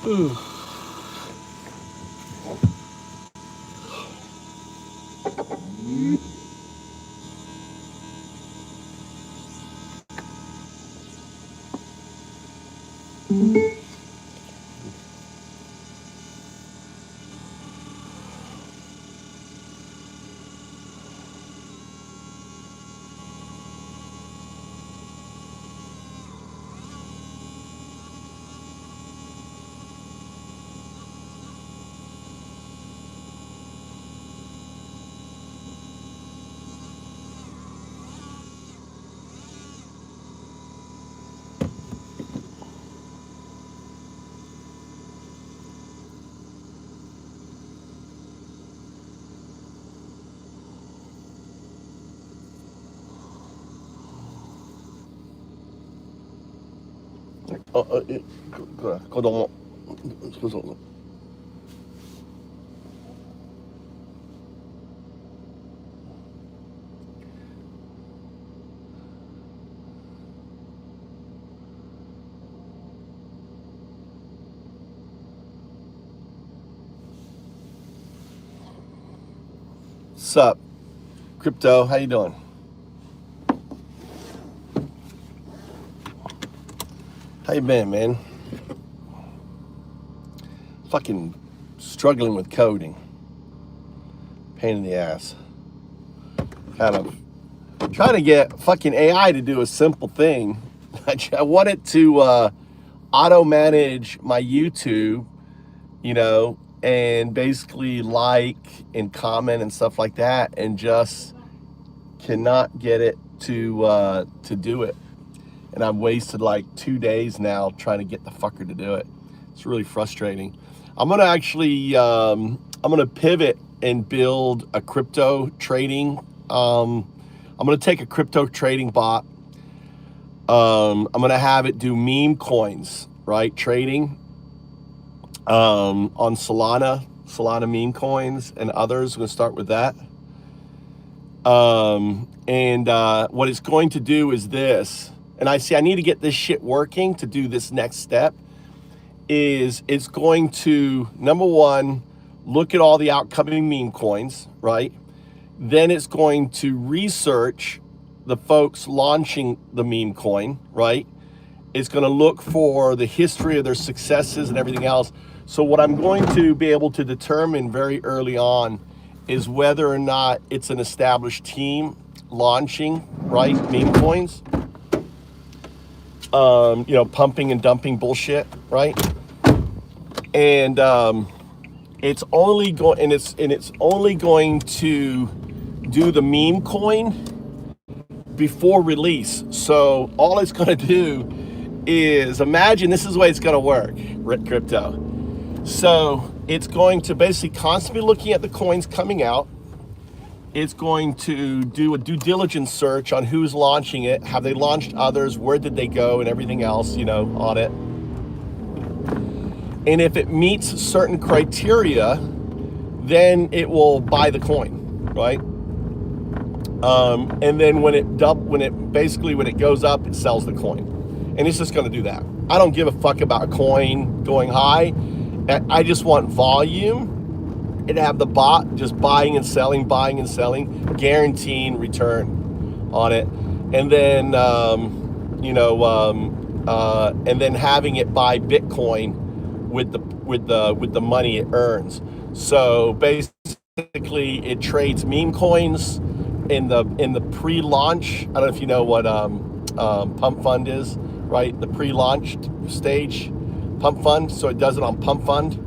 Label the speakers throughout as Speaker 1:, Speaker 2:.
Speaker 1: 子供。そうそう。Sup, crypto? How you doing? How you been, man? Fucking struggling with coding. Pain in the ass. Kind of trying to get fucking AI to do a simple thing. I want it to auto manage my YouTube, and basically like and comment and stuff like that, and just cannot get it to do it. And I've wasted like 2 days now trying to get the fucker to do it. It's really frustrating. I'm gonna actually I'm gonna pivot and build a crypto trading. I'm gonna take a crypto trading bot. I'm gonna have it do meme coins, right? Trading on Solana meme coins and others. I'm gonna start with that. And what it's going to do is this, and I need to get this shit working to do this next step, is it's going to, number one, look at all the outcoming meme coins, right? Then it's going to research the folks launching the meme coin, right? It's going to look for the history of their successes and everything else. So what I'm going to be able to determine very early on is whether or not it's an established team launching, right, meme coins. Pumping and dumping bullshit, right? And it's only going to do the meme coin before release. So all it's going to do is, imagine this is the way it's going to work, crypto. So it's going to basically constantly looking at the coins coming out. It's going to do a due diligence search on who's launching it, have they launched others, where did they go, and everything else, on it. And if it meets certain criteria, then it will buy the coin, right? And then when it goes up, it sells the coin. And it's just going to do that. I don't give a fuck about a coin going high. I just want volume. And have the bot just buying and selling, guaranteeing return on it, and then and then having it buy Bitcoin with the money it earns. So basically, it trades meme coins in the pre-launch. I don't know if you know what Pump Fund is, right? The pre-launched stage Pump Fund. So it does it on Pump Fund.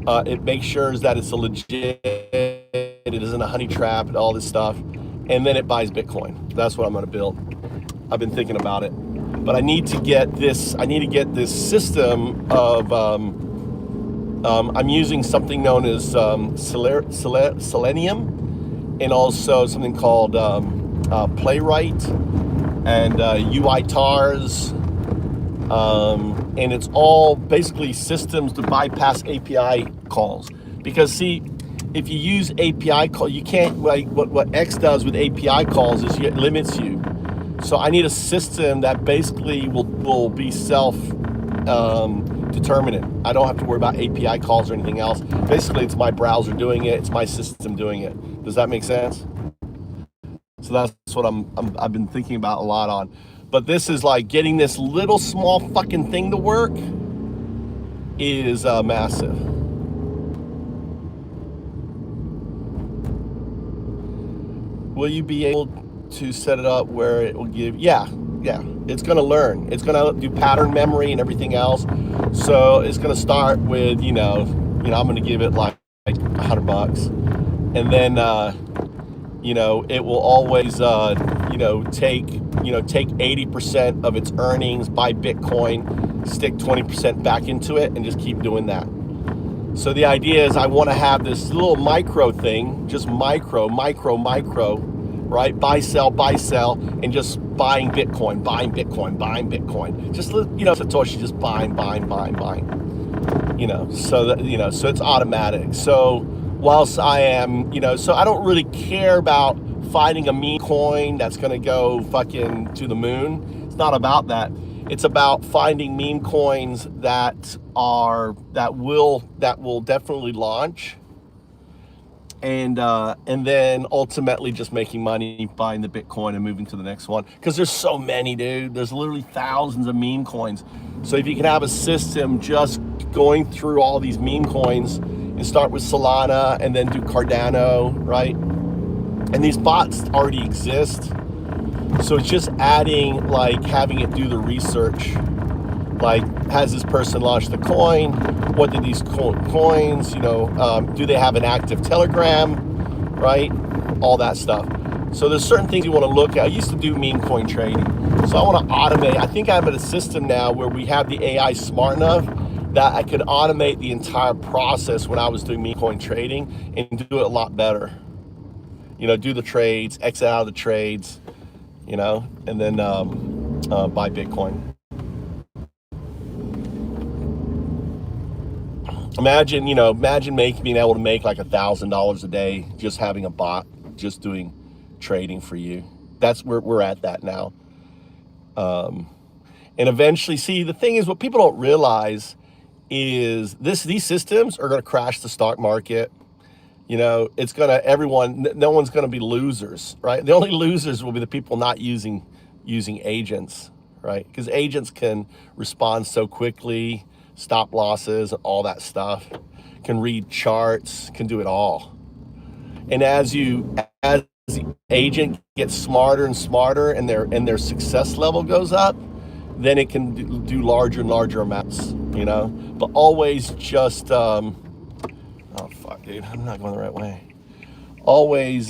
Speaker 1: It makes sure that it's a legit, it isn't a honey trap and all this stuff. And then it buys Bitcoin. That's what I'm going to build. I've been thinking about it. But I need to get this system of, I'm using something known as Selenium, and also something called Playwright and UiTars. And it's all basically systems to bypass API calls. Because see, if you use API call, you can't, like what X does with API calls is it limits you. So I need a system that basically will be determine it. I don't have to worry about API calls or anything else. Basically, it's my browser doing it. It's my system doing it. Does that make sense? So that's what I've been thinking about a lot on. But this is like getting this little small fucking thing to work is massive. Will you be able to set it up where it will give? Yeah. It's going to learn. It's going to do pattern memory and everything else. So it's going to start with, I'm going to give it like $100, and then it will always take 80% of its earnings, buy Bitcoin, stick 20% back into it, and just keep doing that. So the idea is I want to have this little micro thing, just micro, right? Buy, sell, and just buying Bitcoin. Just, Satoshi just buying. So it's automatic. So whilst I am, so I don't really care about finding a meme coin that's going to go fucking to the moon. It's not about that. It's about finding meme coins that will definitely launch, and then ultimately just making money buying the Bitcoin and moving to the next one. Because there's so many, dude. There's literally thousands of meme coins. So if you can have a system just going through all these meme coins and start with Solana and then do Cardano, right? And these bots already exist. So it's just adding, like having it do the research. Like, has this person launched the coin? What did these coins, do they have an active Telegram, right? All that stuff. So there's certain things you want to look at. I used to do meme coin trading. So I want to automate. I think I'm at a system now where we have the AI smart enough that I could automate the entire process when I was doing meme coin trading and do it a lot better. Do the trades, exit out of the trades, and then buy Bitcoin. Imagine being able to make like $1,000 a day just having a bot just doing trading for you. That's where we're at that now. And eventually, see, the thing is, what people don't realize is these systems are going to crash the stock market. No one's going to be losers, right? The only losers will be the people not using agents, right? Because agents can respond so quickly, stop losses, all that stuff, can read charts, can do it all. And as the agent gets smarter and smarter and their success level goes up, then it can do larger and larger amounts, but always just, oh fuck, dude, I'm not going the right way. Always,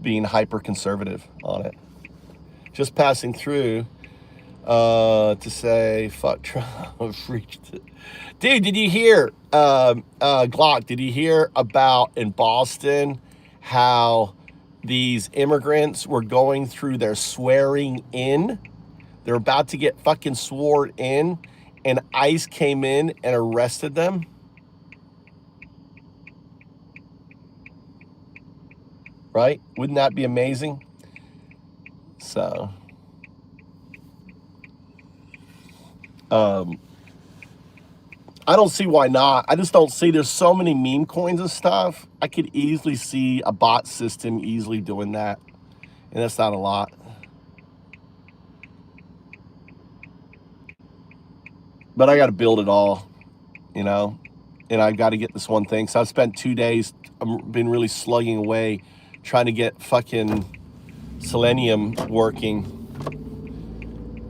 Speaker 1: being hyper conservative on it. Just passing through to say, fuck Trump, reached it. Dude, did you hear, Glock, did you hear about in Boston how these immigrants were going through their swearing in? They're about to get fucking sworn in, and ICE came in and arrested them. Right? Wouldn't that be amazing? So, I don't see why not. I just don't see, there's so many meme coins and stuff. I could easily see a bot system easily doing that. And that's not a lot. But I got to build it all, and I got to get this one thing. So I've spent 2 days, I've been really slugging away trying to get fucking Selenium working.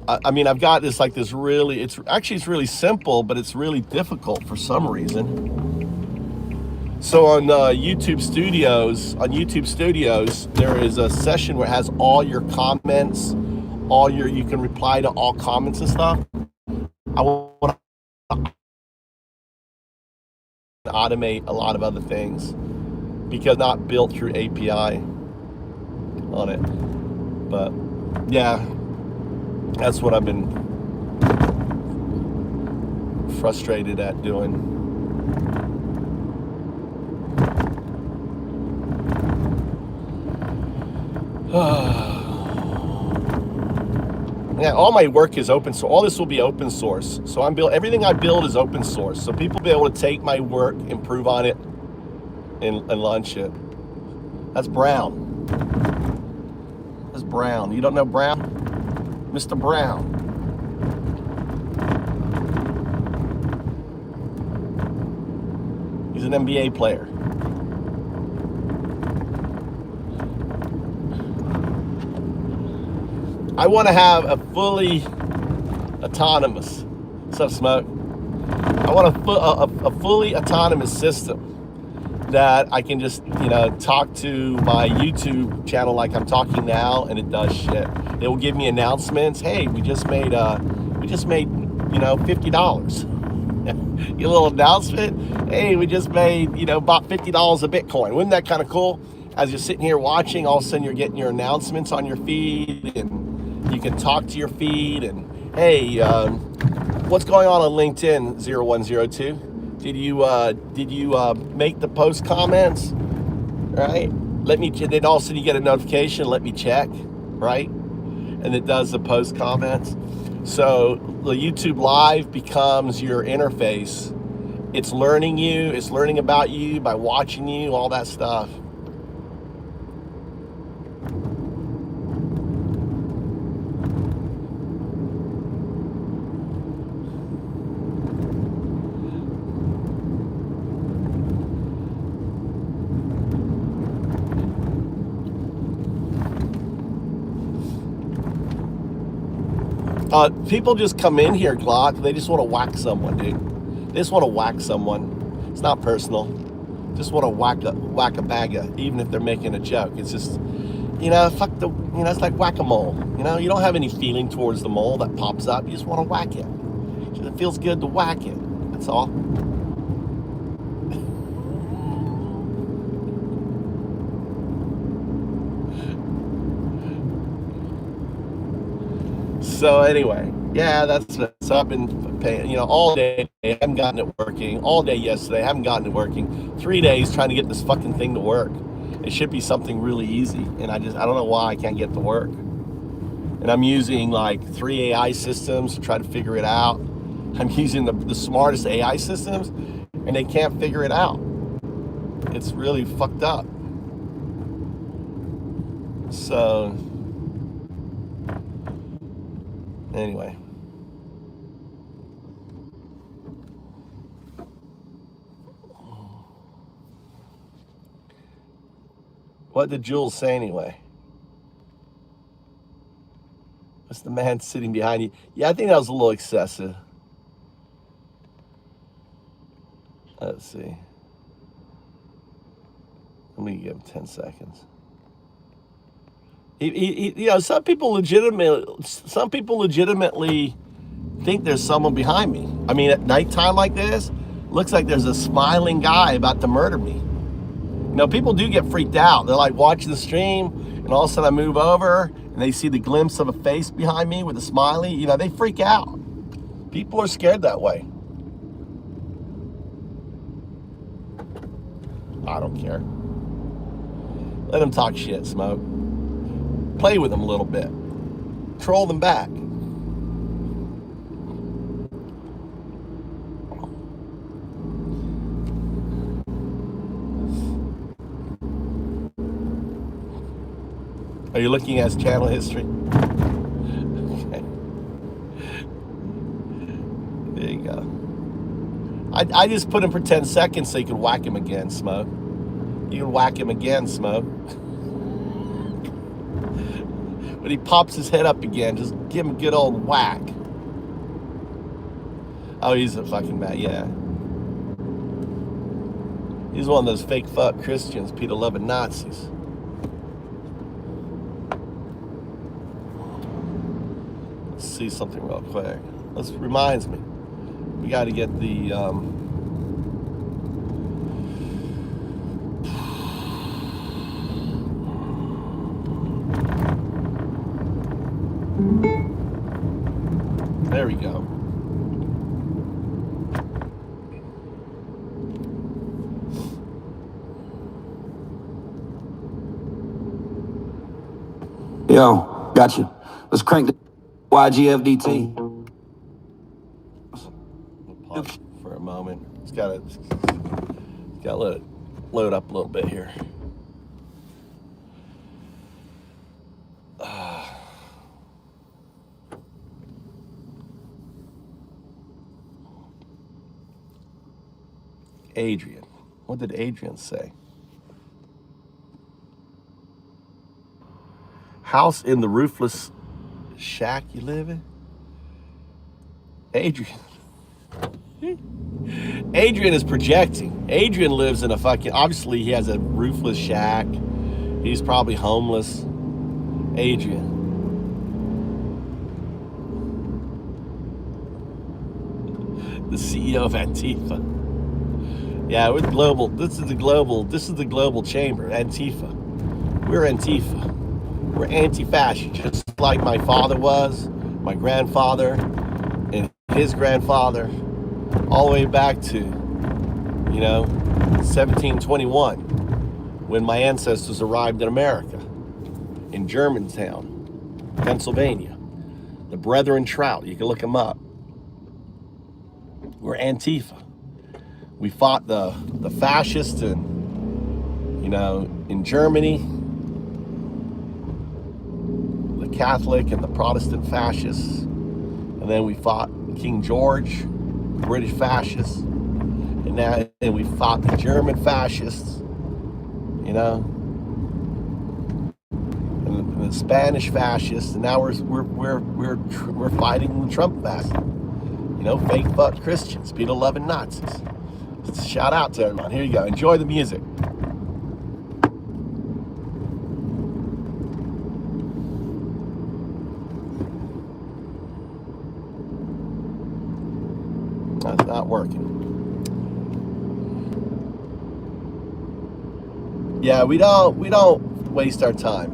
Speaker 1: I've got this really, it's really simple, but it's really difficult for some reason. So on YouTube Studios, there is a session where it has all your comments, you can reply to all comments and stuff. I want to automate a lot of other things because not built through API on it. But yeah, that's what I've been frustrated at doing. Yeah, all my work is open source. All this will be open source. So everything I build is open source. So people will be able to take my work, improve on it, and launch it. That's Brown. That's Brown. You don't know Brown? Mr. Brown. He's an NBA player. I want to have a fully autonomous, what's up, Smoke? I want a fully autonomous system that I can just, talk to my YouTube channel like I'm talking now, and it does shit. It will give me announcements. Hey, we just made $50. Your little announcement. Hey, we just made, about $50 of Bitcoin. Wouldn't that kind of cool? As you're sitting here watching, all of a sudden you're getting your announcements on your feed, and you can talk to your feed. And hey, what's going on LinkedIn 0102? Did you make the post comments? Right? Then all of a sudden you get a notification. Let me check. Right? And it does the post comments. So the YouTube Live becomes your interface. It's learning you. It's learning about you by watching you. All that stuff. People just come in here, Glock. They just want to whack someone, dude. They just want to whack someone. It's not personal. Just want to whack a bagger, even if they're making a joke. It's just, fuck the, it's like whack-a-mole. You don't have any feeling towards the mole that pops up. You just want to whack it. It feels good to whack it. That's all. So anyway, yeah, so I've been paying, all day. I haven't gotten it working. All day yesterday, I haven't gotten it working. 3 days trying to get this fucking thing to work. It should be something really easy, and I don't know why I can't get it to work. And I'm using like 3 AI systems to try to figure it out. I'm using the smartest AI systems, and they can't figure it out. It's really fucked up. So anyway. What did Jules say anyway? What's the man sitting behind you? Yeah, I think that was a little excessive. Let's see. Let me give him 10 seconds. Some people legitimately think there's someone behind me. I mean, at nighttime like this, looks like there's a smiling guy about to murder me. People do get freaked out. They're like watching the stream, and all of a sudden I move over, and they see the glimpse of a face behind me with a smiley. They freak out. People are scared that way. I don't care. Let them talk shit, Smoke. Play with them a little bit. Troll them back. Are you looking at his channel history? Okay. There you go. I just put him for 10 seconds so you can whack him again, Smoke. You can whack him again, Smoke. When he pops his head up again, just give him a good old whack. Oh, he's a fucking bad, yeah. He's one of those fake fuck Christians, Peter loving Nazis. Let's see something real quick. This reminds me. We got to get the there we go.
Speaker 2: Yo, got you. Let's crank the YGFDT.
Speaker 1: We'll pause for a moment. It's got to let it load up a little bit here. Adrian. What did Adrian say? House in the roofless shack you live in? Adrian. Adrian is projecting. Adrian lives in a fucking, obviously he has a roofless shack. He's probably homeless. Adrian. The CEO of Antifa. Yeah, we're global. This is the global chamber, Antifa. We're Antifa. We're anti-fascist, just like my father was, my grandfather, and his grandfather, all the way back to, 1721, when my ancestors arrived in America, in Germantown, Pennsylvania. The Brethren Trout, you can look them up. We're Antifa. We fought the fascists in Germany, the Catholic and the Protestant fascists, and then we fought King George, British fascists, and we fought the German fascists, and the Spanish fascists, and now we're fighting the Trump fascists. Fake fuck Christians, Peter loving Nazis. Shout out to everyone. Here you go. Enjoy the music. That's not working. Yeah, we don't waste our time.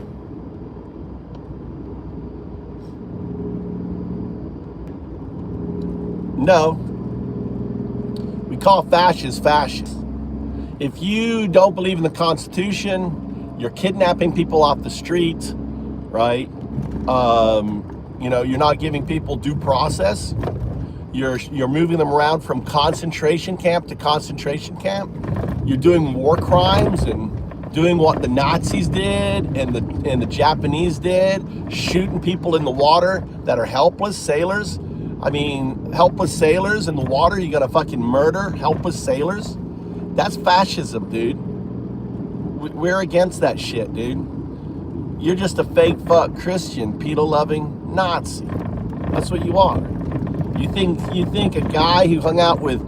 Speaker 1: No. We call fascists fascists. If you don't believe in the Constitution, you're kidnapping people off the street, right? You're not giving people due process. You're moving them around from concentration camp to concentration camp. You're doing war crimes and doing what the Nazis did and the Japanese did, shooting people in the water that are helpless sailors. Helpless sailors in the water, you're gonna fucking murder helpless sailors? That's fascism, dude. We're against that shit, dude. You're just a fake fuck Christian, pedo-loving Nazi. That's what you are. You think a guy who hung out with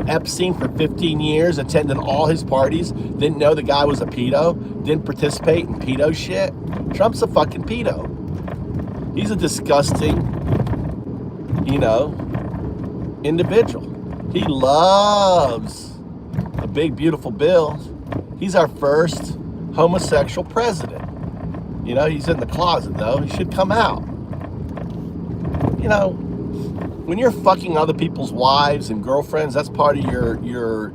Speaker 1: Epstein for 15 years, attended all his parties, didn't know the guy was a pedo, didn't participate in pedo shit? Trump's a fucking pedo. He's a disgusting, individual. He loves a big, beautiful bill. He's our first homosexual president. He's in the closet though. He should come out. When you're fucking other people's wives and girlfriends, that's part of your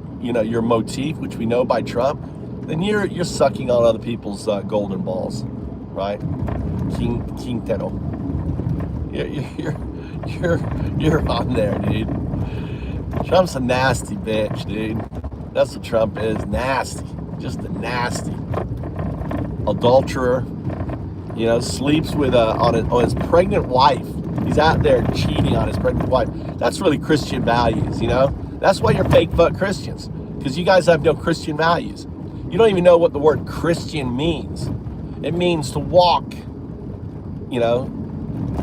Speaker 1: motif, which we know by Trump. Then you're sucking on other people's golden balls, right? King Tero. You're on there, dude. Trump's a nasty bitch, dude. That's what Trump is, nasty. Just a nasty adulterer. Sleeps with on his pregnant wife. He's out there cheating on his pregnant wife. That's really Christian values, That's why you're fake fuck Christians, because you guys have no Christian values. You don't even know what the word Christian means. It means to walk,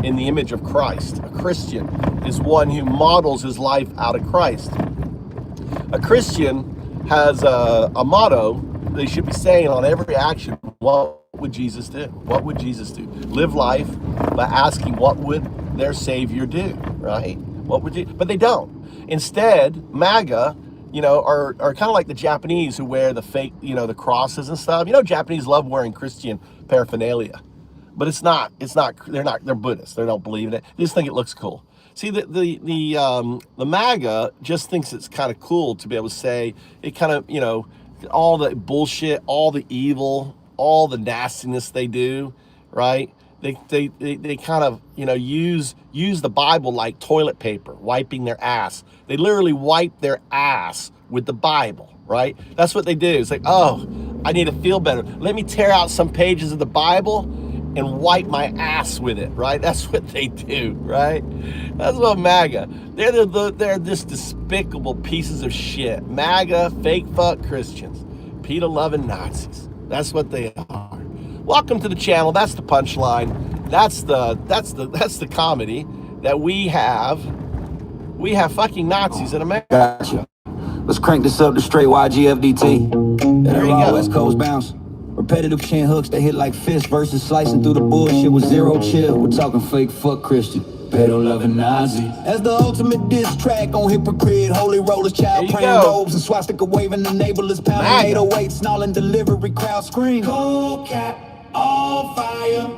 Speaker 1: in the image of Christ. A Christian is one who models his life out of Christ. A Christian has a motto they should be saying on every action. What would Jesus do? What would Jesus do? Live life by asking what would their Savior do, right? What would you? But they don't. Instead, MAGA, are kind of like the Japanese who wear the fake, the crosses and stuff. Japanese love wearing Christian paraphernalia. But they're Buddhists. They don't believe in it. They just think it looks cool. See, the MAGA just thinks it's kind of cool to be able to say it kind of, all the bullshit, all the evil, all the nastiness they do, right? They kind of, use the Bible like toilet paper, wiping their ass. They literally wipe their ass with the Bible, right? That's what they do. It's like, oh, I need to feel better. Let me tear out some pages of the Bible and wipe my ass with it, right? That's what they do, right? That's what MAGA. They're just despicable pieces of shit. MAGA, fake fuck Christians, PETA loving Nazis. That's what they are. Welcome to the channel. That's the punchline. That's the comedy that we have. We have fucking Nazis in America.
Speaker 2: Gotcha. Let's crank this up to straight YGFDT.
Speaker 1: There you go.
Speaker 2: West Coast bounce. Repetitive chin hooks that hit like fists versus slicing through the bullshit with zero chill. We're talking fake fuck Christian, pedo loving Nazi. As the ultimate diss track on hypocrite, holy rollers, child praying robes, and swastika waving enablers, pounding 808, snarling delivery, crowd scream. Cold cap, all fire.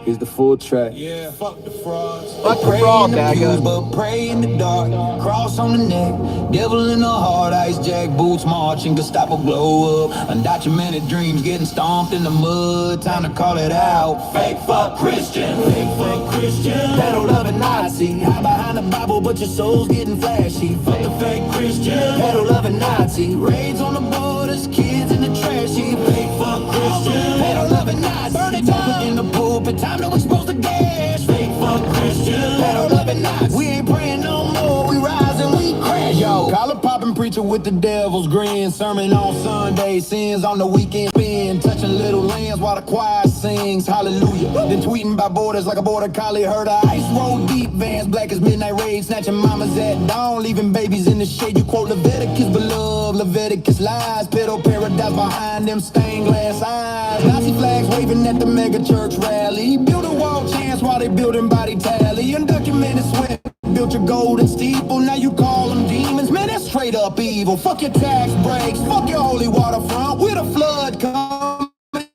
Speaker 2: Here's the full track. Yeah, fuck the frauds.
Speaker 1: Fuck the fraud, MAGA.
Speaker 2: But pray in the dark, cross on the neck, devil in the heart, ice jack boots marching, Gestapo blow up, undocumented dreams getting stomped in the mud. Time to call it out. Fake fuck Christian, pedo loving Nazi. Hide behind the Bible, but your soul's getting flashy. Fuck the fake Christian, pedo loving Nazi. Raids on the borders, kids in the trash heap. Fake fuck Christian, pedo loving Nazi. Burn it down in the pulpit, time to expose the gas. Fake fuck Christian, pedo loving Nazi. We ain't praying no more, we rise and we crash. Yo, collar popping preacher with the devil's grin. Sermon on Sunday, sins on the weekend spin. Touching little lambs while the choir sings hallelujah. Then tweeting by borders like a border collie. Heard a ice roll deep, Vans black as midnight raid. Snatching mamas at dawn, leaving babies in the shade. You quote Leviticus, beloved, Leviticus lies. Pedo paradise behind them stained glass eyes. Nazi flags waving at the mega church rally. Build a wall chance while they building body tally. Undocumented sweat. Built your golden steeple, now you call them demons. Man, that's straight up evil. Fuck your tax breaks, fuck your holy waterfront. With a flood coming,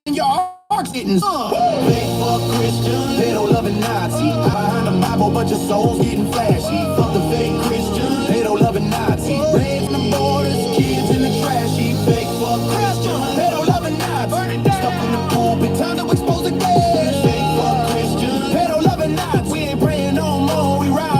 Speaker 2: your heart's getting sunk. Fake fuck Christian, pedo loving Nazi. Behind the Bible, but your soul's getting flashy. Fuck the fake Christian, pedo loving Nazi. Raising the borders, kids in the trash heap. Fake fuck Christian, pedo loving Nazi. Stuck in the pulpit, time to expose the gas. Fake fuck Christian, pedo loving Nazi. We ain't praying no more, we rise.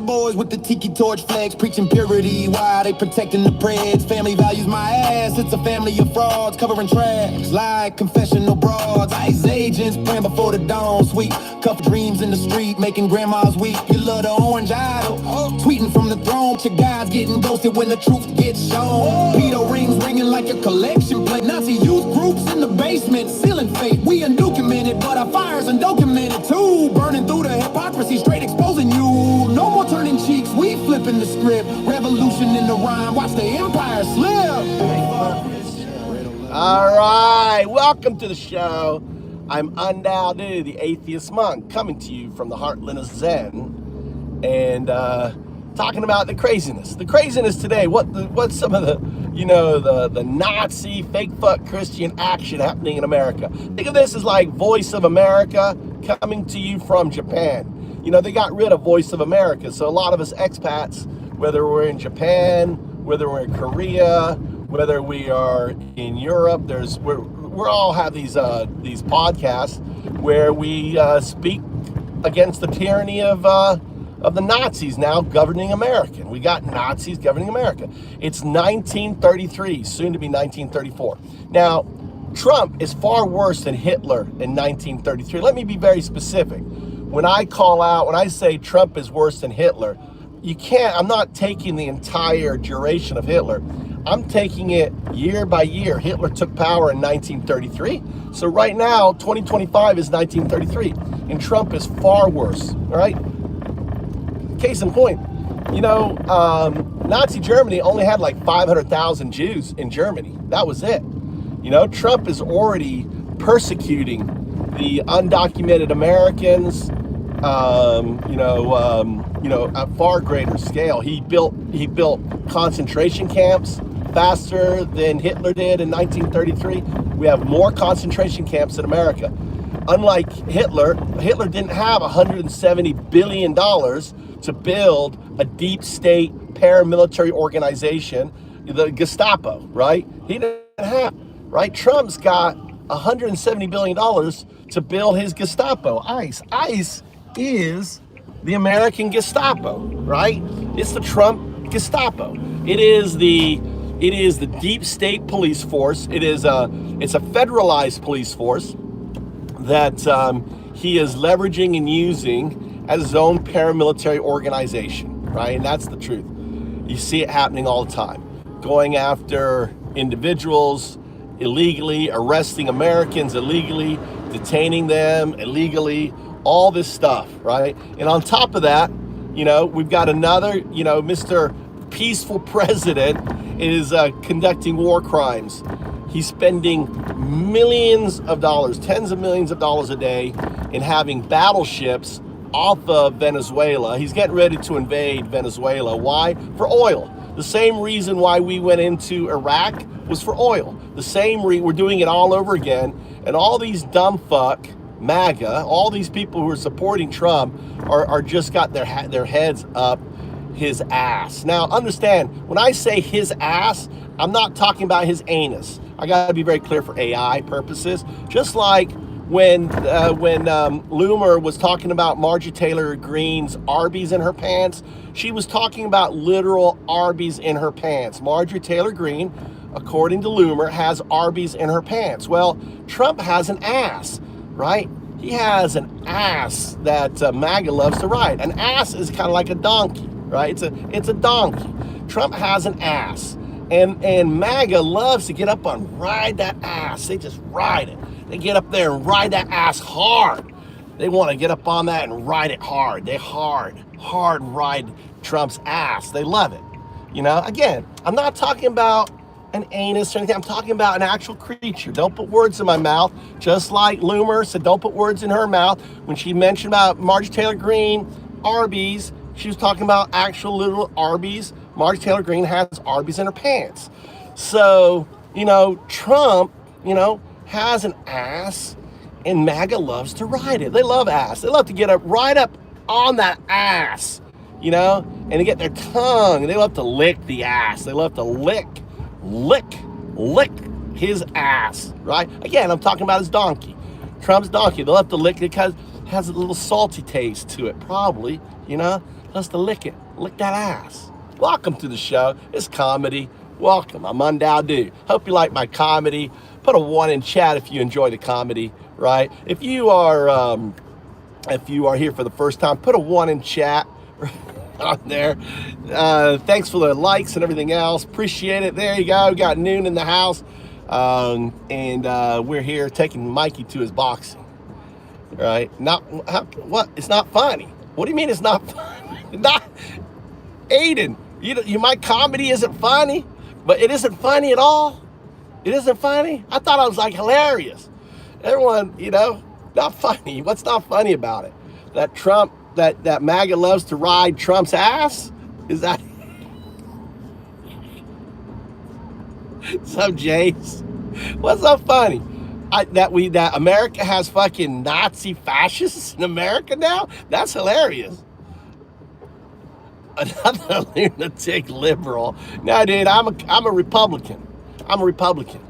Speaker 2: Boys with the tiki torch flags preaching purity. Why they protecting the preds? Family values my ass. It's a family of frauds covering tracks like confessional broads. ICE agents praying before the dawn. Sweet cuff dreams in the street making grandmas weep. You love the orange idol, tweeting from the throne. Your guys getting ghosted when the truth gets shown. Pedo rings ringing like a collection plate. Nazi youth groups in the basement sealing fate. We undocumented, but our fire's undocumented too. Burning through the hypocrisy, straight exposing you. No more turning cheeks, we flipping the script. Revolution in the rhyme, watch the empire slip.
Speaker 1: All right, welcome to the show. I'm Undoubted, the atheist monk, coming to you from the heartland of Zen, and talking about the craziness. The craziness today. What's some of the Nazi fake fuck Christian action happening in America? Think of this as like Voice of America coming to you from Japan. They got rid of Voice of America, so a lot of us expats, whether we're in Japan, whether we're in Korea, whether we are in Europe, we're all have these podcasts where we speak against the tyranny of the Nazis now governing America. We got Nazis governing America. It's 1933, soon to be 1934. Now, Trump is far worse than Hitler in 1933. Let me be very specific. When I say Trump is worse than Hitler, I'm not taking the entire duration of Hitler. I'm taking it year by year. Hitler took power in 1933. So right now, 2025 is 1933. And Trump is far worse, all right? Case in point, Nazi Germany only had like 500,000 Jews in Germany. That was it. Trump is already persecuting the undocumented Americans, at far greater scale. He built concentration camps faster than Hitler did in 1933. We have more concentration camps in America. Unlike Hitler didn't have $170 billion to build a deep state paramilitary organization, the Gestapo, right? He didn't have, right? Trump's got $170 billion to build his Gestapo, ICE. ICE is the American Gestapo, right? It's the Trump Gestapo. It is the deep state police force. It's a federalized police force that he is leveraging and using as his own paramilitary organization, right? And that's the truth. You see it happening all the time, going after individuals illegally, arresting Americans illegally, detaining them illegally, all this stuff, right? And on top of that, we've got another, Mr. Peaceful President is conducting war crimes. He's spending millions of dollars, tens of millions of dollars a day in having battleships off of Venezuela. He's getting ready to invade Venezuela. Why? For oil. The same reason why we went into Iraq was for oil. We're doing it all over again. And all these dumb fuck MAGA, all these people who are supporting Trump are just got their heads up his ass. Now, understand, when I say his ass, I'm not talking about his anus. I got to be very clear for AI purposes. Just like when Loomer was talking about Marjorie Taylor Greene's Arby's in her pants, she was talking about literal Arby's in her pants. Marjorie Taylor Greene, according to Loomer, has Arby's in her pants. Well, Trump has an ass, right? He has an ass that MAGA loves to ride. An ass is kind of like a donkey, right? It's a donkey. Trump has an ass. And MAGA loves to get up and ride that ass. They just ride it. They get up there and ride that ass hard. They want to get up on that and ride it hard. They hard ride Trump's ass. They love it. Again, I'm not talking about an anus or anything. I'm talking about an actual creature. Don't put words in my mouth. Just like Loomer said, don't put words in her mouth. When she mentioned about Marjorie Taylor Greene, Arby's, she was talking about actual literal Arby's. Marjorie Taylor Greene has Arby's in her pants. So, Trump, has an ass, and MAGA loves to ride it. They love ass. They love to get up, right up on that ass, and they get their tongue. They love to lick the ass. They love to lick his ass, right? Again, I'm talking about his donkey. Trump's donkey. They love to lick it because it has a little salty taste to it, probably, loves to lick it. Lick that ass. Welcome to the show. It's comedy. Welcome. I'm Undowdu. Hope you like my comedy. Put a 1 in chat if you enjoy the comedy, right? If you are here for the first time, put a 1 in chat on there. Thanks for the likes and everything else. Appreciate it. There you go. Got Noon in the house. And we're here taking Mikey to his boxing. Right? What? It's not funny. What do you mean it's not funny? Not Aiden. My comedy isn't funny, but it isn't funny at all. It isn't funny. I thought I was hilarious. Everyone, not funny. What's not funny about it? That Trump, that MAGA loves to ride Trump's ass? Is that? So, Jace, what's so funny? That America has fucking Nazi fascists in America now? That's hilarious. Another lunatic liberal. No, dude, I'm a Republican. I'm a Republican,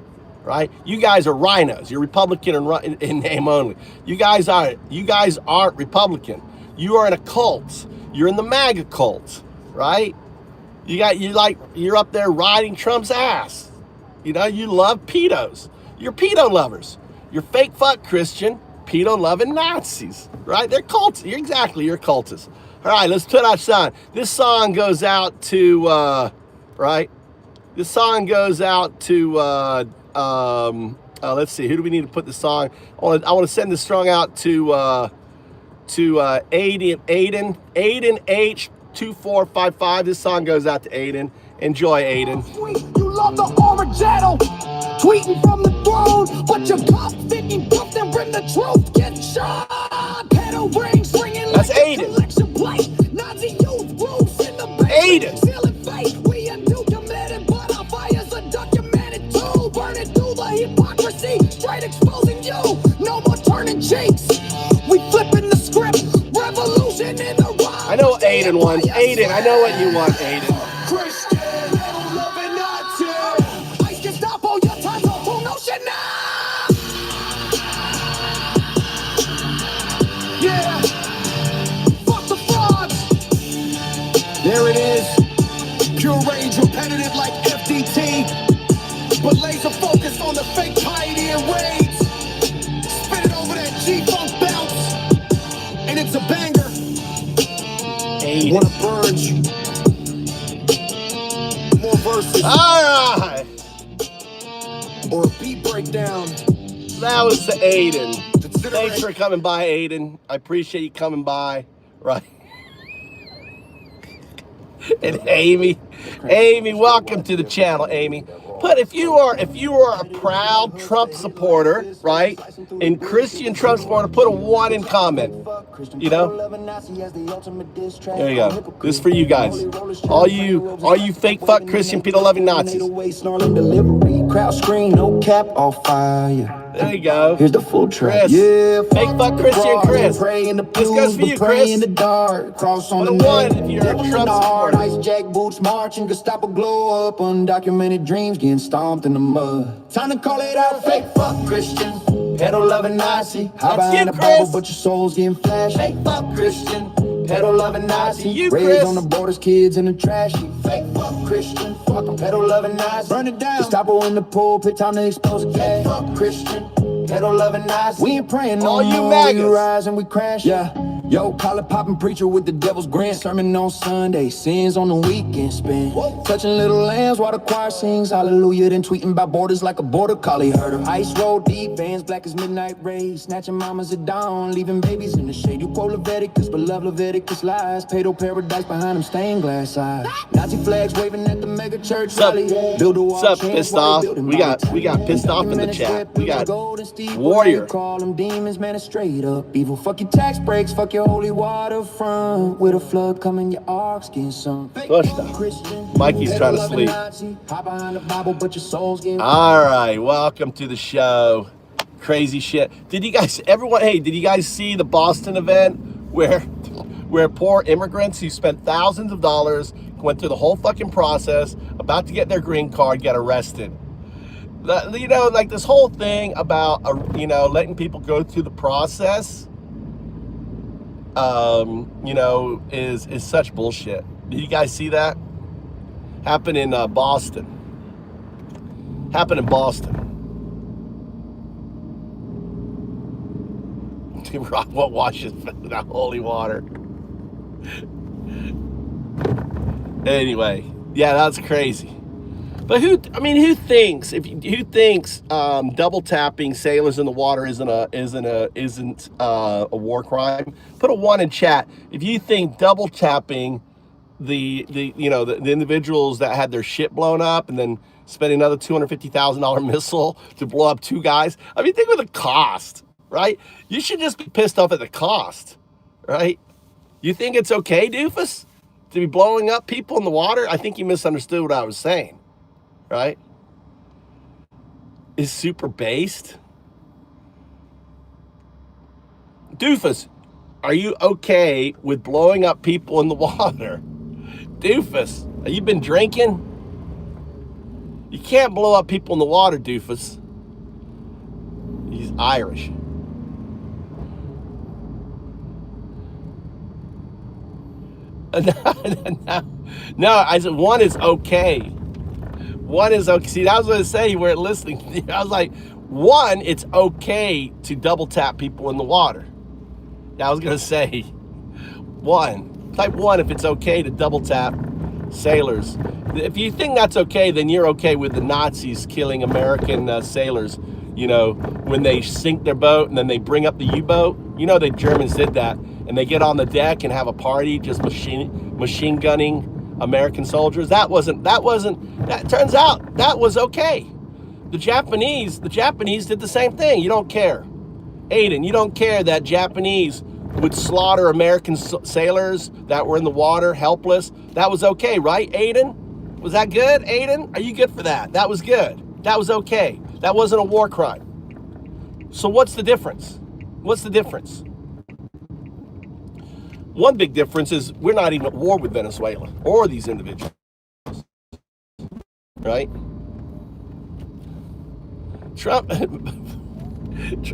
Speaker 1: right? You guys are rhinos. You're Republican in name only. You guys aren't Republican. You are in a cult. You're in the MAGA cult, right? You're up there riding Trump's ass. You love pedos. You're pedo lovers. You're fake fuck Christian, pedo loving Nazis, right? They're cults. You're cultists. All right, let's put our song. This song goes out to, right? This song goes out to, let's see, who do we need to put the song? I want to send this song out to Aiden H2455. This song goes out to Aiden. Enjoy, Aiden.
Speaker 2: You love the original, tweeting from the throne, but your cup thinking puffed and bring the truth, get shot. Pedal rings ringing.
Speaker 1: That's Aiden.
Speaker 2: Nazi youth groups in the
Speaker 1: Aiden.
Speaker 2: Sealing fate. We are too committed, but our fires are documented too. Burning through the hypocrisy, straight exposing you. No more turning cheeks. We flipping the script. Revolution in the rise.
Speaker 1: I know what Aiden wants. Aiden, I know what you want, Aiden.
Speaker 2: Christian, little loving Nazi. Ice Gestapo, your time's on full notion now.
Speaker 1: Eat
Speaker 2: wanna
Speaker 1: it.
Speaker 2: burn you. More verses
Speaker 1: All right.
Speaker 2: or a beat breakdown.
Speaker 1: That was to Aiden.
Speaker 2: Consider
Speaker 1: Thanks
Speaker 2: it.
Speaker 1: for coming by, Aiden. I appreciate you coming by. Right. And Amy, welcome to the channel, Amy. But if you are a proud Trump supporter, right, and Christian Trump supporter, put a 1 in comment. You know, there you go. This is for you guys, all you fake fuck Christian pedo loving Nazis.
Speaker 2: Crowd scream, no cap, all fire.
Speaker 1: There you go.
Speaker 2: Here's the full track.
Speaker 1: Chris.
Speaker 2: Yeah,
Speaker 1: Fake fuck Christian Chris. This goes for you, Chris.
Speaker 2: In the dark, cross on
Speaker 1: Put a
Speaker 2: the
Speaker 1: 1
Speaker 2: neck.
Speaker 1: if you're a Trump supporter.
Speaker 2: Ice jack boots marching, Gestapo glow up, undocumented dreams getting stomped in the mud. Time to call it out, fake fuck Christian, pedal loving Nazi. Hide behind the Bible, but your soul's getting flashed. Fake fuck Christian, pedal loving Nazi.
Speaker 1: You,
Speaker 2: Raised
Speaker 1: Chris.
Speaker 2: on the borders, kids in the trash. Fake fuck Christian, fucking pedal loving Nazi. Burn it down. Gestapo in the pulpit, time to expose the fake fuck Christian, pedal loving Nazi. We ain't praying no
Speaker 1: All you
Speaker 2: more.
Speaker 1: maggots.
Speaker 2: We rise and we crash. Yeah. Yo, collar popping preacher with the devil's grin. Sermon on Sunday, sins on the weekend spin. Touching little lambs while the choir sings hallelujah. Then tweeting about borders like a border collie herder. Ice roll deep, bands black as midnight rays. Snatching mamas at dawn, leaving babies in the shade. You quote Leviticus, but love Leviticus lies. Pedo paradise behind them stained glass eyes. Nazi flags waving at the mega church rally. Build a wall,
Speaker 1: What's up, pissed off? We got pissed off in the chat. We got Warrior.
Speaker 2: Call them demons, man, it's straight up evil. Fuck your tax breaks, fuck your holy waterfront. With a flood coming, your arcs getting sunk.
Speaker 1: Mikey's trying to sleep. All right, welcome to the show. Crazy shit. Did you guys see the Boston event where poor immigrants who spent thousands of dollars, went through the whole fucking process, about to get their green card, get arrested? You know, like this whole thing about, letting people go through the process, is such bullshit. Did you guys see that? Happened in Boston. What washes that holy water? Anyway, yeah, that's crazy. But who thinks double tapping sailors in the water isn't a war crime? Put a 1 in chat if you think double tapping the individuals that had their shit blown up and then spending another $250,000 missile to blow up 2 guys. I mean, think of the cost, right? You should just be pissed off at the cost, right? You think it's okay, doofus, to be blowing up people in the water? I think you misunderstood what I was saying. Right? Is super based. Doofus, are you okay with blowing up people in the water? Doofus, have you been drinking? You can't blow up people in the water, doofus. He's Irish. No, I said 1 is okay. 1 is okay. See, I was going to say you weren't listening. I was like, 1, it's okay to double tap people in the water. I was going to say 1. Type 1 if it's okay to double tap sailors. If you think that's okay, then you're okay with the Nazis killing American sailors, when they sink their boat and then they bring up the U-boat. The Germans did that, and they get on the deck and have a party just machine gunning American soldiers. That turns out that was okay. The Japanese did the same thing. You don't care. Aiden, you don't care that Japanese would slaughter American sailors that were in the water helpless. That was okay, right, Aiden? Was that good, Aiden? Are you good for that? That was good. That was okay. That wasn't a war crime. So what's the difference? What's the difference? One big difference is we're not even at war with Venezuela or these individuals, right? Trump,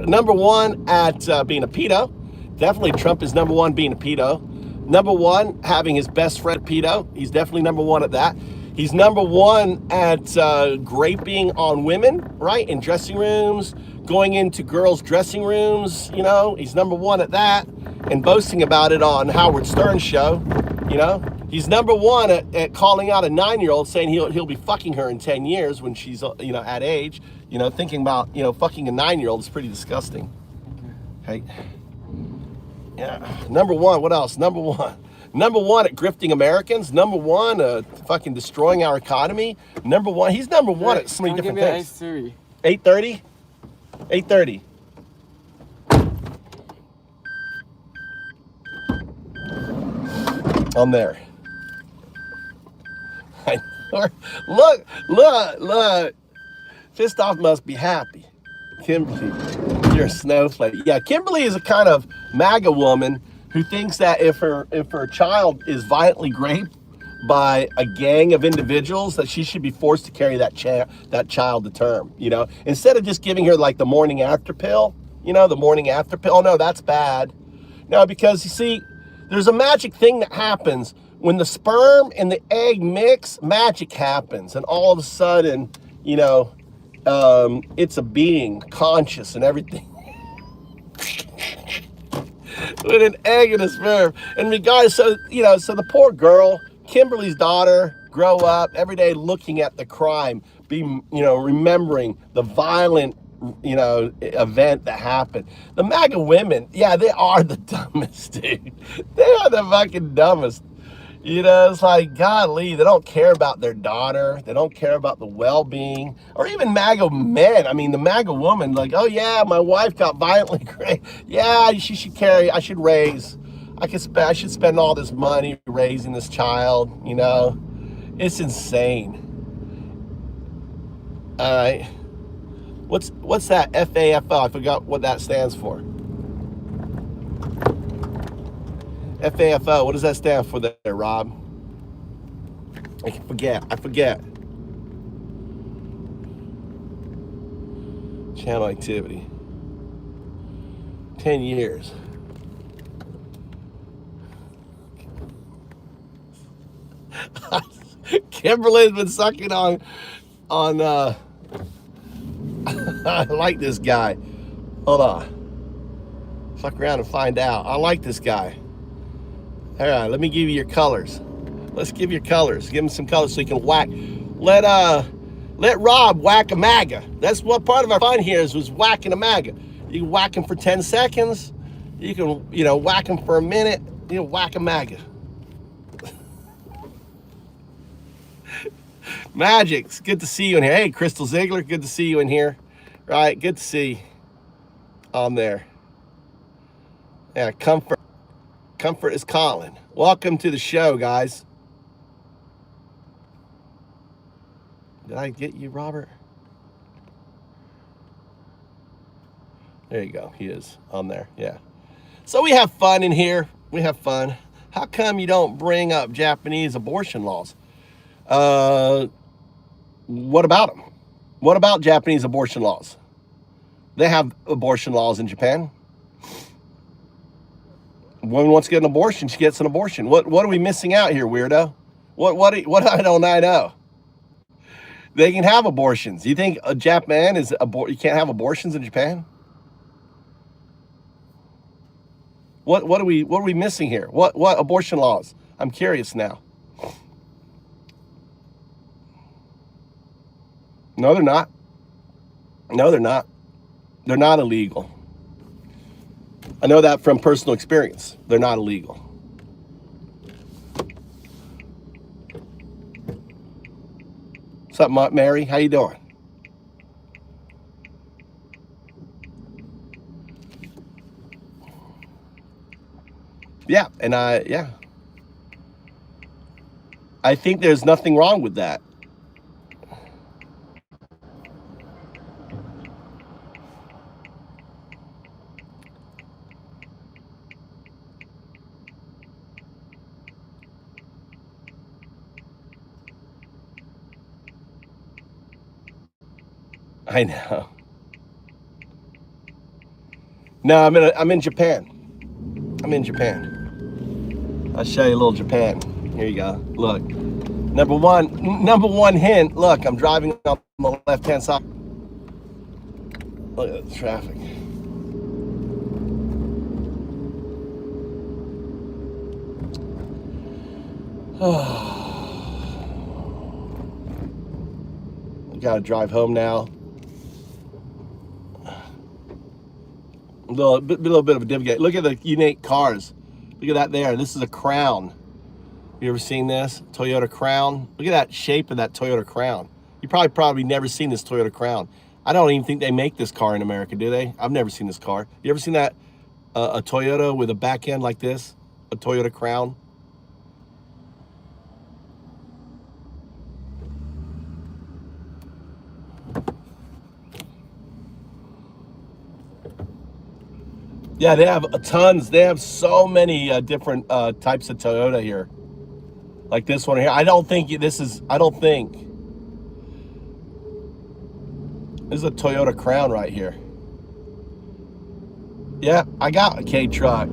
Speaker 1: number 1 at being a pedo. Definitely Trump is number 1 being a pedo. Number 1 having his best friend a pedo. He's definitely number 1 at that. He's number 1 at graping on women, right? In dressing rooms, going into girls' dressing rooms, he's number 1 at that, and boasting about it on Howard Stern's show. You know, he's number one at calling out a 9-year-old, saying he'll be fucking her in 10 years when she's at age. Thinking about fucking a 9-year-old is pretty disgusting. Okay. Yeah. Number one. What else? Number one. Number one at grifting Americans. Number one, fucking destroying our economy. Number one. He's number one at so many different things. 8:30. 8:30. I'm there. Look. Pissed off must be happy. Kimberly, you're a snowflake. Yeah, Kimberly is a kind of MAGA woman who thinks that if her child is violently raped by a gang of individuals, that she should be forced to carry that child to term. Instead of just giving her like the morning after pill. The morning after pill. Oh no, that's bad. No, because you see, there's a magic thing that happens when the sperm and the egg mix. Magic happens, and all of a sudden, it's a being conscious and everything. With an egg and a sperm. And regardless, so the poor girl, Kimberly's daughter, grow up every day looking at the crime, remembering the violent, event that happened. The MAGA women, yeah, they are the dumbest, dude. They are the fucking dumbest. It's like, golly, they don't care about their daughter. They don't care about the well-being. Or even MAGA men. I mean, the MAGA woman, like, oh, yeah, my wife got violently raped. Yeah, I should spend all this money raising this child, It's insane. All right. What's that FAFO? I forgot what that stands for. FAFO, what does that stand for there, Rob? I forget. Channel activity. 10 years. Kimberly's been sucking on I like this guy. Hold on. Fuck around and find out. I like this guy. All right, let me give you your colors. Let's give your colors. Give him some colors so he can whack. Let Rob whack a MAGA. That's what part of our fun here was whacking a MAGA. You can whack him for 10 seconds. You can, whack him for a minute. Whack a MAGA. Magic, it's good to see you in here. Hey, Crystal Ziegler, good to see you in here. Right, good to see on there. Yeah, comfort is calling. Welcome to the show, guys. Did I get you, Robert? There you go. He is on there. Yeah. So we have fun in here. We have fun. How come you don't bring up Japanese abortion laws? What about them? What about Japanese abortion laws? They have abortion laws in Japan. Woman wants to get an abortion, she gets an abortion. What are we missing out here, weirdo? What don't I know? They can have abortions. You think Japan is you can't have abortions in Japan? What are we missing here? What abortion laws? I'm curious now. No, they're not. No, they're not. They're not illegal. I know that from personal experience. They're not illegal. What's up, Mary? How you doing? Yeah, and I think there's nothing wrong with that. I know. No, I'm in Japan. I'm in Japan. I'll show you a little Japan. Here you go. Look. Number one hint. Look, I'm driving on the left-hand side. Look at the traffic. We gotta drive home now. A little bit of a divot. Look at the unique cars. Look at that there. This is a Crown. You ever seen this? Toyota Crown. Look at that shape of that Toyota Crown. You probably never seen this Toyota Crown. I don't even think they make this car in America, do they? I've never seen this car. You ever seen that? A Toyota with a back end like this? A Toyota Crown? Yeah, they have tons. They have so many different types of Toyota here. Like this one here. I don't think this is a Toyota Crown right here. Yeah, I got a K truck.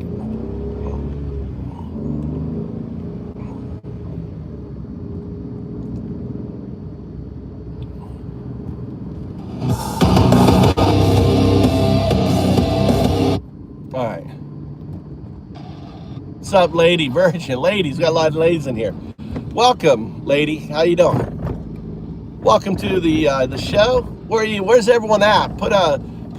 Speaker 1: All right. What's up, lady? Virgin ladies. Got a lot of ladies in here. Welcome, lady. How you doing? Welcome to the show. Where are you? Where's everyone at? Put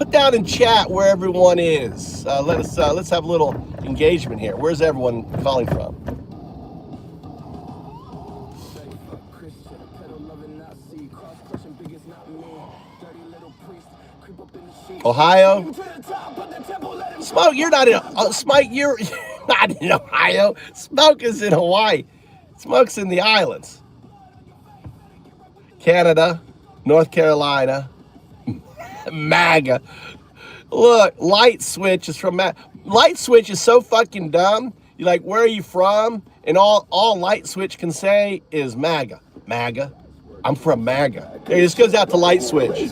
Speaker 1: down in chat where everyone is. Let's have a little engagement here. Where's everyone calling from? Ohio. Smoke, you're not in. Smite, you're not in Ohio. Smoke is in Hawaii. Smoke's in the islands. Canada, North Carolina, MAGA. Look, Light Switch is from MAGA. Light Switch is so fucking dumb. You're like, where are you from? And all Light Switch can say is MAGA. MAGA. I'm from MAGA. Hey, this goes out to Light Switch.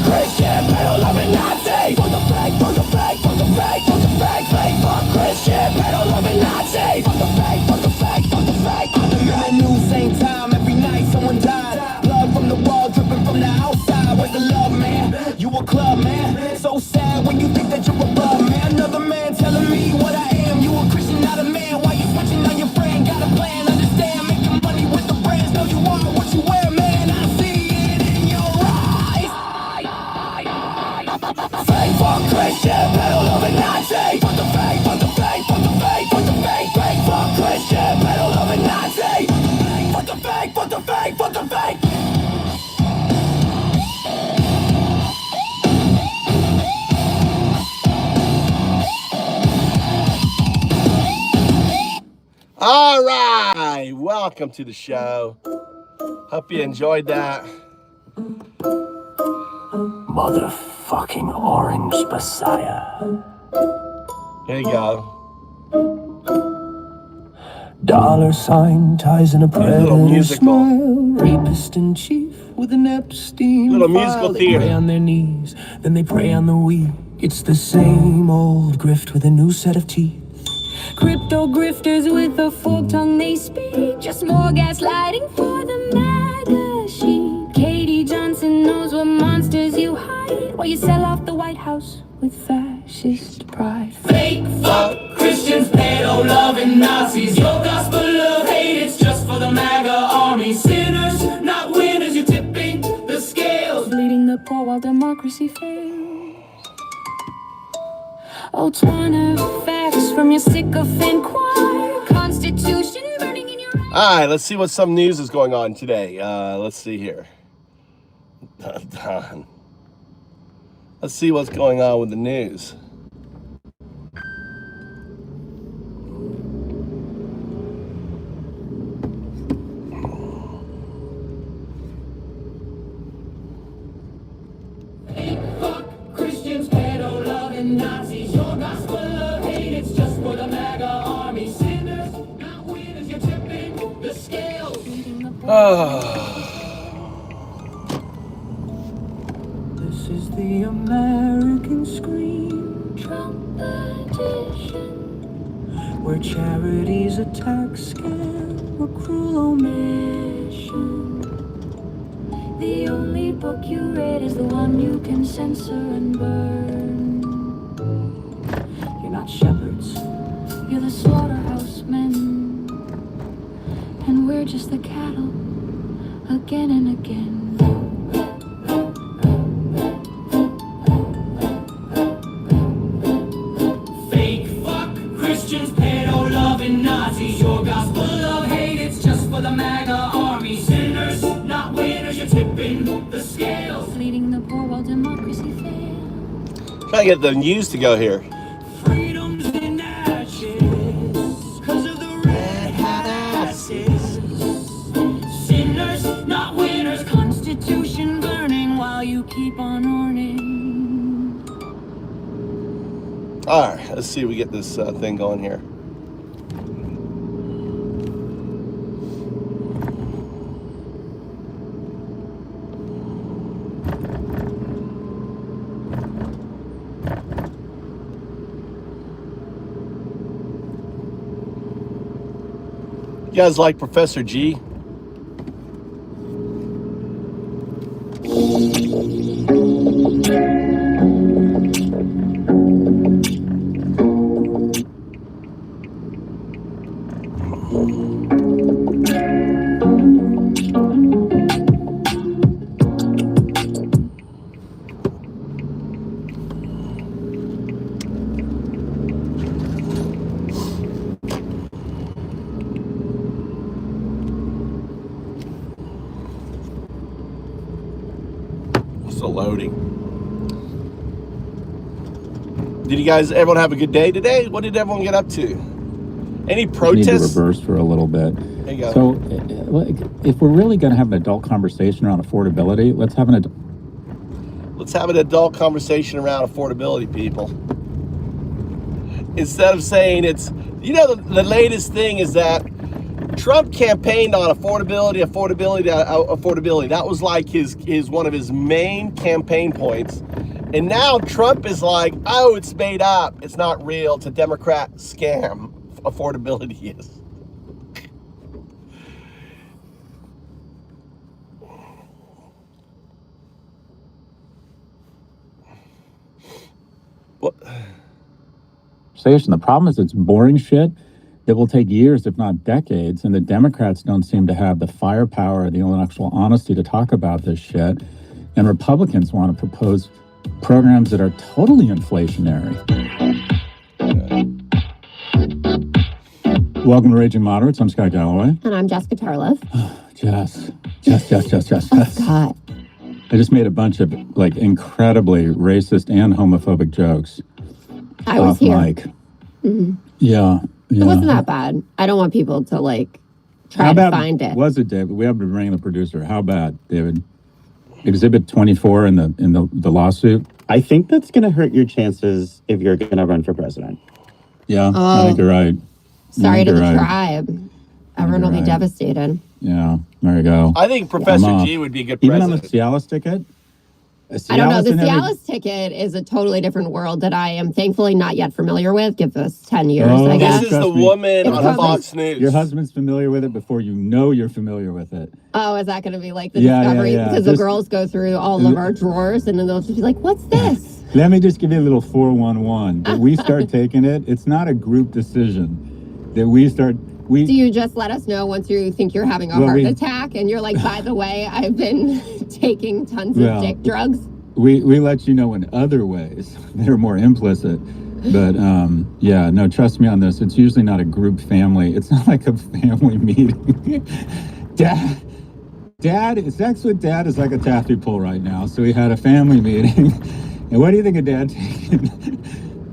Speaker 2: Christian, pedal loving Nazi. For the fake, for the fake, for the fake, for the fake, fake for Christian, pedal loving Nazi. For the fake, for the fake, for the fake. On the news, same time every night, someone died. Blood from the wall, dripping from the outside. Where's the love, man? You a club, man. So sad when you think that you're above, man. Another man telling me what I am. You a Christian, not a man. Why you switching on your friend? Got a plan, understand? Making money with the brands. Know you are what you wear, man. I see it in your eyes. Fake for Christian, pedal loving Nazi. For the fake, for the fake, for the fake, for the fake, fake for Christian, pedal loving Nazi. For the fake, for the fake, for the fake.
Speaker 1: All right, welcome to the show. Hope you enjoyed that.
Speaker 2: Motherfucking orange Messiah.
Speaker 1: Here you go.
Speaker 2: Dollar sign ties in a
Speaker 1: Little musical.
Speaker 2: smile. Rapist in chief with an Epstein
Speaker 1: Little
Speaker 2: file.
Speaker 1: musical
Speaker 2: They
Speaker 1: theater.
Speaker 2: pray on their knees, then they pray on the weak. It's the same old grift with a new set of teeth.
Speaker 3: Crypto grifters with a forked tongue they speak. Just more gaslighting for the MAGA sheep. Katie Johnson knows what monsters you hide while you sell off the White House with fascist pride.
Speaker 2: Fake fuck Christians, pedo loving Nazis. Your gospel of hate, it's just for the MAGA army. Sinners, not winners, you're tipping the scales.
Speaker 3: Bleeding the poor while democracy fails. Oh, 20 facts from your sycophant choir. Constitution burning in your eyes.
Speaker 1: All right, let's see what some news is going on today. Let's see here. Let's see what's going on with the news.
Speaker 2: Fuck Christians, pedo loving Nazis. Your gospel of hate, it's just for the MAGA army. Sinners, not winners, you're tipping the scales. This is the American scream,
Speaker 3: Trump edition.
Speaker 2: where charity's a tax scam.
Speaker 3: the one you can censor and burn. You're not shepherds, you're the slaughterhouse men. And we're just the cattle, again and again.
Speaker 2: Fake fuck Christians, pedo-loving Nazis. Your gospel of hate, it's just for the MAGA army. Sinners, not winners, you're tipping the scales.
Speaker 3: Leading the poor while democracy fails.
Speaker 1: Trying to get the news to go here.
Speaker 2: Freedom's in ashes, cause of the red hat asses. Sinners, not winners.
Speaker 3: Constitution burning while you keep on orning.
Speaker 1: All right, let's see if we get this thing going here. You guys like Professor G? Still loading. Did you guys, everyone have a good day today? What did everyone get up to? Any protests?
Speaker 4: We need to reverse for a little bit.
Speaker 1: There you go.
Speaker 4: So, if we're really going to have an adult conversation around affordability, let's have an
Speaker 1: adult conversation around affordability, people. Instead of saying it's, the latest thing is that Trump campaigned on affordability. That was like his one of his main campaign points. And now Trump is like, oh, it's made up. It's not real. It's a Democrat scam. Affordability is. What?
Speaker 4: The problem is it's boring shit that will take years, if not decades, and the Democrats don't seem to have the firepower or the intellectual honesty to talk about this shit. And Republicans want to propose programs that are totally inflationary. Welcome to Raging Moderates. I'm Scott Galloway.
Speaker 5: And I'm Jessica Tarlov.
Speaker 4: Jess.
Speaker 5: Oh, God.
Speaker 4: I just made a bunch of incredibly racist and homophobic jokes.
Speaker 5: I was here.
Speaker 4: Mm-hmm. Yeah.
Speaker 5: It wasn't that bad. I don't want people to try to find it.
Speaker 4: Was it, David? We have to bring the producer. How bad, David? Exhibit 24 in the lawsuit.
Speaker 6: I think that's going to hurt your chances if you're going to run for president.
Speaker 4: Yeah, I think you're right.
Speaker 5: Sorry to the tribe. Everyone will be devastated.
Speaker 4: Yeah, there you go.
Speaker 1: I think Professor G would be a good president.
Speaker 4: Even on the Cialis ticket?
Speaker 5: I don't know. The Cialis ticket is a totally different world that I am thankfully not yet familiar with. Give us 10 years, I guess.
Speaker 1: This is the woman on Fox News.
Speaker 4: Your husband's familiar with it before you know you're familiar with it.
Speaker 5: Oh, is that going to be like the discovery?
Speaker 4: Yeah.
Speaker 5: Because the girls go through all of our drawers and then they'll just be like, what's this?
Speaker 4: Let me just give you a little 411. That we start taking it. It's not a group decision. That we start... Do
Speaker 5: you just let us know once you think you're having a heart attack and you're like, by the way, I've been taking tons of dick drugs?
Speaker 4: We let you know in other ways that are more implicit. But no, trust me on this. It's usually not a group family. It's not like a family meeting. Sex with dad is like a taffy pull right now. So we had a family meeting. And what do you think of dad taking?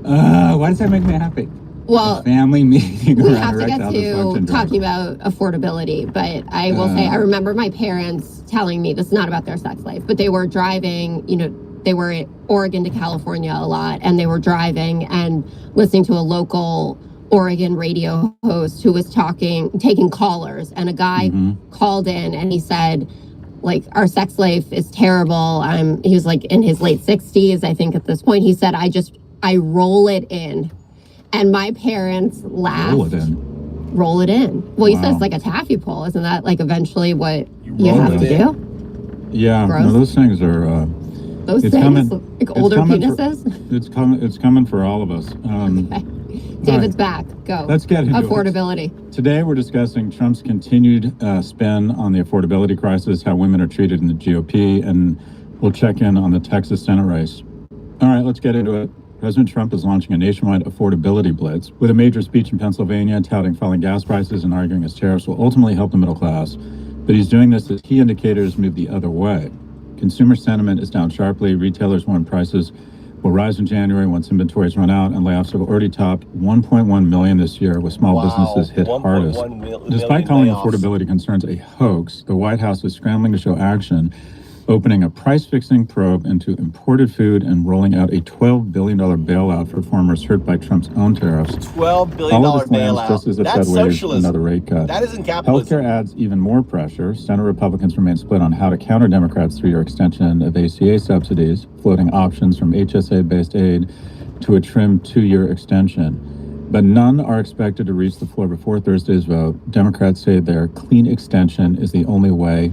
Speaker 4: Why does that make me happy?
Speaker 5: Well,
Speaker 4: a family meeting.
Speaker 5: We have to get to talking about affordability, but I will say I remember my parents telling me, this is not about their sex life, but they were driving, they were in Oregon to California a lot, and they were driving and listening to a local Oregon radio host who was taking callers, and a guy called in and he said, our sex life is terrible. He was in his late 60s, I think at this point. He said, I roll it in. And my parents laughed. Roll it in. Well, you said it's like a taffy pull. Isn't that eventually what you have to do?
Speaker 4: Yeah, no, those things are...
Speaker 5: those
Speaker 4: It's
Speaker 5: things,
Speaker 4: coming.
Speaker 5: like
Speaker 4: It's
Speaker 5: older
Speaker 4: coming
Speaker 5: penises.
Speaker 4: It's coming for all of us.
Speaker 5: Okay. David's back. Go.
Speaker 4: Let's get into
Speaker 5: affordability.
Speaker 4: Today, we're discussing Trump's continued spin on the affordability crisis, how women are treated in the GOP, and we'll check in on the Texas Senate race. All right, let's get into it. President Trump is launching a nationwide affordability blitz with a major speech in Pennsylvania touting falling gas prices and arguing his tariffs will ultimately help the middle class. But he's doing this as key indicators move the other way. Consumer sentiment is down sharply. Retailers warn prices will rise in January once inventories run out, and layoffs have already topped 1.1 million this year, with small businesses hit hardest. Despite calling affordability concerns a hoax, the White House is scrambling to show action, opening a price-fixing probe into imported food and rolling out a $12 billion bailout for farmers hurt by Trump's own tariffs.
Speaker 1: $12 billion bailout.
Speaker 4: Just as the
Speaker 1: That's
Speaker 4: Fed waves
Speaker 1: socialism.
Speaker 4: another rate cut.
Speaker 1: That isn't capitalism.
Speaker 4: Healthcare adds even more pressure. Senate Republicans remain split on how to counter Democrats' 3-year extension of ACA subsidies, floating options from HSA-based aid to a trimmed 2-year extension. But none are expected to reach the floor before Thursday's vote. Democrats say their clean extension is the only way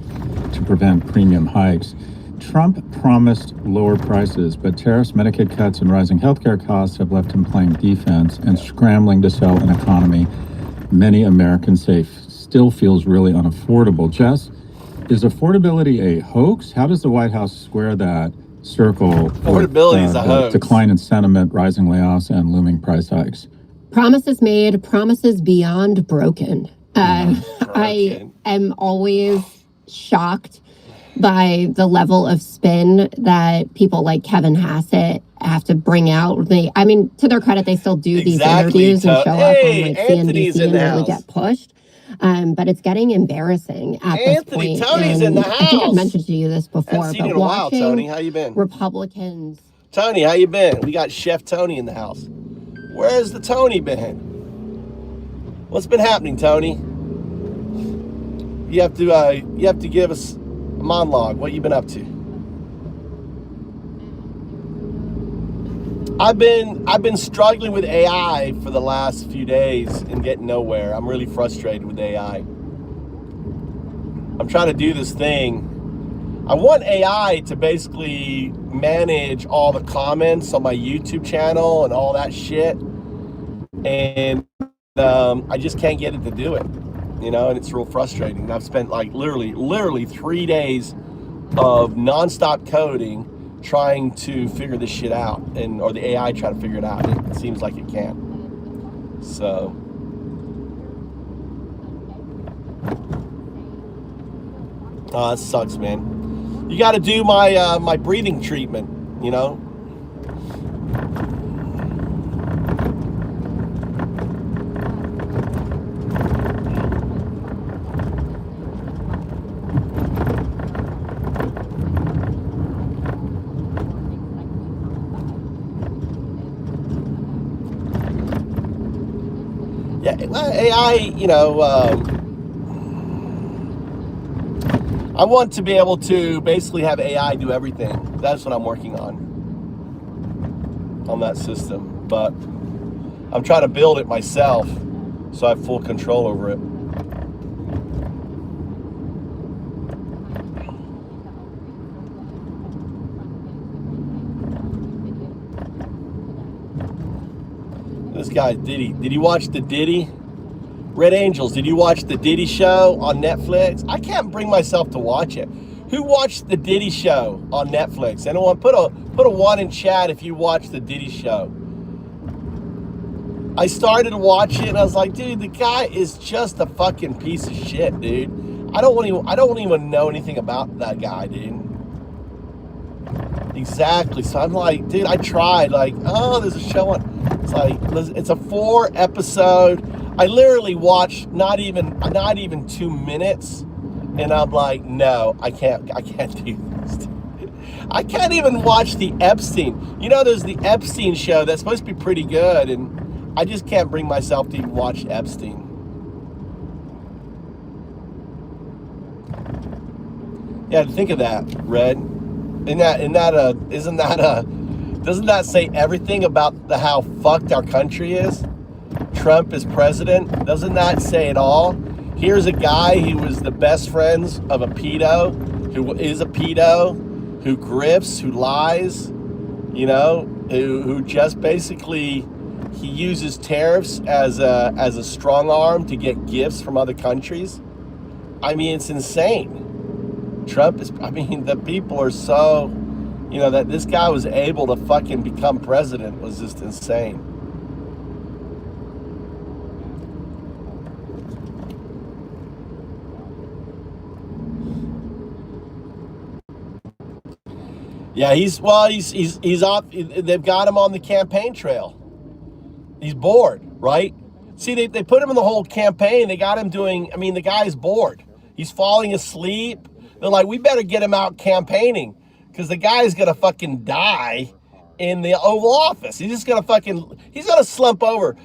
Speaker 4: to prevent premium hikes. Trump promised lower prices, but tariffs, Medicaid cuts, and rising healthcare costs have left him playing defense and scrambling to sell an economy many Americans say still feels really unaffordable. Jess, is affordability a hoax? How does the White House square that circle?
Speaker 1: Affordability is a hoax.
Speaker 4: Decline in sentiment, rising layoffs, and looming price hikes.
Speaker 5: Promises made, promises beyond broken. I am always shocked by the level of spin that people like Kevin Hassett have to bring out. I mean, to their credit, they still do these interviews and show up on like CNBC and really get pushed. But it's getting embarrassing at this point.
Speaker 1: Tony's in the house.
Speaker 5: I think I've mentioned to you this before.
Speaker 1: Haven't seen you in a while, Tony. How you been?
Speaker 5: Republicans.
Speaker 1: Tony, how you been? We got Chef Tony in the house. Where's the Tony been? What's been happening, Tony? You have to give us a monologue. What you been up to? I've been struggling with AI for the last few days and getting nowhere. I'm really frustrated with AI. I'm trying to do this thing. I want AI to basically manage all the comments on my YouTube channel and all that shit. And I just can't get it to do it, and it's real frustrating. And I've spent like literally 3 days of nonstop coding trying to figure this shit out, or the AI try to figure it out. It seems like it can't. So that sucks, man. You got to do my breathing treatment, Yeah, AI, I want to be able to basically have AI do everything. That's what I'm working on that system. But I'm trying to build it myself so I have full control over it. This guy, Diddy. Did you watch the Diddy? Red Angels, did you watch the Diddy show on Netflix? I can't bring myself to watch it. Who watched the Diddy show on Netflix? Anyone? Put a 1 in chat if you watched the Diddy show. I started to watch it and I was like, dude, the guy is just a fucking piece of shit, dude. I don't even know anything about that guy, dude. Exactly. So I'm like, dude, I tried. Like, oh, there's a show on. It's a 4 episode. I literally watched not even 2 minutes, and I'm like, no, I can't do this. I can't even watch the Epstein. There's the Epstein show that's supposed to be pretty good, and I just can't bring myself to even watch Epstein. Yeah, think of that, Red. Doesn't that say everything about how fucked our country is? Trump is president. Doesn't that say it all? Here's a guy who was the best friends of a pedo, who is a pedo, who grifts, who lies, who just basically he uses tariffs as a strong arm to get gifts from other countries. I mean, it's insane. Trump is, the people are so, that this guy was able to fucking become president was just insane. Yeah, he's off. They've got him on the campaign trail. He's bored, right? See, they put him in the whole campaign. They got him doing, the guy's bored. He's falling asleep. They're like, we better get him out campaigning because the guy's going to fucking die in the Oval Office. He's just going to he's going to slump over.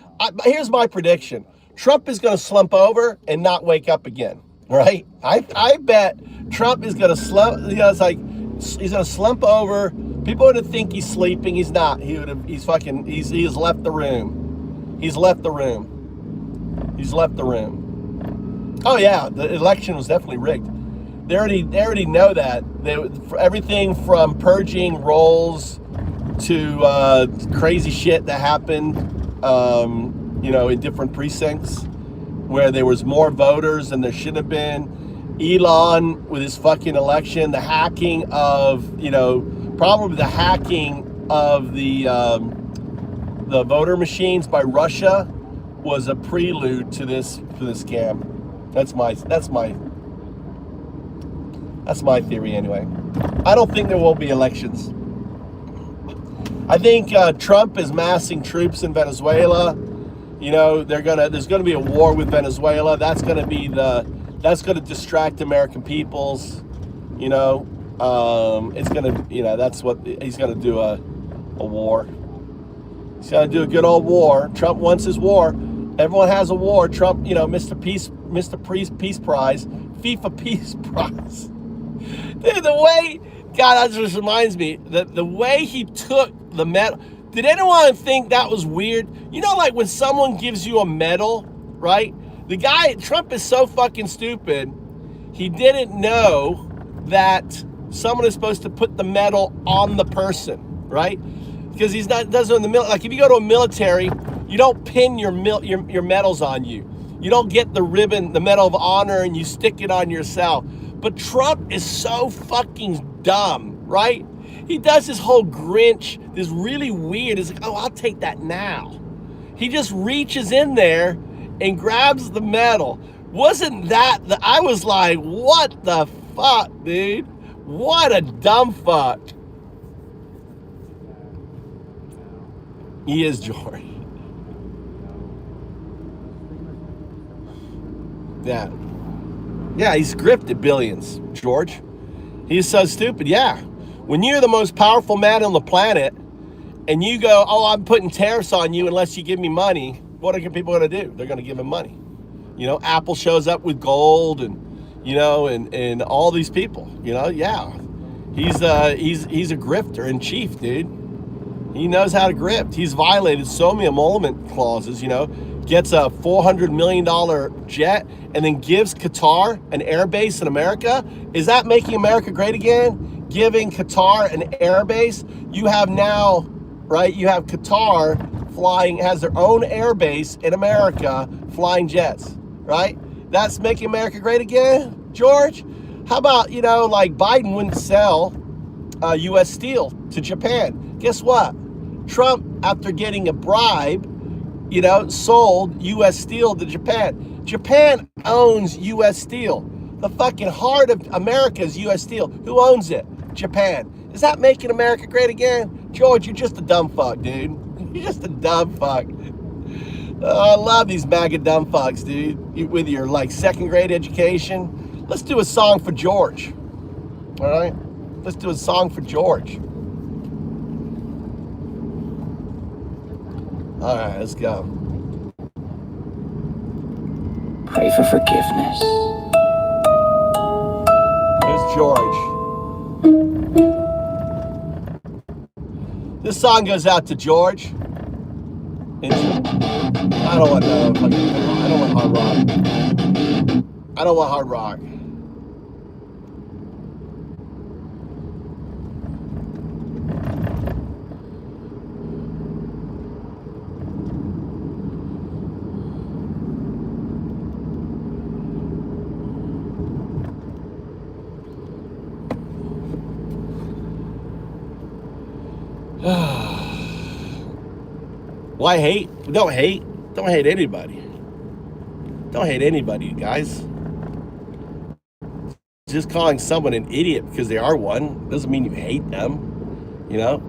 Speaker 1: Here's my prediction. Trump is going to slump over and not wake up again, right? I bet Trump is going to slump. It's like, he's going to slump over. People are going to think he's sleeping. He's not. He has left the room. He's left the room. He's left the room. Oh yeah, the election was definitely rigged. They already know that. Everything from purging rolls to crazy shit that happened, in different precincts where there was more voters than there should have been. Elon with his fucking election, the hacking of, probably the hacking of the voter machines by Russia was a prelude to this scam. That's my theory anyway. I don't think there will be elections. I think Trump is massing troops in Venezuela. There's gonna be a war with Venezuela. That's gonna distract American peoples. It's gonna, that's what he's gonna do, a war. He's gonna do a good old war. Trump wants his war. Everyone has a war. Trump, Mr. Peace Prize, FIFA Peace Prize. Dude, the way, God, that just reminds me, the way he took the medal. Did anyone think that was weird? Like when someone gives you a medal, right? The guy, Trump is so fucking stupid. He didn't know that someone is supposed to put the medal on the person, right? Because doesn't in the military. Like if you go to a military, you don't pin your medals on you. You don't get the ribbon, the Medal of Honor, and you stick it on yourself. But Trump is so fucking dumb, right? He does this whole Grinch, this really weird. It's like, oh, I'll take that now. He just reaches in there and grabs the medal. Wasn't that I was like, what the fuck, dude? What a dumb fuck. He is George. Yeah. Yeah, he's grifted billions, George. He's so stupid. Yeah. When you're the most powerful man on the planet and you go, oh, I'm putting tariffs on you unless you give me money, what are people going to do? They're going to give him money. Apple shows up with gold and, and all these people, yeah. He's a grifter in chief, dude. He knows how to grift. He's violated so many emolument clauses, gets a $400 million jet and then gives Qatar an air base in America. Is that making America great again? Giving Qatar an air base? You have now, right? You have Qatar has their own air base in America, flying jets, right? That's making America great again, George? How about, like Biden wouldn't sell U.S. steel to Japan. Guess what? Trump, after getting a bribe, sold U.S. steel to Japan. Japan owns U.S. steel. The fucking heart of America is U.S. steel. Who owns it? Japan. Is that making America great again? George, you're just a dumb fuck, dude. You're just a dumb fuck. I love these MAGA dumb fucks, dude. With your, second grade education. Let's do a song for George. All right? Let's do a song for George. All right, let's go.
Speaker 7: Pray for forgiveness.
Speaker 1: Here's George. This song goes out to George. I don't want hard rock. I don't want hard rock. Why hate? Don't hate. Don't hate anybody. Don't hate anybody, guys. Just calling someone an idiot because they are one doesn't mean you hate them. You know,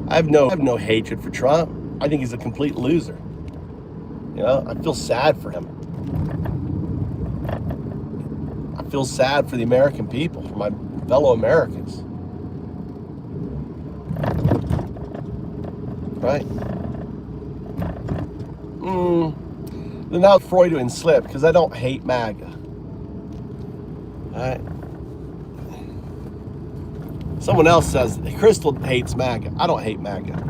Speaker 1: I have no hatred for Trump. I think he's a complete loser. You know, I feel sad for him. I feel sad for the American people, for my fellow Americans. Right? Then now Freudian slip, because I don't hate MAGA. Alright? Someone else says, Crystal hates MAGA. I don't hate MAGA.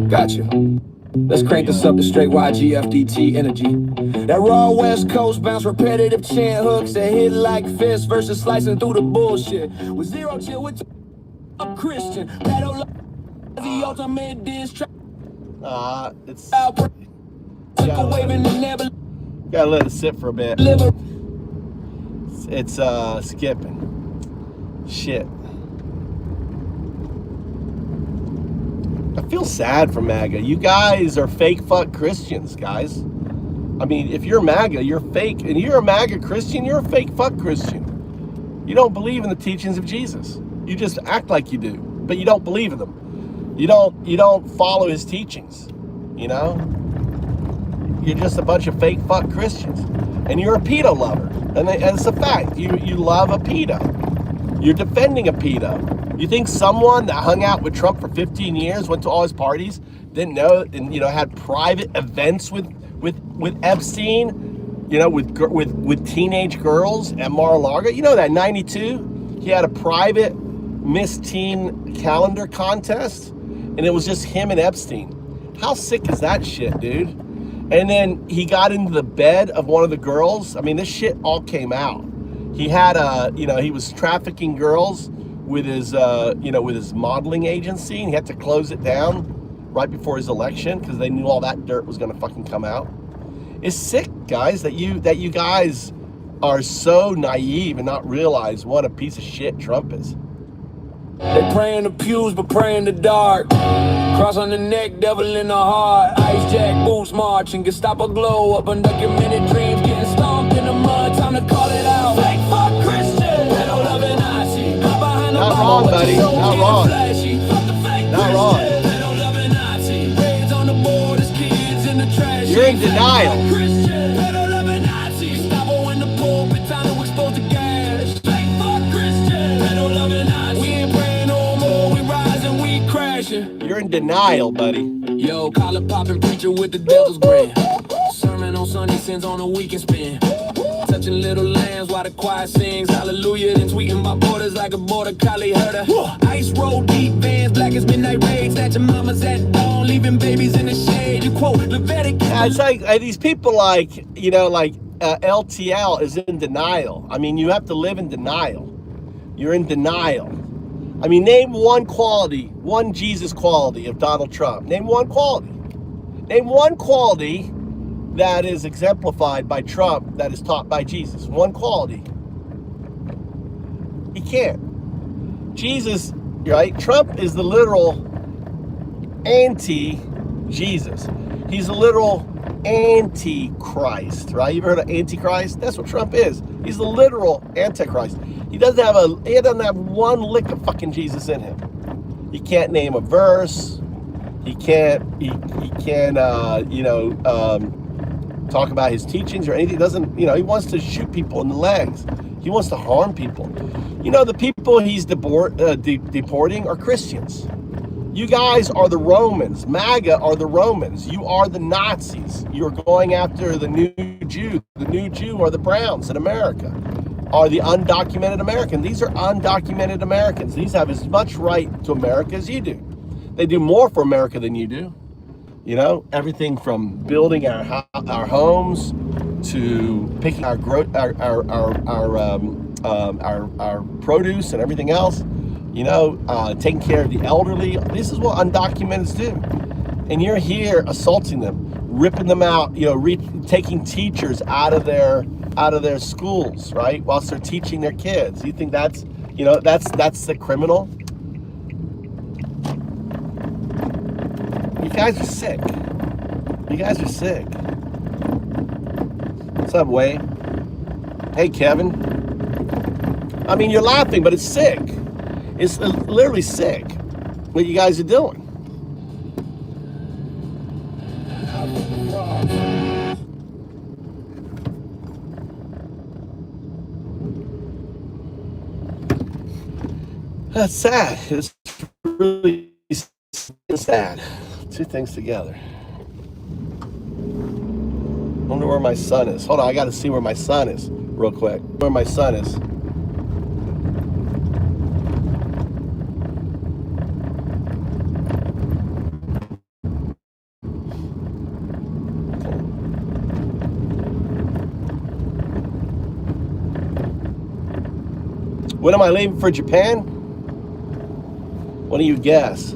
Speaker 8: Gotcha. Let's crank this up to straight YGFDT energy. That raw West Coast bounce, repetitive chant hooks that hit like fists versus slicing through the bullshit. With zero chill with a Christian. Battle the ultimate diss track.
Speaker 1: It's
Speaker 8: waving the never.
Speaker 1: Gotta let it sit for a bit. It's skipping. Shit. I feel sad for MAGA. You guys are fake fuck Christians, guys. I mean, if you're MAGA, you're fake. And you're a MAGA Christian, you're a fake fuck Christian. You don't believe in the teachings of Jesus. You just act like you do, but you don't believe in them. You don't follow his teachings, you know? You're just a bunch of fake fuck Christians. And you're a pedo lover. And it's a fact. You love a pedo. You're defending a pedo. You think someone that hung out with Trump for 15 years, went to all his parties, didn't know, and had private events with Epstein, with teenage girls at Mar-a-Lago? You know that 92, he had a private Miss Teen calendar contest, and it was just him and Epstein. How sick is that shit, dude? And then he got into the bed of one of the girls. I mean, this shit all came out. He had he was trafficking girls with his modeling agency, and he had to close it down right before his election because they knew all that dirt was gonna fucking come out. It's sick, guys, that you guys are so naive and not realize what a piece of shit Trump is.
Speaker 8: They pray in the pews, but pray in the dark. Cross on the neck, devil in the heart. Ice jack boots marching, Gestapo glow up. Undocumented dreams getting stomped in the mud. Time to call it out. Fake fuck Christian, pedo loving Nazi.
Speaker 1: Not wrong, buddy. Not wrong. Not wrong. You're in denial. You're in denial, buddy.
Speaker 8: Yo, collar popping preacher with the devil's grin. Sermon on Sunday, sins on a weekend spin. Touching little lambs while the choir sings hallelujah. Then tweeting my borders like a border collie herder. Ice road deep vans, black as midnight raids. That your mama's at dawn, leaving babies in the shade. You quote Leviticus.
Speaker 1: Yeah, it's like these people LTL is in denial. I mean, you have to live in denial. You're in denial. I mean, name one quality, one Jesus quality of Donald Trump. Name one quality. Name one quality that is exemplified by Trump that is taught by Jesus. One quality. He can't. Jesus, right? Trump is the literal anti-Jesus. He's a literal antichrist, right? You've heard of antichrist? That's what Trump is. He's the literal antichrist. He doesn't have one lick of fucking Jesus in him. He can't name a verse. He can't talk about his teachings or anything. He doesn't, he wants to shoot people in the legs. He wants to harm people. The people he's deporting are Christians. You guys are the Romans. MAGA are the Romans. You are the Nazis. You're going after the new Jew. The new Jew are the Browns in America, are the undocumented American. These are undocumented Americans. These have as much right to America as you do. They do more for America than you do. Everything from building our homes to picking our produce and everything else. taking care of the elderly. This is what undocumenteds do. And you're here assaulting them, ripping them out, taking teachers out of their schools, right? Whilst they're teaching their kids. You think that's the criminal? You guys are sick. You guys are sick. What's up, Wade? Hey, Kevin. I mean, you're laughing, but it's sick. It's literally sick what you guys are doing. That's sad. It's really sad. Two things together. Wonder where my son is. Hold on, I gotta see where my son is real quick. Where my son is. When am I leaving for Japan? What do you guess?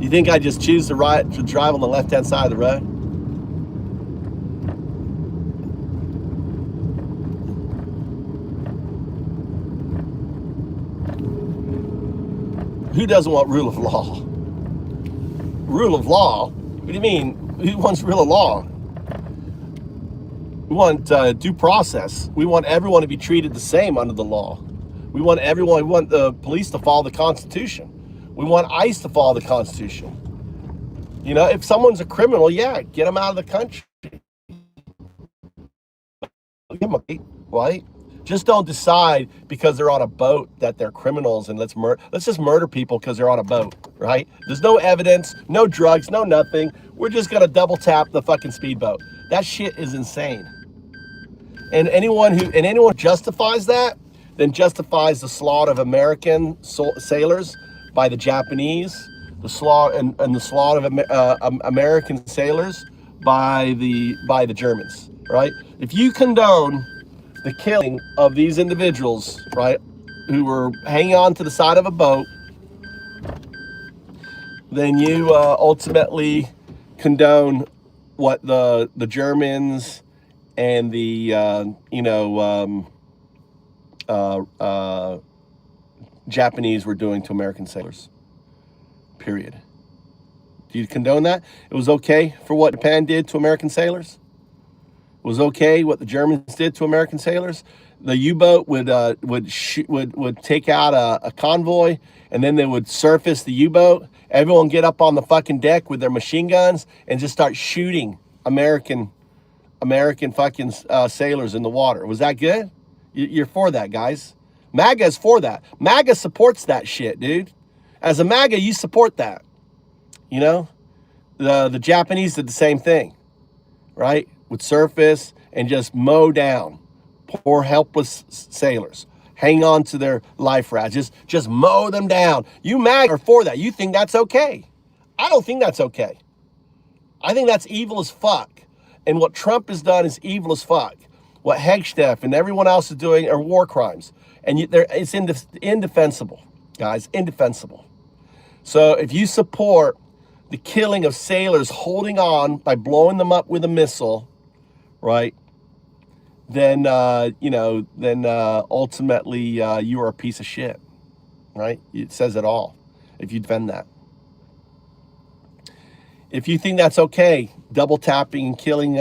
Speaker 1: You think I just choose to drive on the left-hand side of the road? Who doesn't want rule of law? Rule of law? What do you mean? Who wants rule of law? We want due process. We want everyone to be treated the same under the law. We want the police to follow the Constitution. We want ICE to follow the Constitution. If someone's a criminal, yeah, get them out of the country. Right? Just don't decide because they're on a boat that they're criminals and let's just murder people because they're on a boat, right? There's no evidence, no drugs, no nothing. We're just gonna double tap the fucking speedboat. That shit is insane. And anyone justifies that, then justifies the slaughter of American sailors by the Japanese, the slaughter and the slaughter of American sailors by the Germans, right? If you condone the killing of these individuals, right, who were hanging on to the side of a boat, then you ultimately condone what the Germans and the Japanese were doing to American sailors. Period. Do you condone that? It was okay for what Japan did to American sailors? It was okay what the Germans did to American sailors? The U-boat would take out a convoy, and then they would surface the U-boat. Everyone get up on the fucking deck with their machine guns and just start shooting American fucking sailors in the water. Was that good? You're for that, guys. MAGA is for that. MAGA supports that shit, dude. As a MAGA, you support that. The Japanese did the same thing, right? Would surface and just mow down poor helpless sailors. Hang on to their life rafts. Just mow them down. You MAGA are for that. You think that's okay. I don't think that's okay. I think that's evil as fuck. And what Trump has done is evil as fuck. What Hegsteff and everyone else is doing are war crimes. And it's indefensible, guys, indefensible. So if you support the killing of sailors holding on by blowing them up with a missile, right, then, ultimately you are a piece of shit, right? It says it all if you defend that. If you think that's okay, double tapping and killing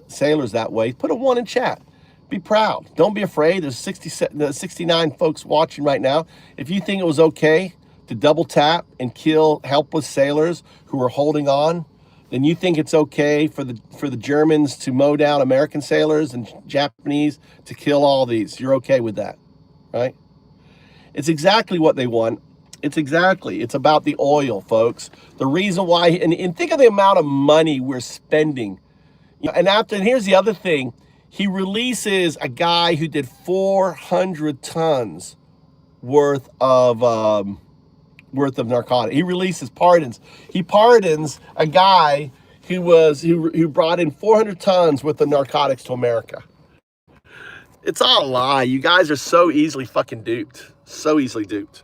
Speaker 1: sailors that way, put a 1 in chat. Be proud. Don't be afraid. There's 69 folks watching right now. If you think it was okay to double tap and kill helpless sailors who are holding on, then you think it's okay for the Germans to mow down American sailors and Japanese to kill all these. You're okay with that, right? It's exactly what they want. It's about the oil, folks. The reason why, and think of the amount of money we're spending. And here's the other thing. He releases a guy who did 400 tons worth of narcotics. He releases pardons. He pardons a guy who brought in 400 tons worth of narcotics to America. It's all a lie. You guys are so easily fucking duped. So easily duped.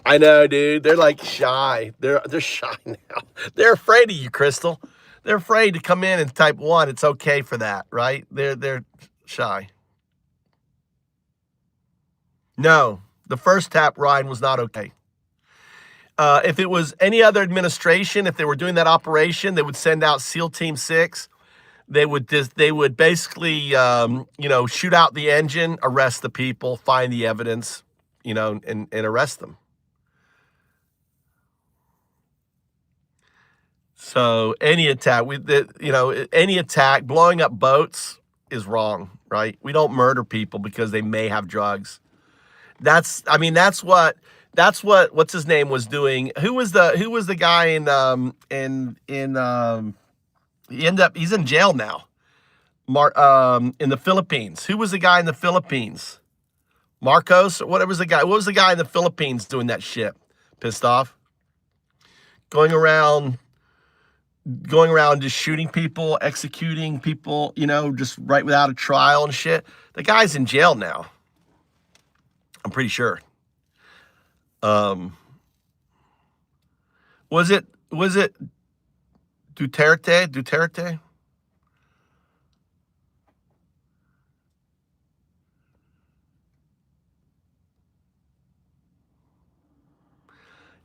Speaker 1: I know, dude. They're like shy. They're shy now. They're afraid of you, Crystal. They're afraid to come in and type 1. It's okay for that, right? They're shy. No, the first tap, Ryan, was not okay. If it was any other administration, if they were doing that operation, they would send out SEAL Team 6. They would basically, shoot out the engine, arrest the people, find the evidence, and arrest them. So any attack, any attack, blowing up boats is wrong, right? We don't murder people because they may have drugs. That's what what's his name was doing. Who was the guy he's in jail now. In the Philippines. Who was the guy in the Philippines? Marcos, or whatever was the guy. What was the guy in the Philippines doing that shit? Pissed off? Going around just shooting people, executing people, just right without a trial and shit. The guy's in jail now. I'm pretty sure. Was it Duterte?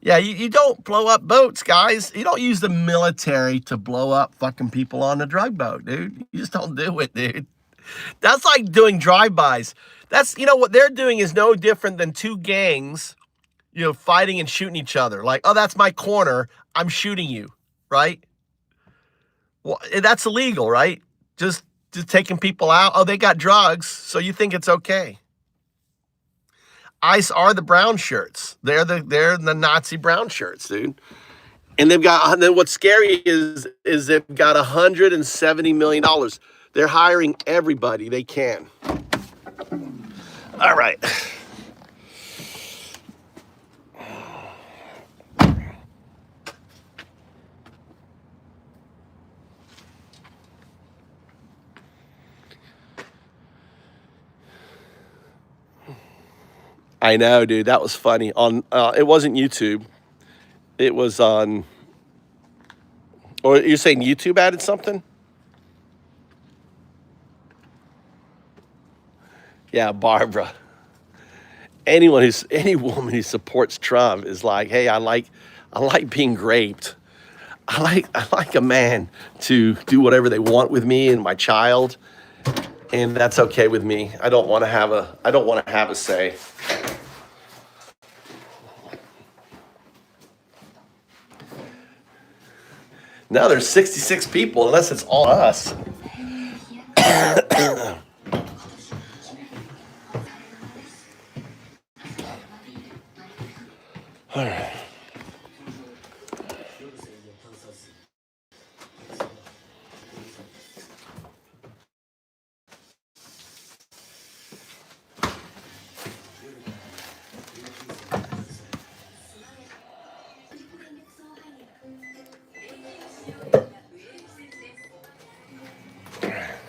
Speaker 1: Yeah, you don't blow up boats, guys. You don't use the military to blow up fucking people on a drug boat, dude. You just don't do it, dude. That's like doing drive-bys. That's, what they're doing is no different than two gangs, fighting and shooting each other. Like, oh, that's my corner. I'm shooting you, right? Well, that's illegal, right? Just taking people out. Oh, they got drugs, so you think it's okay. ICE are the brown shirts. They're the Nazi brown shirts, dude. And they've got, and then what's scary is they've got $170 million. They're hiring everybody they can. All right. I know, dude. That was funny. It wasn't YouTube. It was on. Or you're saying YouTube added something? Yeah, Barbara. Any woman who supports Trump is like, hey, I like being raped. I like a man to do whatever they want with me and my child, and that's okay with me. I don't want to have a say. Now there's 66 people, unless it's all us. All right.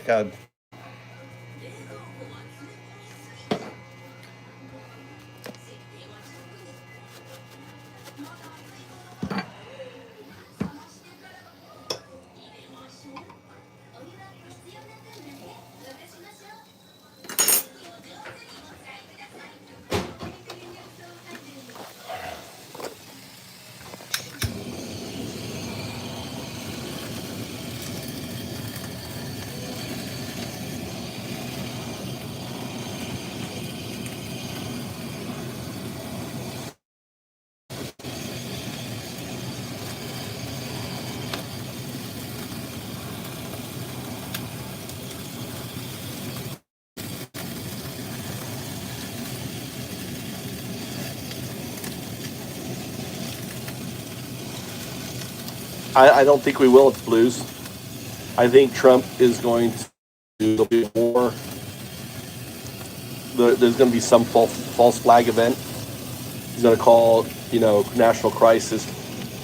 Speaker 1: God. I don't think we will at the Blues. I think Trump is going to do more. There's going to be some false flag event. He's going to call, national crisis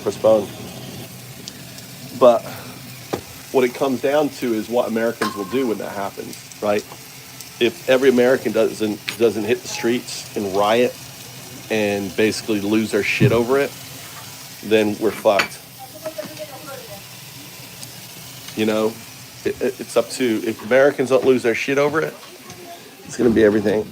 Speaker 1: postponed. But what it comes down to is what Americans will do when that happens, right? If every American doesn't hit the streets and riot and basically lose their shit over it, then we're fucked. You know, it's up to, if Americans don't lose their shit over it, it's going to be everything.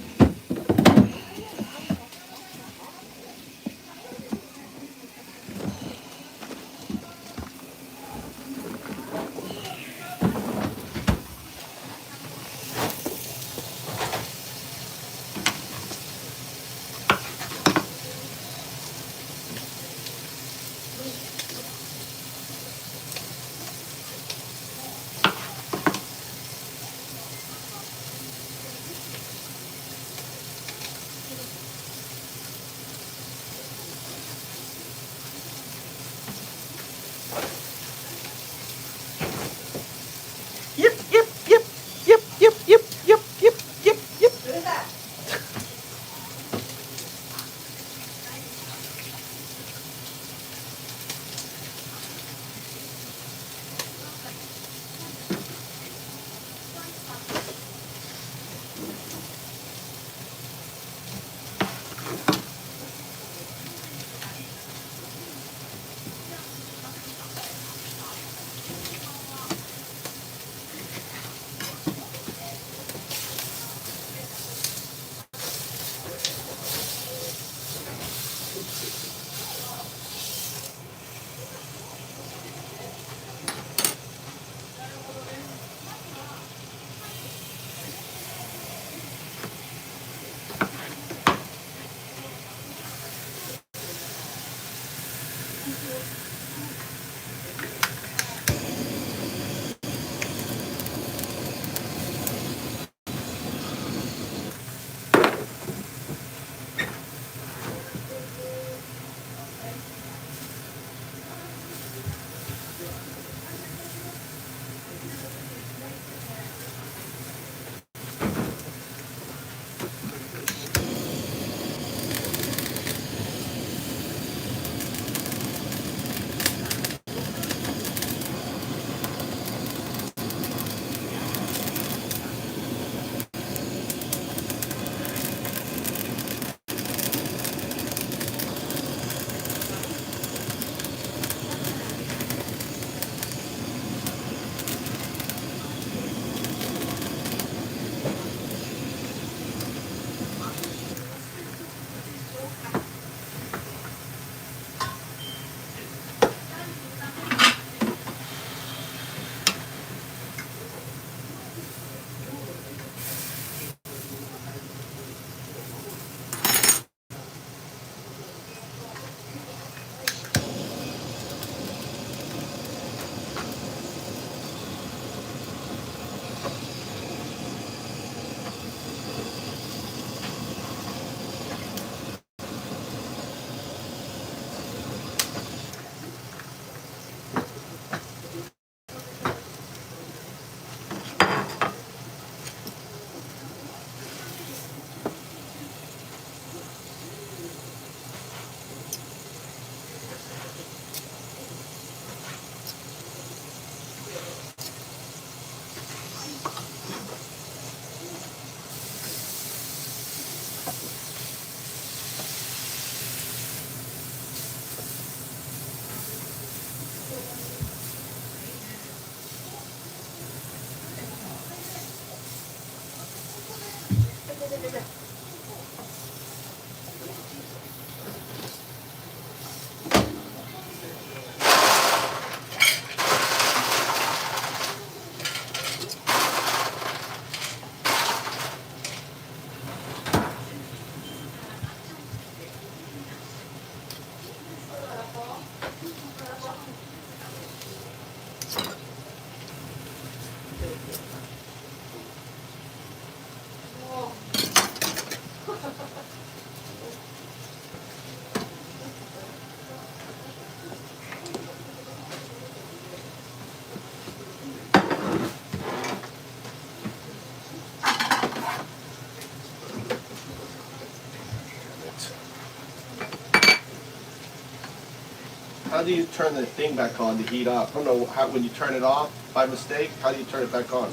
Speaker 1: do you turn the thing back on to heat up? I don't know how, when you turn it off by mistake, how do you turn it back on?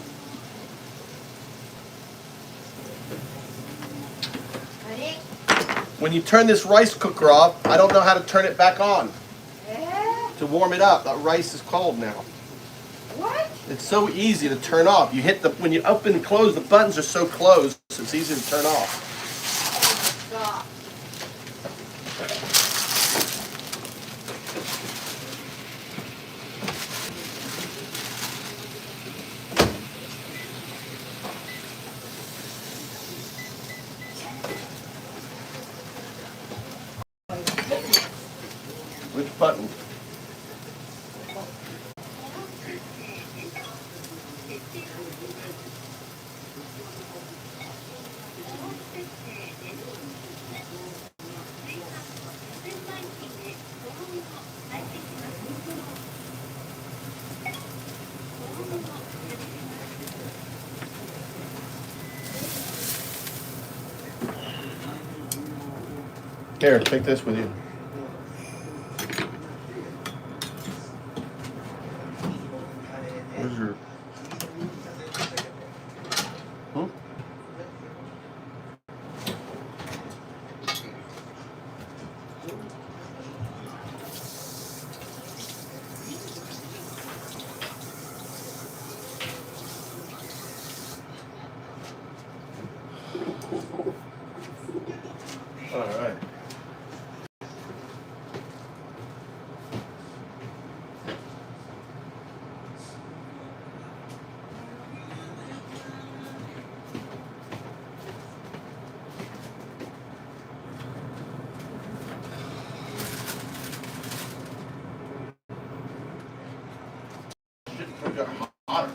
Speaker 9: Ready?
Speaker 1: When you turn this rice cooker off, I don't know how to turn it back on to warm it up. That rice is cold now.
Speaker 9: What?
Speaker 1: It's so easy to turn off. You hit the, when you open and close, the buttons are so close, it's easy to turn off.
Speaker 9: Stop.
Speaker 1: Which button? Here, take this with you. Where's your... Hmm? All right. Shit, got hotter.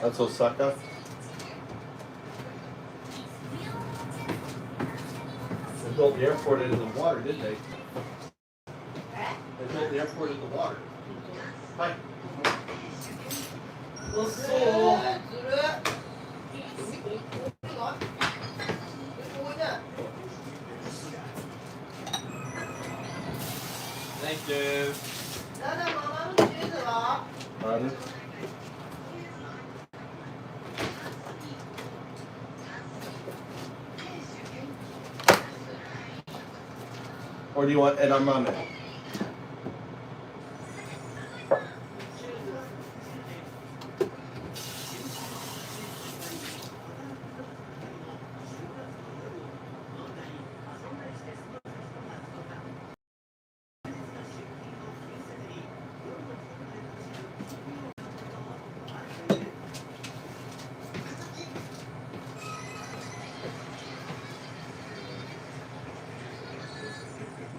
Speaker 1: That's Osaka. They built the airport into the water, didn't they? They built the airport into the water. Hi. Thank you. Pardon? Or do you want edamame?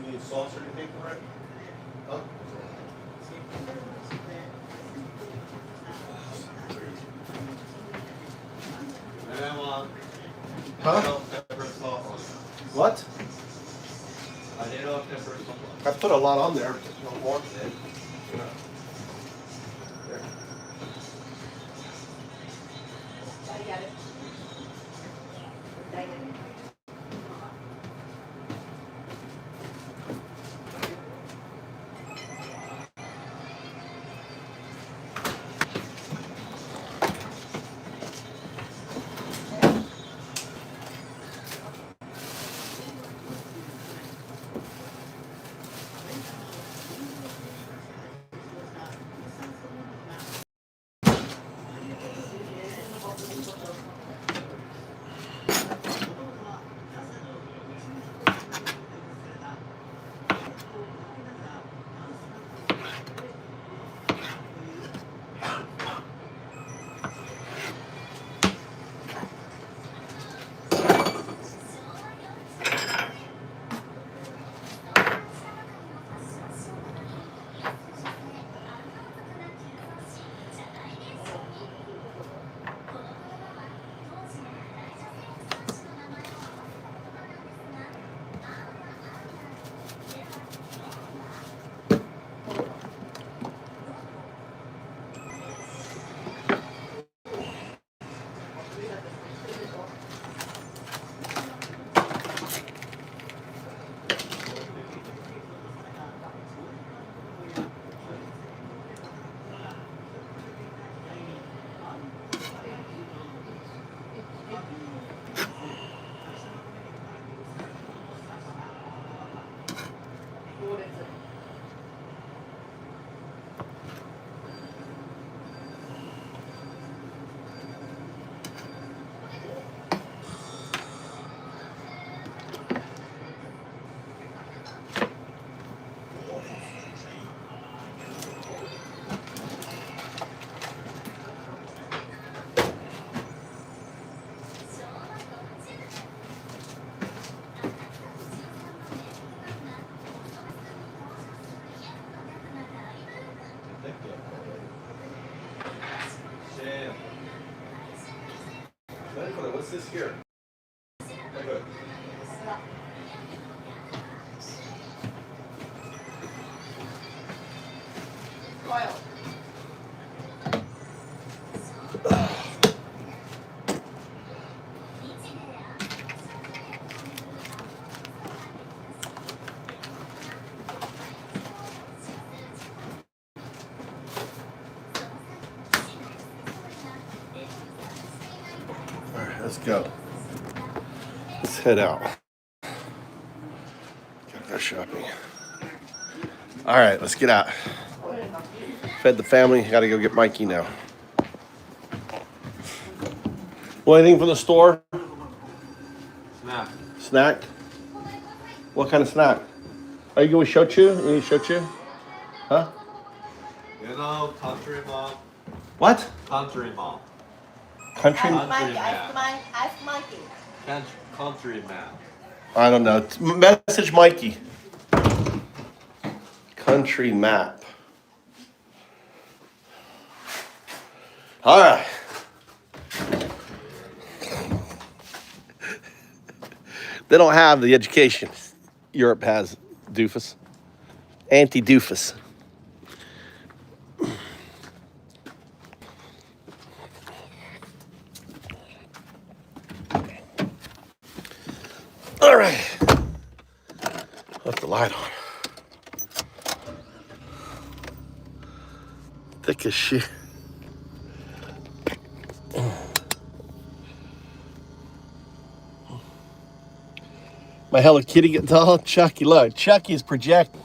Speaker 1: You need sauce or anything for it? Huh? Huh? What? I put a lot on there. There's no more today. There. What's this here? Okay.
Speaker 9: Oil.
Speaker 1: All right, let's go. Let's head out. Gotta go shopping. All right, let's get out. Fed the family. Gotta go get Mikey now. Well, anything from the store?
Speaker 10: Snack.
Speaker 1: Snack? What kind of snack? Are you going with shochu? You need shochu? Huh?
Speaker 10: You know, country mom.
Speaker 1: What?
Speaker 10: Country mom.
Speaker 1: Country?
Speaker 9: Ask Mikey.
Speaker 10: Country man.
Speaker 1: I don't know. Message Mikey. Country map. All right. They don't have the education Europe has, doofus. Anti-doofus. All right. Left the light on. Piece of shit. My Hello Kitty doll, Chucky. Look, Chucky is projecting.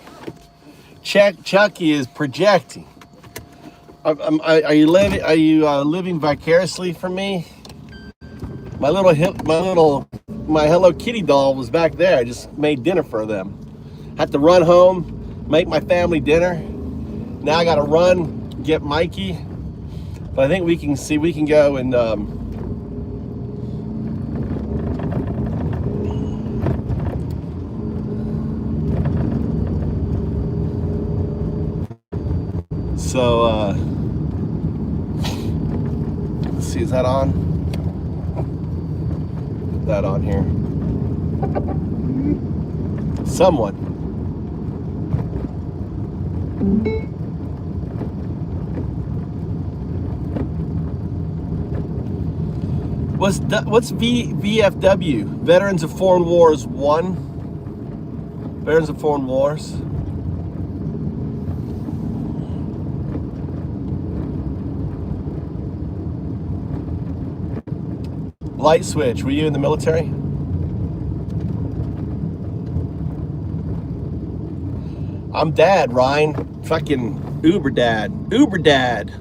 Speaker 1: Chucky is projecting. Are you living vicariously for me? My Hello Kitty doll was back there. I just made dinner for them. Had to run home, make my family dinner. Now I gotta run, get Mikey. But I think we can go and let's see, is that on? Put that on here. Someone. What's VFW? Veterans of Foreign Wars 1? Veterans of Foreign Wars? Light switch, were you in the military? I'm dad, Ryan. Fucking Uber dad. Uber dad.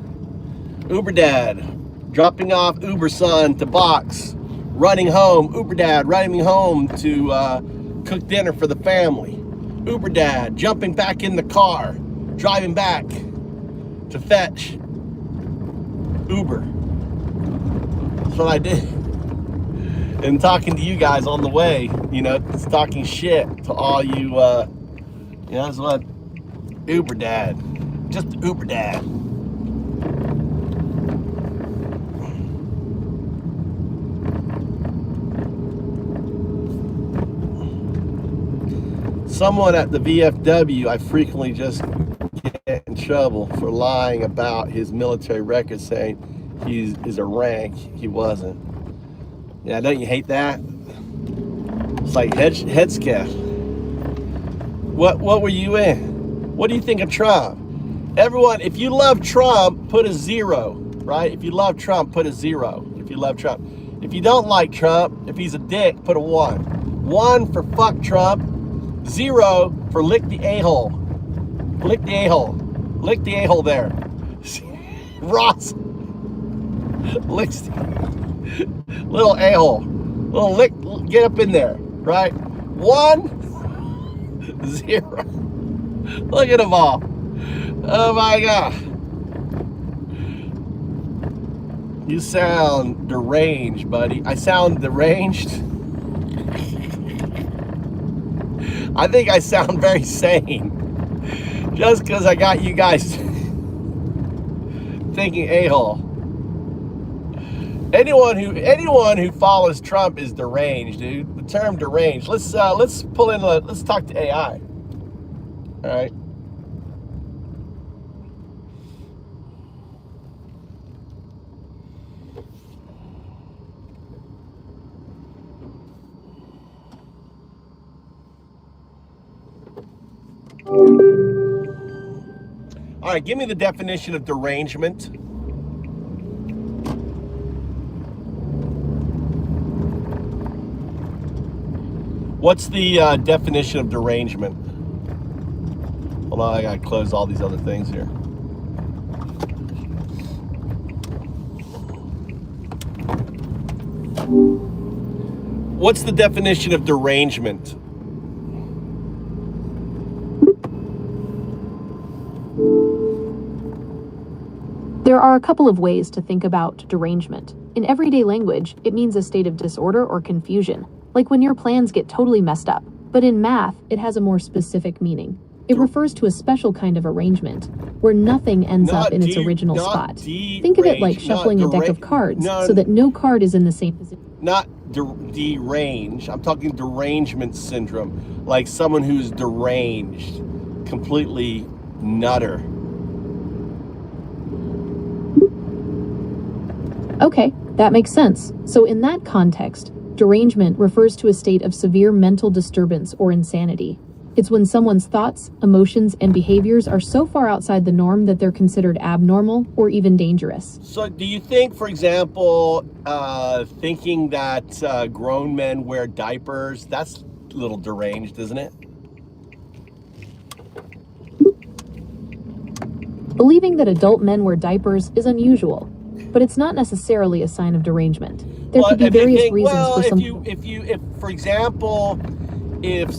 Speaker 1: Uber dad. Dropping off Uber son to box. Running home. Uber dad running home to cook dinner for the family. Uber dad jumping back in the car. Driving back to fetch Uber. That's what I did. And talking to you guys on the way, you know, just talking shit to all you, you know, that's what Uber dad, just Uber dad. Someone at the VFW, I frequently just get in trouble for lying about his military record, saying he's a rank. He wasn't. Yeah, don't you hate that? It's like head scare. What were you in? What do you think of Trump? Everyone, if you love Trump, put a 0, right? If you love Trump, put a 0. If you love Trump. If you don't like Trump, if he's a dick, put a 1. 1 for fuck Trump. 0 for lick the a-hole. Lick the a-hole. Lick the a-hole there. Ross licks the little a-hole. Little lick, get up in there, right? 1, 0. Look at them all. Oh my God. You sound deranged, buddy. I sound deranged? I think I sound very sane. Just because I got you guys thinking a-hole. Anyone who follows Trump is deranged, dude. The term deranged. Let's pull in. Let's talk to AI. All right. All right. Give me the definition of derangement. What's the definition of derangement? Hold on, I gotta close all these other things here. What's the definition of derangement?
Speaker 11: There are a couple of ways to think about derangement. In everyday language, it means a state of disorder or confusion, like when your plans get totally messed up. But in math, it has a more specific meaning. It refers to a special kind of arrangement, where nothing ends up in its original spot. Think of it like shuffling a deck of cards so that no card is in the same position.
Speaker 1: Not deranged. I'm talking derangement syndrome, like someone who's deranged, completely nutter.
Speaker 11: Okay, that makes sense. So in that context, derangement refers to a state of severe mental disturbance or insanity. It's when someone's thoughts, emotions, and behaviors are so far outside the norm that they're considered abnormal or even dangerous.
Speaker 1: So do you think, for example, thinking that grown men wear diapers, that's a little deranged, isn't it?
Speaker 11: Believing that adult men wear diapers is unusual, but it's not necessarily a sign of derangement. There could be various reasons for some.
Speaker 1: If for example, if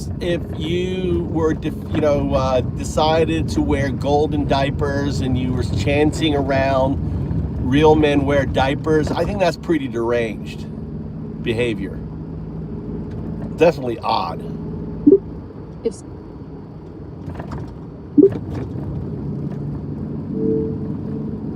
Speaker 1: you were decided to wear golden diapers and you were chanting around real men wear diapers, I think that's pretty deranged behavior. Definitely odd.
Speaker 11: If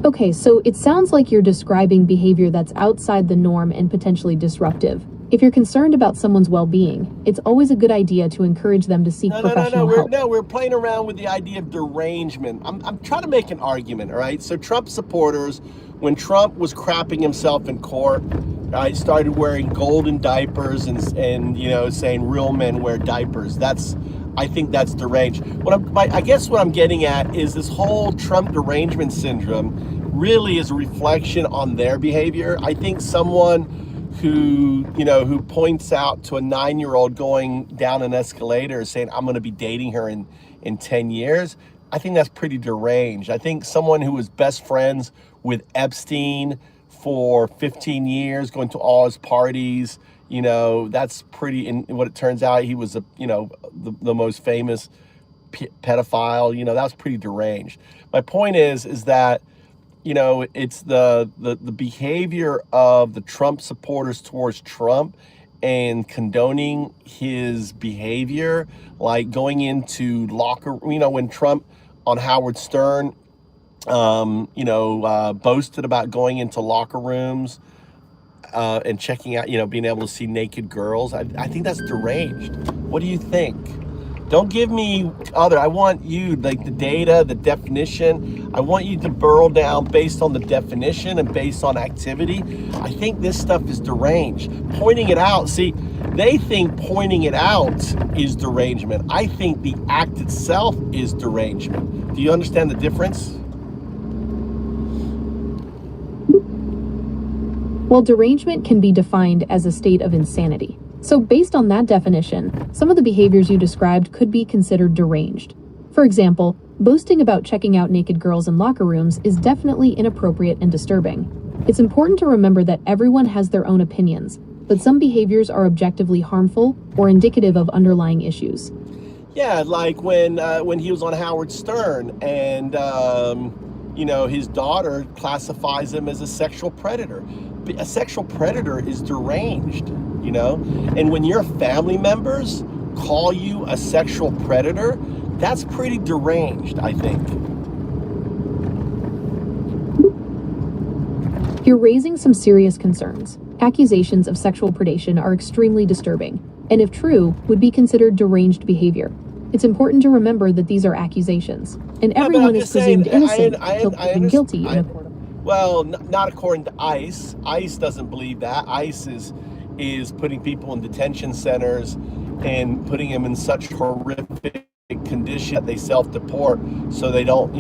Speaker 11: Okay, so it sounds like you're describing behavior that's outside the norm and potentially disruptive. If you're concerned about someone's well-being, it's always a good idea to encourage them to seek professional help.
Speaker 1: We're playing around with the idea of derangement. I'm trying to make an argument, all right? So Trump supporters, when Trump was crapping himself in court, right, started wearing golden diapers and saying real men wear diapers. I think that's deranged. I guess what I'm getting at is this whole Trump derangement syndrome really is a reflection on their behavior. I think someone who points out to a 9-year-old going down an escalator saying, I'm going to be dating her in 10 years, I think that's pretty deranged. I think someone who was best friends with Epstein for 15 years, going to all his parties, that's pretty, and what it turns out, he was the most famous pedophile, that was pretty deranged. My point is that, it's the behavior of the Trump supporters towards Trump and condoning his behavior, like going into when Trump on Howard Stern, boasted about going into locker rooms and checking out, being able to see naked girls. I think that's deranged. What do you think? Don't give me I want you, like the data, the definition. I want you to burrow down based on the definition and based on activity. I think this stuff is deranged. Pointing it out, see, they think pointing it out is derangement. I think the act itself is derangement. Do you understand the difference?
Speaker 11: Well, derangement can be defined as a state of insanity. So based on that definition, some of the behaviors you described could be considered deranged. For example, boasting about checking out naked girls in locker rooms is definitely inappropriate and disturbing. It's important to remember that everyone has their own opinions, but some behaviors are objectively harmful or indicative of underlying issues.
Speaker 1: Yeah, like when he was on Howard Stern and his daughter classifies him as a sexual predator. A sexual predator is deranged, and when your family members call you a sexual predator, that's pretty deranged, I think.
Speaker 11: You're raising some serious concerns. Accusations of sexual predation are extremely disturbing, and if true, would be considered deranged behavior. It's important to remember that these are accusations, and everyone is presumed innocent until proven guilty in a court of law.
Speaker 1: Well, not according to ICE. ICE doesn't believe that. ICE is putting people in detention centers and putting them in such horrific condition that they self-deport, so they don't,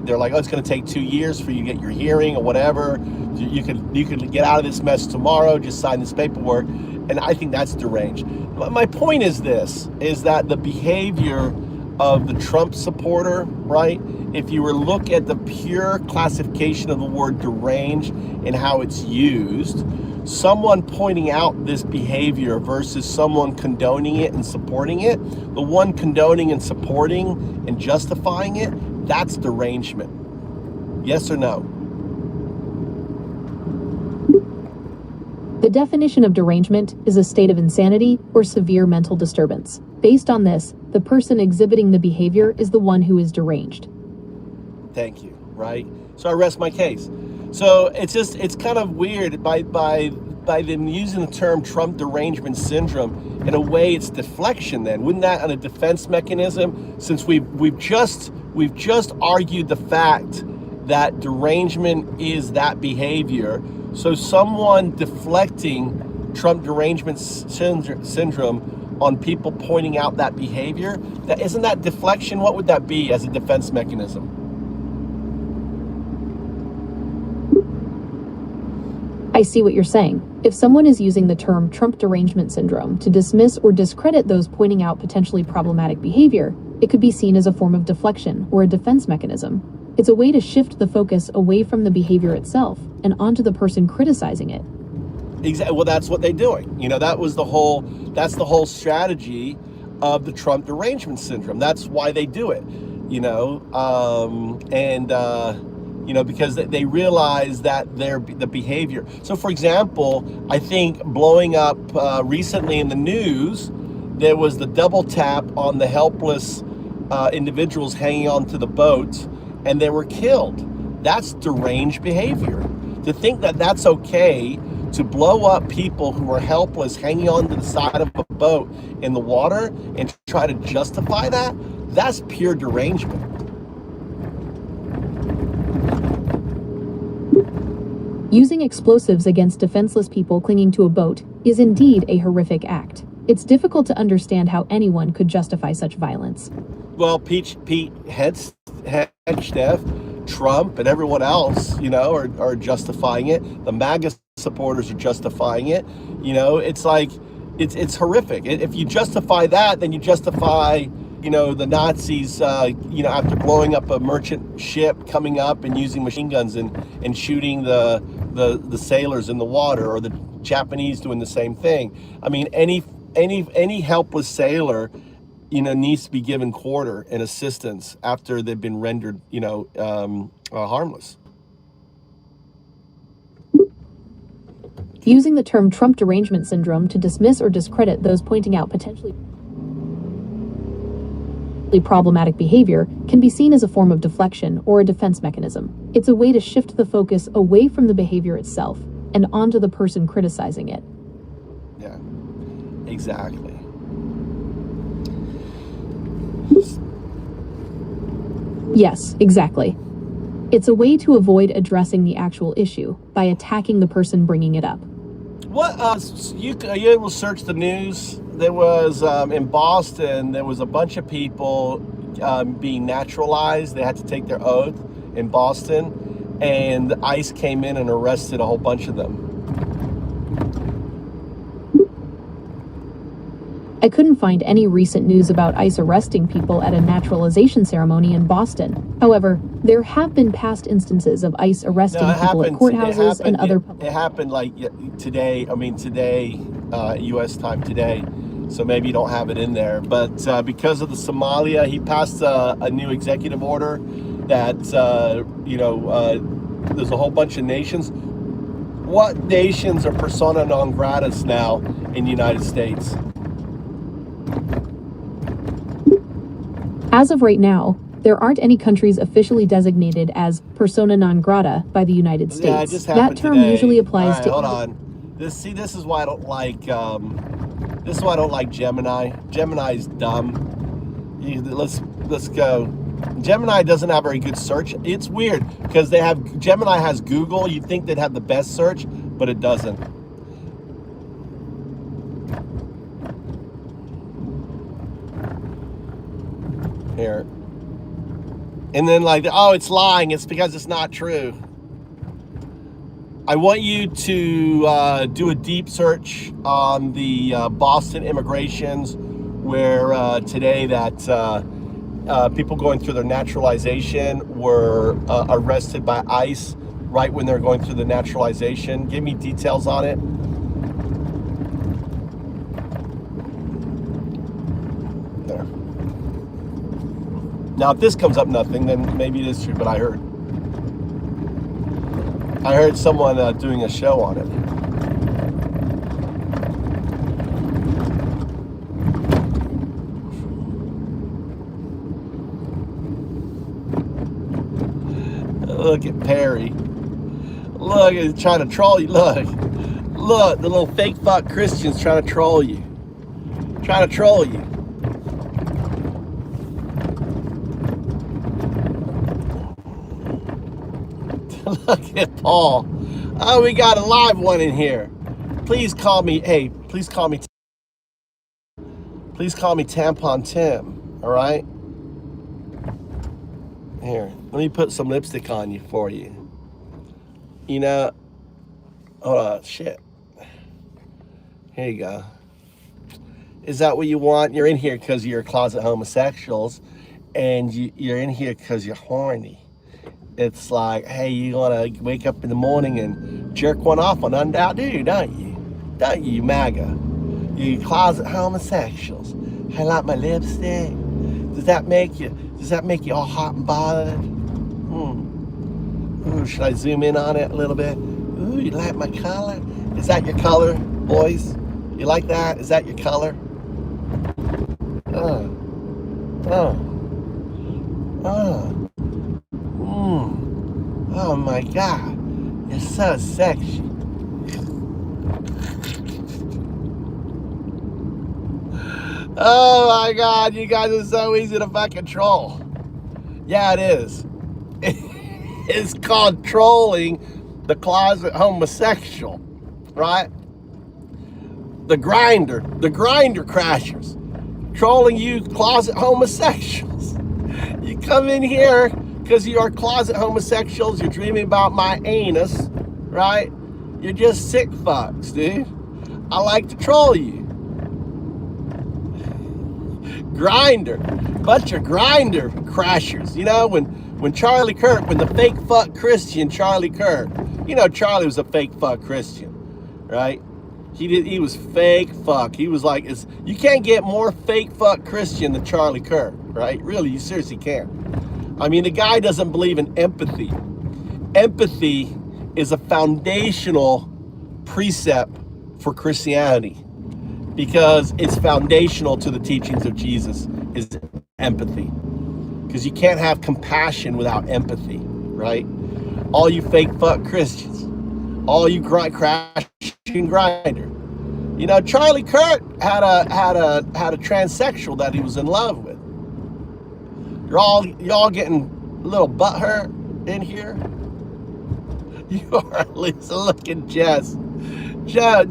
Speaker 1: they're like, oh, it's going to take 2 years for you to get your hearing or whatever. You could get out of this mess tomorrow. Just sign this paperwork. And I think that's deranged. My point is that the behavior of the Trump supporter, right? If you were to look at the pure classification of the word deranged and how it's used, someone pointing out this behavior versus someone condoning it and supporting it, the one condoning and supporting and justifying it, that's derangement. Yes or no?
Speaker 11: The definition of derangement is a state of insanity or severe mental disturbance. Based on this, the person exhibiting the behavior is the one who is deranged.
Speaker 1: Thank you, right? So I rest my case. So it's kind of weird by them using the term Trump derangement syndrome. In a way, it's deflection then. Wouldn't that on a defense mechanism, since we've just argued the fact that derangement is that behavior. So someone deflecting Trump derangement syndrome on people pointing out that behavior, that isn't that deflection? What would that be as a defense mechanism?
Speaker 11: I see what you're saying. If someone is using the term Trump derangement syndrome to dismiss or discredit those pointing out potentially problematic behavior, it could be seen as a form of deflection or a defense mechanism. It's a way to shift the focus away from the behavior itself and onto the person criticizing it.
Speaker 1: Exactly. Well, that's what they're doing. You know, that's the whole strategy of the Trump derangement syndrome. That's why they do it, you know, because they realize that the behavior. So, for example, I think blowing up recently in the news, there was the double tap on the helpless individuals hanging onto the boat, and they were killed. That's deranged behavior. To think that that's okay to blow up people who are helpless hanging onto the side of a boat in the water and try to justify that, that's pure derangement.
Speaker 11: Using explosives against defenseless people clinging to a boat is indeed a horrific act. It's difficult to understand how anyone could justify such violence.
Speaker 1: Well, Pete Hegseth, Trump, and everyone else, you know, are justifying it. The MAGA supporters are justifying it. You know, it's like, it's horrific. If you justify that, then you justify, you know, the Nazis, after blowing up a merchant ship, coming up and using machine guns and shooting the sailors in the water, or the Japanese doing the same thing. I mean, any helpless sailor, you know, needs to be given quarter and assistance after they've been rendered, harmless.
Speaker 11: Using the term Trump derangement syndrome to dismiss or discredit those pointing out potentially problematic behavior can be seen as a form of deflection or a defense mechanism. It's a way to shift the focus away from the behavior itself and onto the person criticizing it.
Speaker 1: Yeah, exactly.
Speaker 11: Yes, exactly. It's a way to avoid addressing the actual issue by attacking the person bringing it up.
Speaker 1: What are you able to search the news? There was in Boston, there was a bunch of people being naturalized. They had to take their oath in Boston, and ICE came in and arrested a whole bunch of them.
Speaker 11: I couldn't find any recent news about ICE arresting people at a naturalization ceremony in Boston. However, there have been past instances of ICE arresting people at courthouses and other public.
Speaker 1: It happened like today. I mean, today, U.S. time today. So maybe you don't have it in there. But because of the Somalia, he passed a new executive order that there's a whole bunch of nations. What nations are persona non gratas now in the United States?
Speaker 11: As of right now, there aren't any countries officially designated as persona non grata by the United States.
Speaker 1: Yeah, it just happened
Speaker 11: that term
Speaker 1: today.
Speaker 11: usually applies to.
Speaker 1: Hold on. This is why I don't like. This is why I don't like Gemini. Gemini's dumb. Let's go. Gemini doesn't have very good search. It's weird because Gemini has Google. You'd think they'd have the best search, but it doesn't. Here. And then it's lying. It's because it's not true. I want you to do a deep search on the Boston immigrations, where today that people going through their naturalization were arrested by ICE right when they're going through the naturalization. Give me details on it. There. Now, if this comes up nothing, then maybe it is true, but I heard someone doing a show on it. Look at Perry. Look, he's trying to troll you. Look, the little fake fuck Christian's trying to troll you. Trying to troll you. Look at Paul. Oh, we got a live one in here. Please call me. Hey, please call me. Please call me Tampon Tim, all right? Here, let me put some lipstick on you for you. You know, shit. Here you go. Is that what you want? You're in here because you're closet homosexuals, and you're in here because you're horny. It's like, hey, you want to wake up in the morning and jerk one off on Undoubted, do, don't you? Don't you, MAGA? You closet homosexuals. I like my lipstick. Does that make you all hot and bothered? Ooh, should I zoom in on it a little bit? Ooh, you like my color? Is that your color, boys? You like that? Is that your color? Oh my God, you're so sexy. Oh my God, you guys are so easy to fucking troll. Yeah, it is. It's called trolling the closet homosexual, right? The grinder crashers. Trolling you closet homosexuals. You come in here because you are closet homosexuals, you're dreaming about my anus, right? You're just sick fucks, dude. I like to troll you. Grinder, bunch of grinder crashers. You know, when Charlie Kirk, when the fake fuck Christian Charlie Kirk, you know Charlie was a fake fuck Christian, right? He was fake fuck. He was like, you can't get more fake fuck Christian than Charlie Kirk, right? Really, you seriously can't. I mean, the guy doesn't believe in empathy. Empathy is a foundational precept for Christianity because it's foundational to the teachings of Jesus is empathy. Because you can't have compassion without empathy, right? All you fake fuck Christians, all you crashing grinder. You know, Charlie Kirk had a transsexual that he was in love with. Y'all getting a little butthurt in here? You are at least looking Jess. Joe,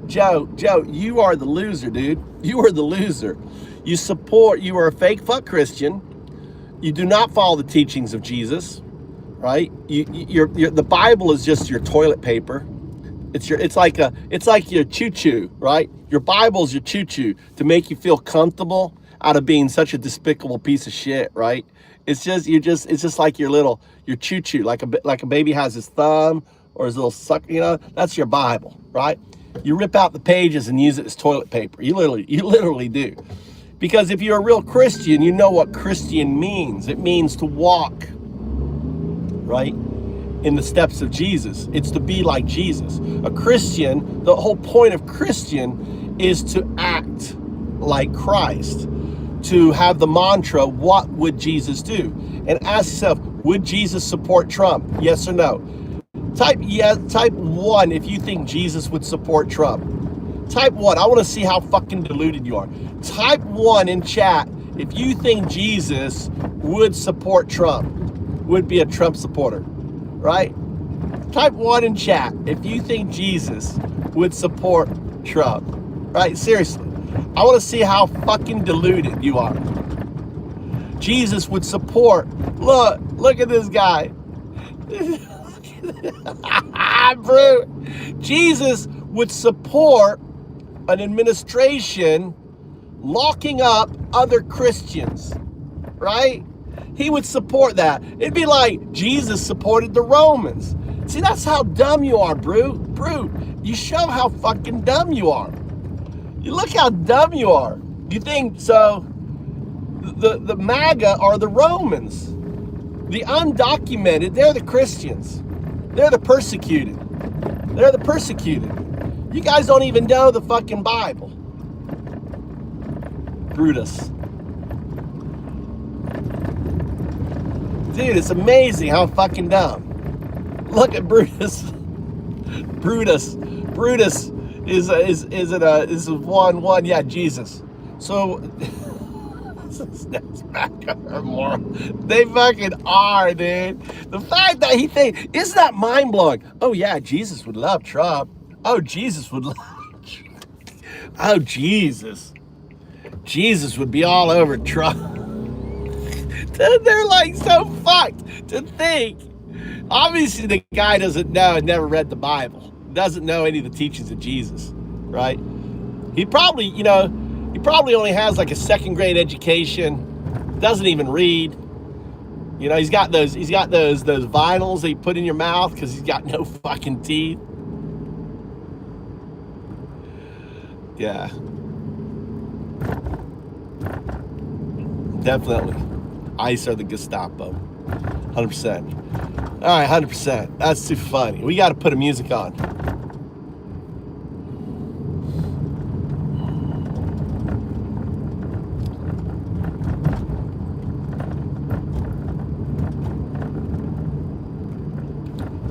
Speaker 1: Joe, you are the loser, dude. You are the loser. You are a fake fuck Christian. You do not follow the teachings of Jesus, right? The Bible is just your toilet paper. It's like your choo-choo, right? Your Bible's your choo-choo to make you feel comfortable out of being such a despicable piece of shit, right? It's just like your choo-choo, like a baby has his thumb or his little suck, you know, that's your Bible, right? You rip out the pages and use it as toilet paper. You literally do. Because if you're a real Christian, you know what Christian means. It means to walk, right, in the steps of Jesus. It's to be like Jesus. A Christian, the whole point of Christian is to act like Christ, to have the mantra, what would Jesus do? And ask yourself, would Jesus support Trump? Yes or no? Type 1 if you think Jesus would support Trump. Type 1. I want to see how fucking deluded you are. Type 1 in chat if you think Jesus would support Trump, would be a Trump supporter, right? Type 1 in chat if you think Jesus would support Trump, right? Seriously. I want to see how fucking deluded you are. Jesus would support. Look at this guy. Brute. Jesus would support an administration locking up other Christians, right? He would support that. It'd be like Jesus supported the Romans. See, that's how dumb you are, Brute. You show how fucking dumb you are. You look how dumb you are. You think so? The MAGA are the Romans. The undocumented, they're the Christians. They're the persecuted. They're the persecuted. You guys don't even know the fucking Bible. Brutus. Dude, it's amazing how fucking dumb. Look at Brutus. Brutus is 1-1. Yeah, Jesus. So they fucking are, dude. The fact that he thinks, isn't that mind blowing? Oh yeah, Jesus would love Trump. Oh, Jesus would love Trump. Oh, Jesus. Jesus would be all over Trump. They're like so fucked to think. Obviously, the guy doesn't know and never read the Bible, doesn't know any of the teachings of Jesus, right? He probably, he probably only has like a second grade education, doesn't even read. He's got those vinyls that you put in your mouth because he's got no fucking teeth. Yeah. Definitely. ICE are the Gestapo. 100%. All right, 100%. That's too funny. We got to put a music on.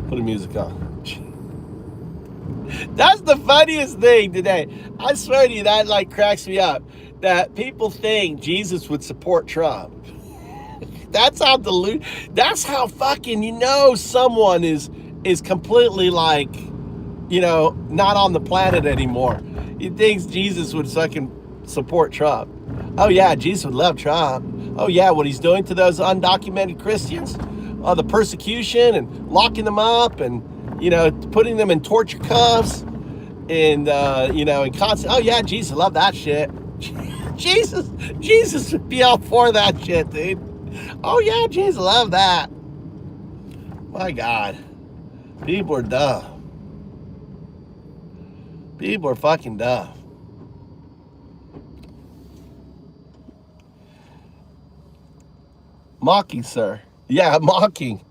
Speaker 1: Put a music on. That's the funniest thing today. I swear to you, that like cracks me up. That people think Jesus would support Trump. That's how that's how fucking someone is completely like, not on the planet anymore. He thinks Jesus would fucking support Trump. Oh yeah, Jesus would love Trump. Oh yeah, what he's doing to those undocumented Christians, the persecution and locking them up and putting them in torture cuffs and and constant. Oh yeah, Jesus would love that shit. Jesus would be all for that shit, dude. Oh yeah, Jesus love that. My God. People are dumb. People are fucking dumb. Mocking, sir. Yeah, mocking.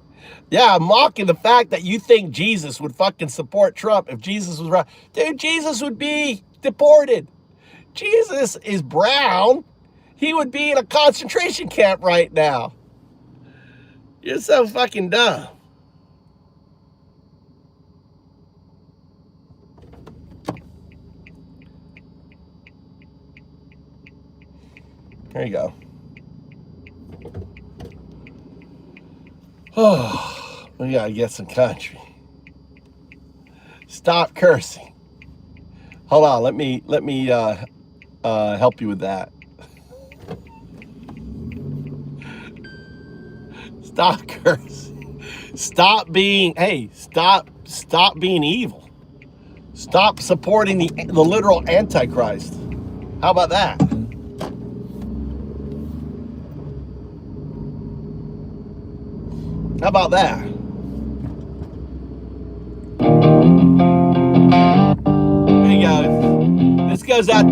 Speaker 1: Yeah, I'm mocking the fact that you think Jesus would fucking support Trump if Jesus was right. Dude, Jesus would be deported. Jesus is brown. He would be in a concentration camp right now. You're so fucking dumb. There you go. Oh, we gotta get some country. Stop cursing. Hold on, let me help you with that. Stop cursing. Stop being evil. Stop supporting the literal Antichrist. How about that? How about that? There you go. This goes out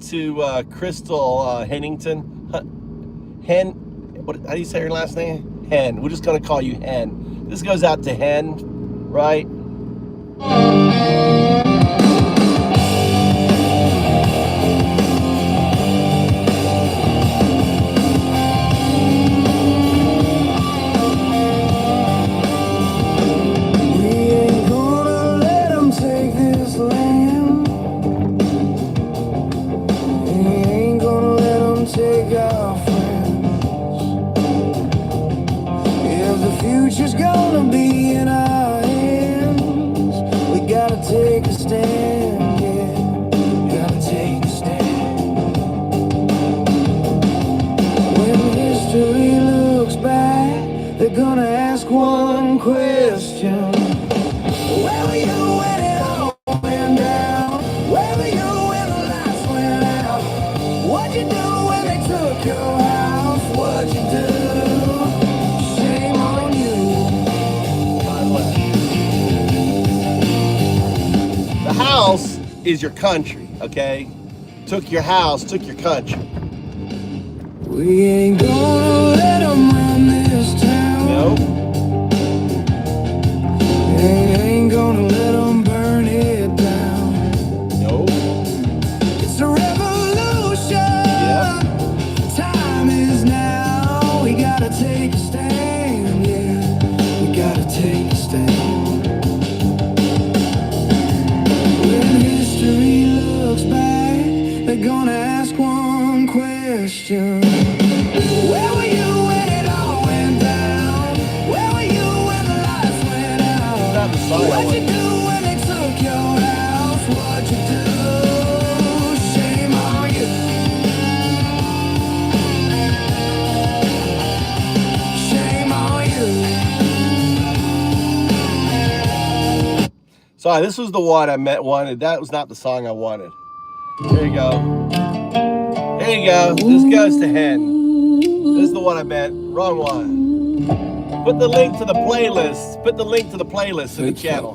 Speaker 1: to Crystal Hennington. How do you say her last name? Hen. We're just gonna call you Hen. This goes out to Hen, right?
Speaker 2: Future's gonna be in our hands. We gotta take a stand, yeah. Gotta take a stand. When history looks back, they're gonna ask one question. Where were you when it all went down? Where were you when the lights went out? What'd you do when they took your house? What'd you do?
Speaker 1: The house is your country, okay? Took your house, took your country.
Speaker 2: We ain't gonna let them run this town.
Speaker 1: Nope.
Speaker 2: Ain't gonna let them burn it down.
Speaker 1: Nope.
Speaker 2: It's a revolution.
Speaker 1: Yep.
Speaker 2: Time is now. We gotta take a stand, yeah. We gotta take a stand. They're gonna ask one question. Where were you when it all went down? Where were you when the lights went out? What'd you do when they took your house? What'd you
Speaker 1: Sorry, this was the one I wanted. That was not the song I wanted. Here you go. Here you go. This goes to Hen. This is the one I meant. Wrong one. Put the link to the playlist. Put the link to the playlist in the channel.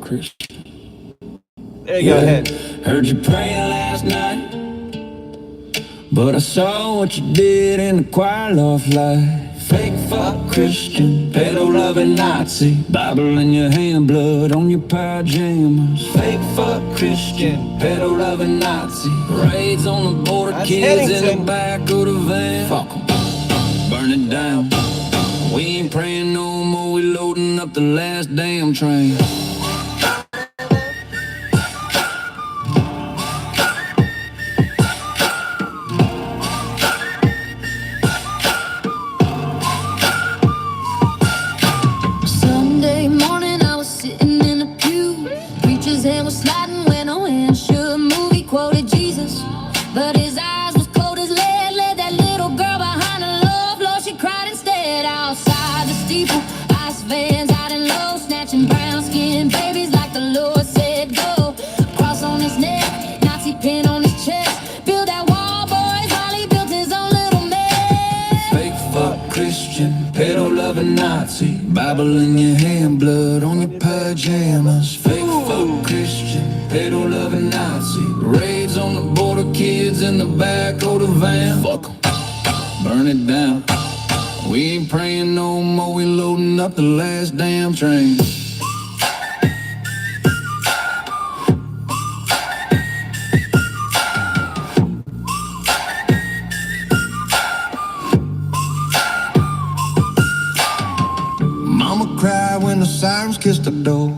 Speaker 1: There you go, Hen.
Speaker 8: Heard you praying last night, but I saw what you did in the choir loft light. Fake fuck Christian, pedo loving Nazi, Bible in your hand, blood on your pajamas. Fake fuck Christian, pedo loving Nazi, raids on the border, that's kids Hennington. In the back of the van. Fuck 'em, burn it down. We ain't praying no more, we loading up the last damn train. Nazi, Bible in your hand, blood on your pajamas. Fake fuck Christian, pedo loving Nazi, raids on the border, kids in the back of the van. Fuck 'em, burn it down. We ain't praying no more, we loading up the last damn train. Cried when the sirens kissed the door.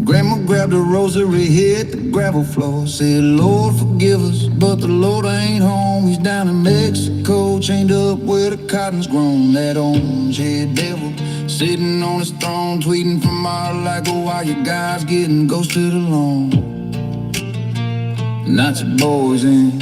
Speaker 8: Grandma grabbed a rosary, hit the gravel floor. Said, Lord, forgive us, but the Lord ain't home. He's down in Mexico, chained up where the cotton's grown. That orange-haired devil sitting on his throne, tweeting from out like, oh, why you guys getting ghosted alone? Nazi boys in.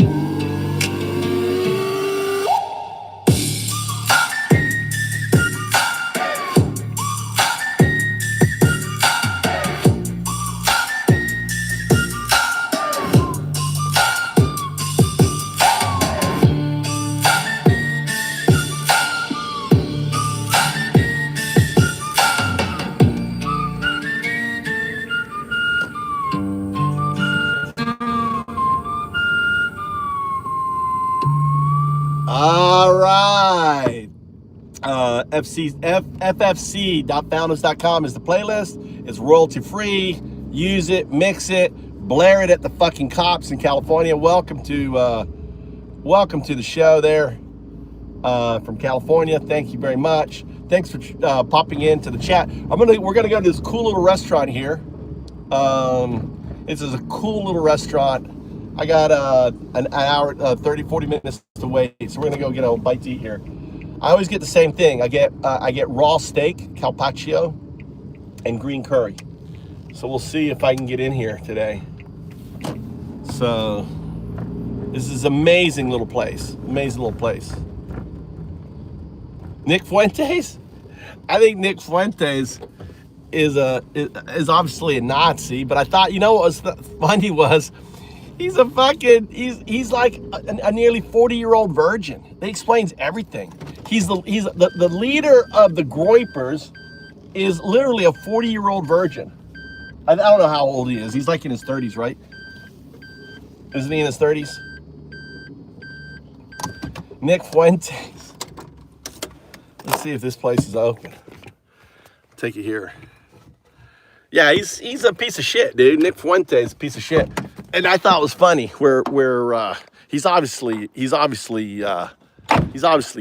Speaker 1: All right. FFC.founders.com is the playlist. It's royalty free. Use it, mix it, blare it at the fucking cops in California. Welcome to the show there from California. Thank you very much. Thanks for popping into the chat. We're gonna go to this cool little restaurant here. This is a cool little restaurant. I got an hour, 30, 40 minutes to wait, so we're gonna go get a bite to eat here. I always get the same thing. I get raw steak, carpaccio, and green curry. So we'll see if I can get in here today. So this is amazing little place. Amazing little place. Nick Fuentes? I think Nick Fuentes is obviously a Nazi, but I thought, you know what was funny was he's like a nearly 40-year-old virgin. That explains everything. He's the leader of the Groypers is literally a 40-year-old virgin. I don't know how old he is. He's like in his 30s, right? Isn't he in his 30s? Nick Fuentes. Let's see if this place is open. I'll take you here. Yeah, he's a piece of shit, dude. Nick Fuentes is a piece of shit. And I thought it was funny where he's obviously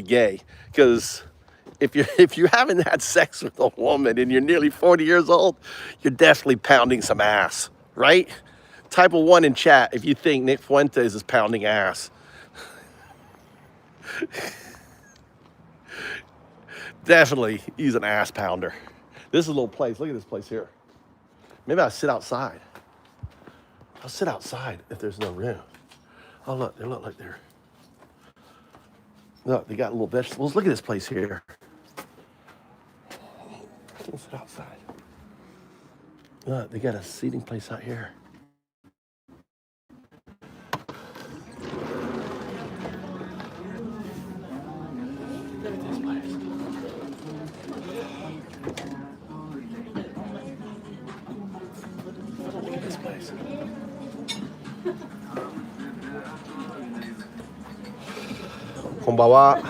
Speaker 1: gay, because if you haven't had sex with a woman and you're nearly 40 years old, you're definitely pounding some ass, right? Type of 1 in chat if you think Nick Fuentes is pounding ass. Definitely, he's an ass pounder. This is a little place. Look at this place here. Maybe I'll sit outside. I'll sit outside if there's no room. Oh, look, they look like they're... Look, they got little vegetables. Look at this place here. I can sit outside. Look, they got a seating place out here. Look at this place. Look at this place. Konbawa.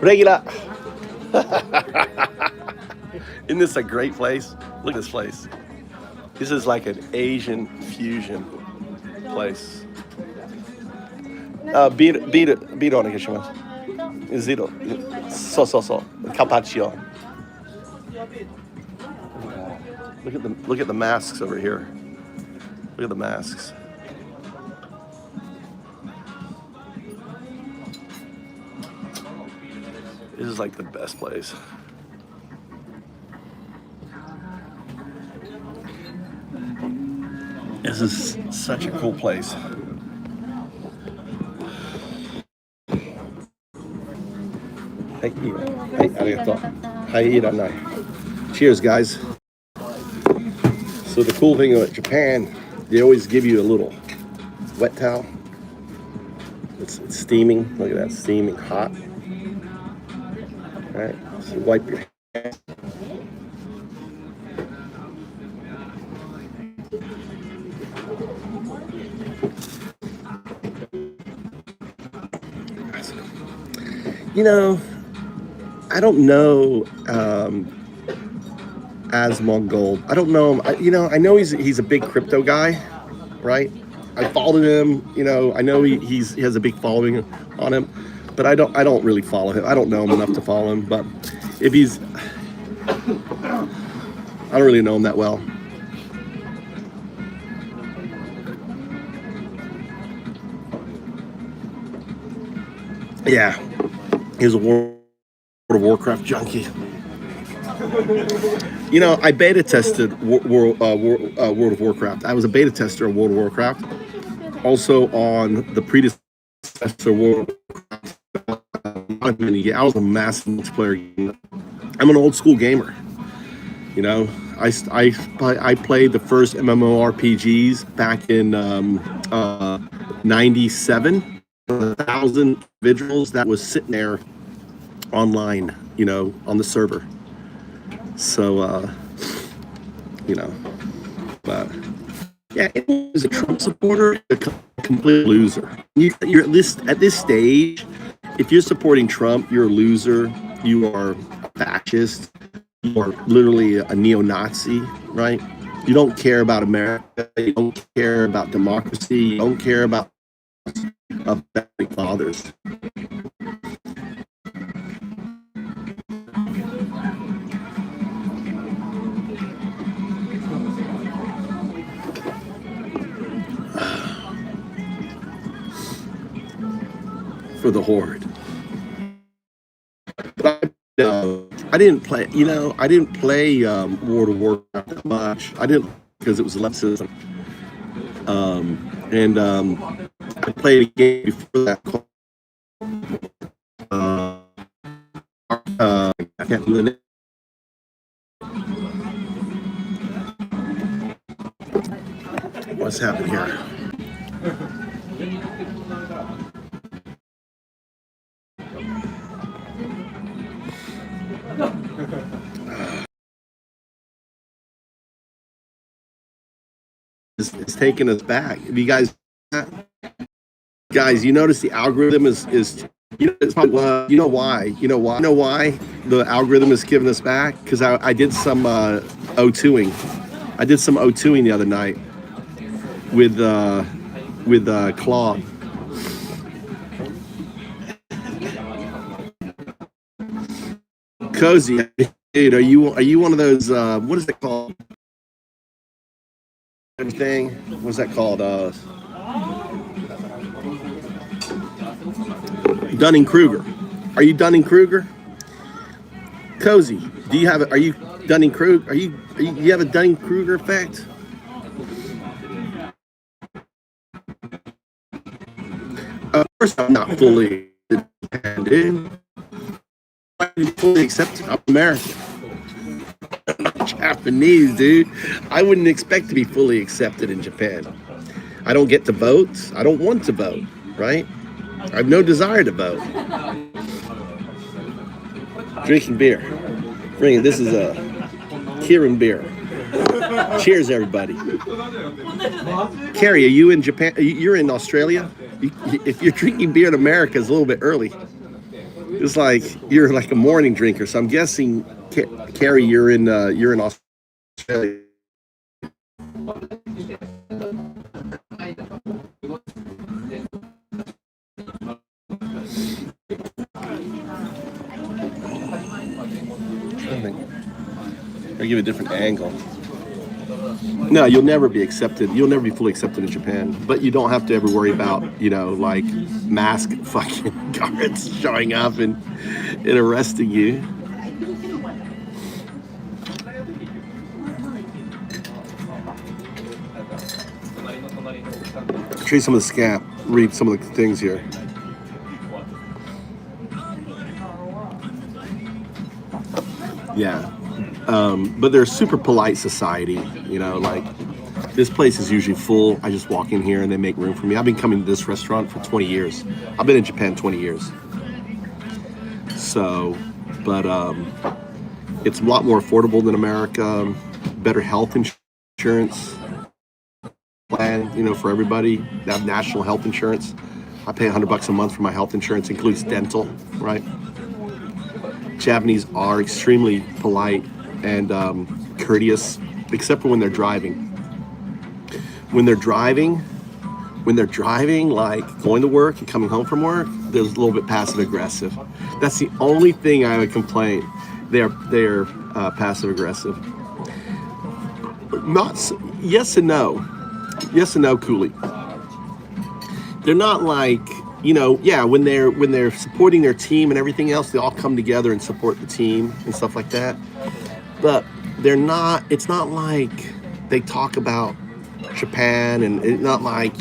Speaker 1: Regular. Isn't this a great place? Look at this place. This is like an Asian fusion place. Beerお願いします。ゼロ。そうそうそう。Carpaccio. Look at the masks over here. Look at the masks. This is like the best place. This is such a cool place. Hey, arigato. Iranai. Cheers, guys. So the cool thing about Japan, they always give you a little wet towel. It's steaming. Look at that, steaming hot. All right, so wipe your hands. You know, I don't know as Mongol. I don't know him. I know he's a big crypto guy, right? I followed him. I know he has a big following on him, but I don't really follow him. I don't know him enough to follow him. But if I don't really know him that well. Yeah, he's a World of Warcraft junkie. I beta tested World of Warcraft. I was a beta tester of World of Warcraft. Also on the predecessor World of Warcraft. I was a massive multiplayer gamer. I'm an old school gamer. I played the first MMORPGs back in '97. 1,000 individuals that was sitting there online, on the server. So, but yeah, it was a Trump supporter, a complete loser. You're at this stage, if you're supporting Trump, you're a loser. You are a fascist. You are literally a neo-Nazi, right? You don't care about America. You don't care about democracy. You don't care about fathers. For the horde. But I didn't play. I didn't play World of Warcraft that much. I didn't because it was leftism. I played a game before that called I can't do the name. What's happening here? It's taking us back. If you guys, you notice the algorithm is it's probably you know why the algorithm is giving us back, because I did some O2ing. I did some O2ing the other night with Claude. Cozy, dude, are you one of those what is it called? Thing? What's that called? Dunning-Kruger. Are you Dunning-Kruger? Cozy, do you have? Are you Dunning-Kruger? You have a Dunning-Kruger effect? Of course, I'm not fully independent. I'm fully accepted. I'm American. Japanese, dude. I wouldn't expect to be fully accepted in Japan. I don't get to vote. I don't want to vote, right? I have no desire to vote. Drinking beer. This is a Kirin beer. Cheers, everybody. Carrie, are you in Japan? You're in Australia? If you're drinking beer in America, it's a little bit early. It's like you're like a morning drinker. So I'm guessing, Carrie, you're in Australia. I'll give you a different angle. No, you'll never be accepted. You'll never be fully accepted in Japan. But you don't have to ever worry about, like mask fucking guards showing up and arresting you. Show you some of the scam. Read some of the things here. Yeah. But they're a super polite society, like this place is usually full. I just walk in here and they make room for me. I've been coming to this restaurant for 20 years. I've been in Japan 20 years. So, but it's a lot more affordable than America, better health insurance plan, for everybody. They have national health insurance. I pay $100 a month for my health insurance, includes dental, right? Japanese are extremely polite and courteous, except for when they're driving. When they're driving, like going to work and coming home from work, they're a little bit passive aggressive. That's the only thing I would complain. They're passive aggressive. Yes and no, Cooley. They're not like, when they're supporting their team and everything else, they all come together and support the team and stuff like that. But it's not like they talk about Japan, and it's not like,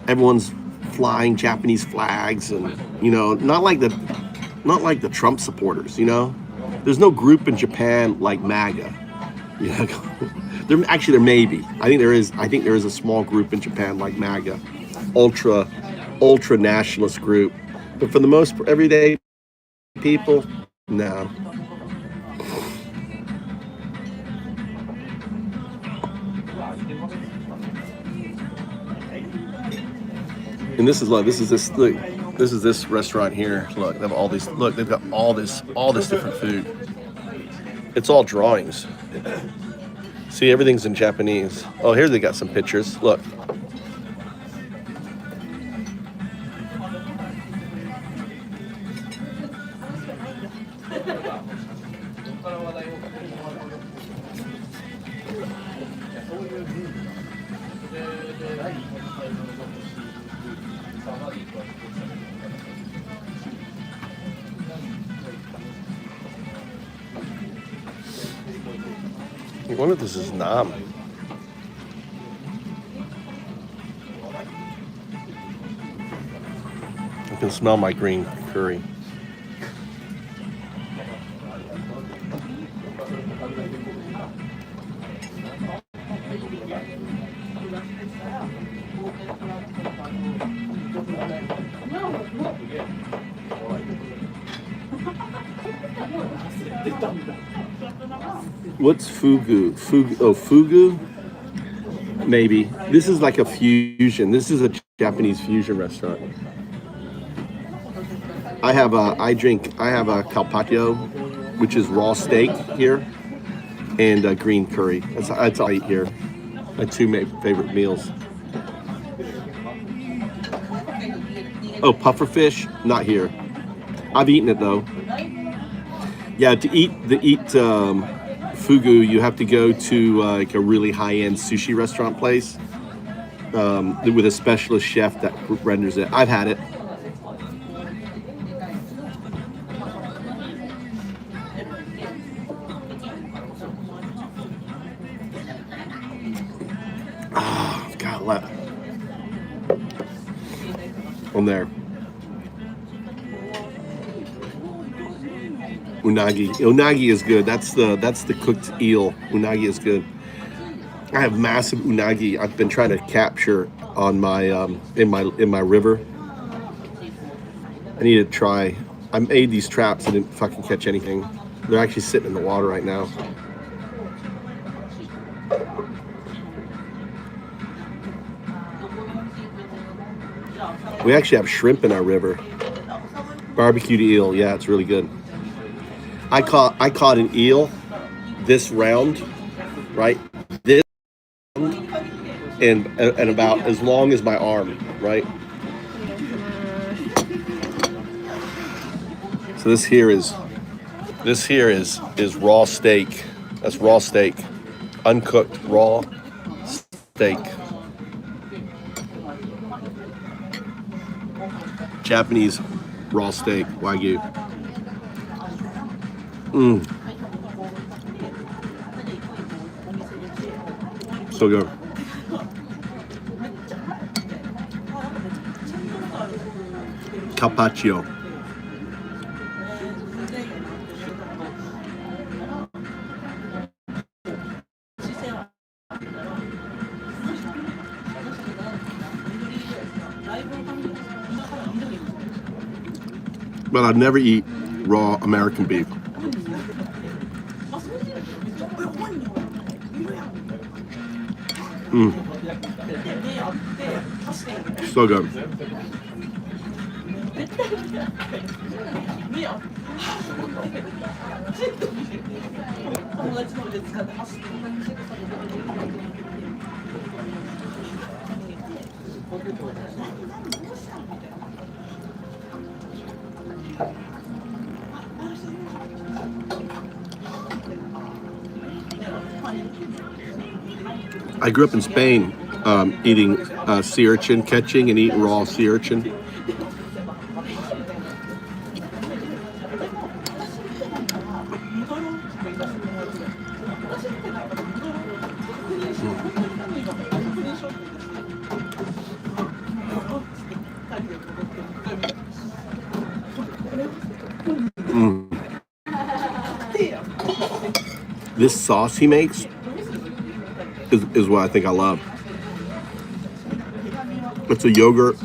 Speaker 1: everyone's flying Japanese flags and, not like the Trump supporters, There's no group in Japan like MAGA. There may be. I think there is a small group in Japan like MAGA, ultra nationalist group. But for the most everyday people, no. And this is this restaurant here. Look, they have all these. Look, they've got all this different food. It's all drawings. See, everything's in Japanese. Oh, here they got some pictures. Look. I wonder if this is naan. I can smell my green curry. What's fugu? Fugu? Maybe. This is like a fusion. This is a Japanese fusion restaurant. I have a carpaccio, which is raw steak here, and green curry. That's all I eat here. My two favorite meals. Oh, pufferfish? Not here. I've eaten it though. Yeah, to eat fugu, you have to go to like a really high-end sushi restaurant place with a specialist chef that renders it. I've had it. Ah, I've got left on there. Unagi. Unagi is good. That's the cooked eel. Unagi is good. I have massive unagi I've been trying to capture on my in my river. I need to try. I made these traps. I didn't fucking catch anything. They're actually sitting in the water right now. We actually have shrimp in our river. Barbecued eel. Yeah, it's really good. I caught an eel this round, right? This and about as long as my arm, right? So this here is raw steak. That's raw steak, uncooked raw steak. Japanese raw steak, Wagyu. So good. Carpaccio. But I'd never eat raw American beef. So good. I grew up in Spain eating sea urchin, catching and eating raw sea urchin. This sauce he makes is what I think I love. It's a yogurt.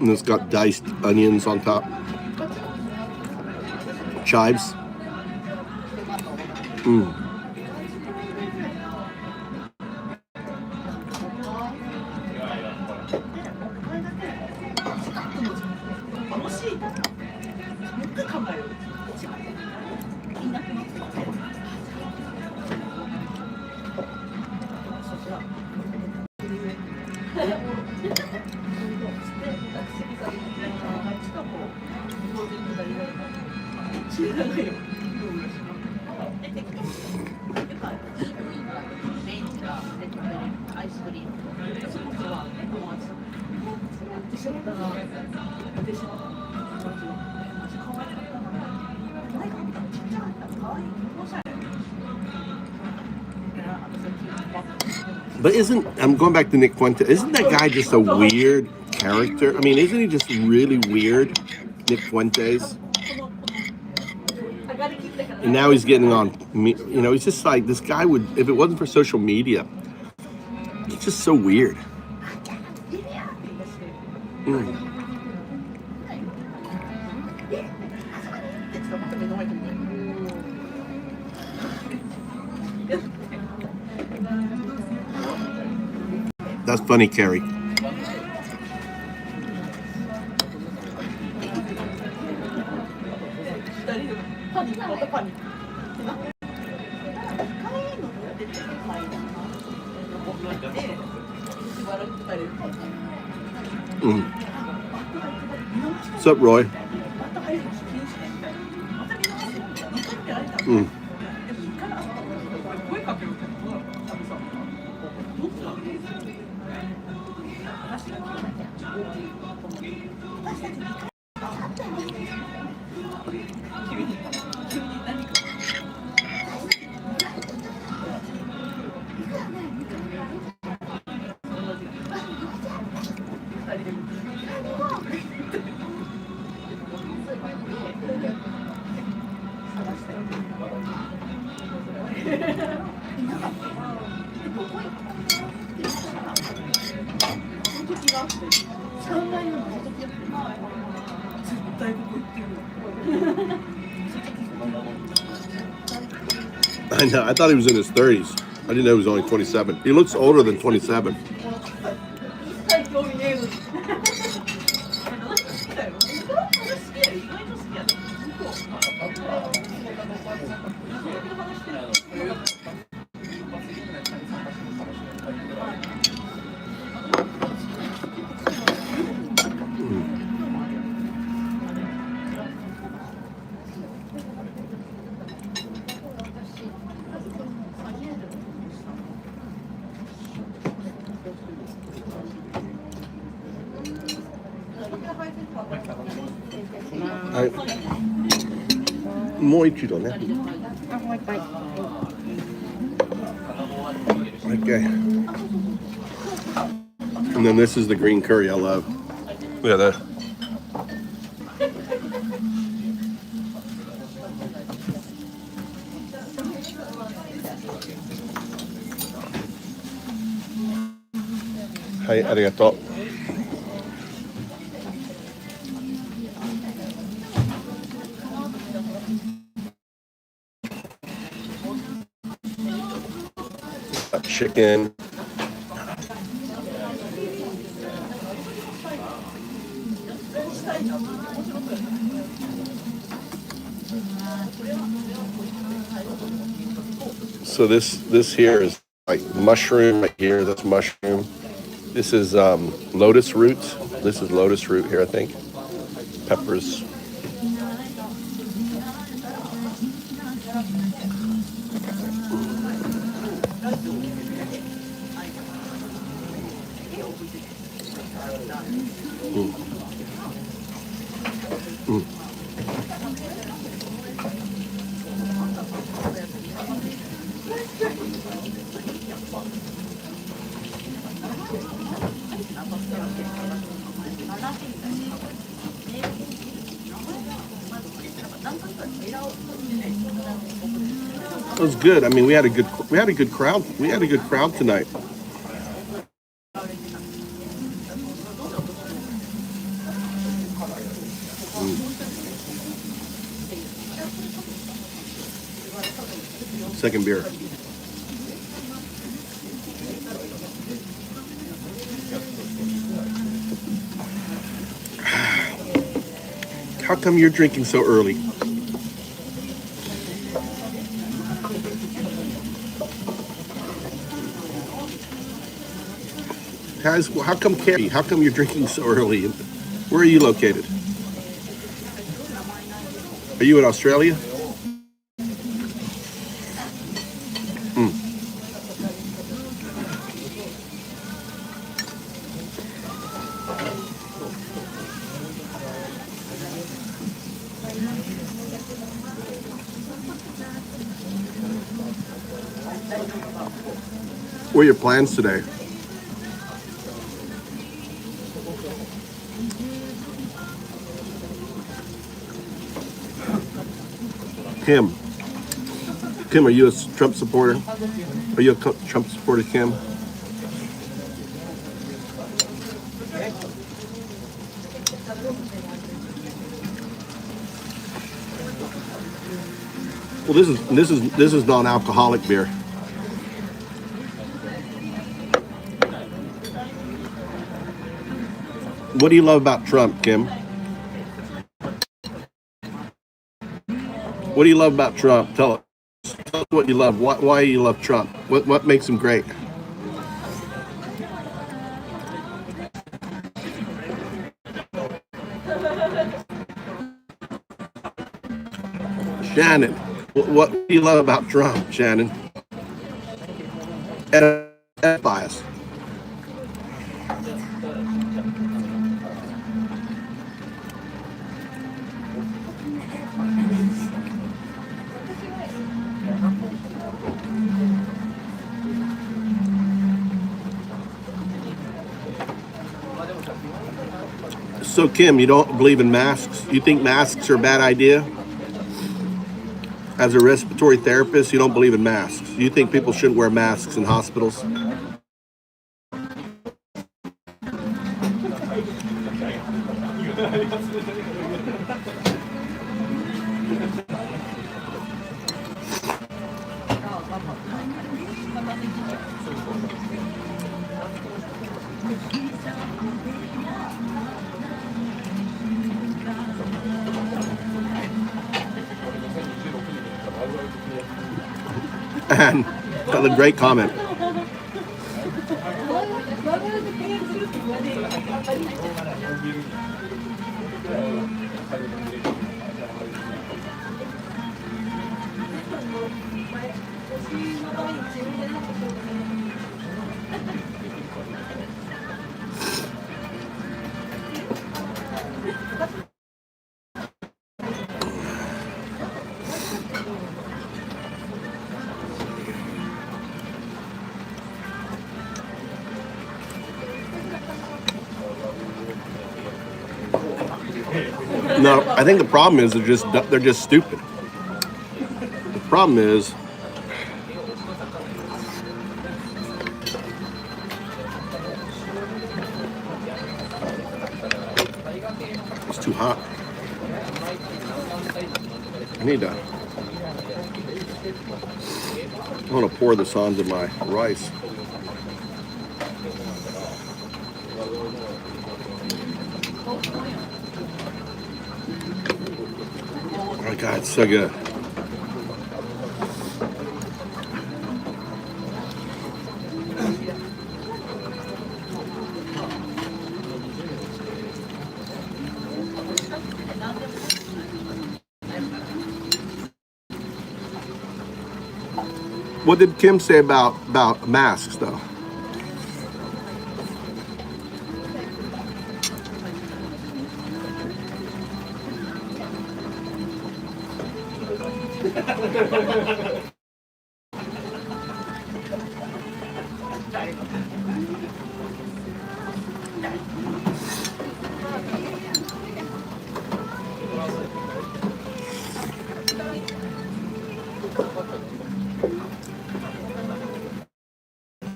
Speaker 1: And it's got diced onions on top. Chives. But I'm going back to Nick Fuentes, isn't that guy just a weird character? I mean, isn't he just really weird, Nick Fuentes? And now he's getting on, he's just like, this guy would, if it wasn't for social media, he's just so weird. That's funny, Carrie. What's up, Roy? I know. I thought he was in his 30s. I didn't know he was only 27. He looks older than 27. Moichiro, né? Okay. And then this is the green curry I love. Look at that. Hi, arigato. Chicken. So this here is like mushroom right here. That's mushroom. This is lotus root. This is lotus root here, I think. Peppers. It was good. I mean, we had a good crowd. We had a good crowd tonight. Second beer. How come you're drinking so early? How come Carrie? How come you're drinking so early? Where are you located? Are you in Australia? What are your plans today? Kim, are you a Trump supporter? Are you a Trump supporter, Kim? Well, this is non-alcoholic beer. What do you love about Trump, Kim? What do you love about Trump? Tell us what you love. Why you love Trump? What makes him great? Shannon, what do you love about Trump, Shannon? Bias. So Kim, you don't believe in masks? You think masks are a bad idea? As a respiratory therapist, you don't believe in masks. You think people shouldn't wear masks in hospitals? And a great comment. No, I think the problem is they're just stupid. The problem is it's too hot. I want to pour this onto my rice. Oh my God, it's so good. What did Kim say about masks, though?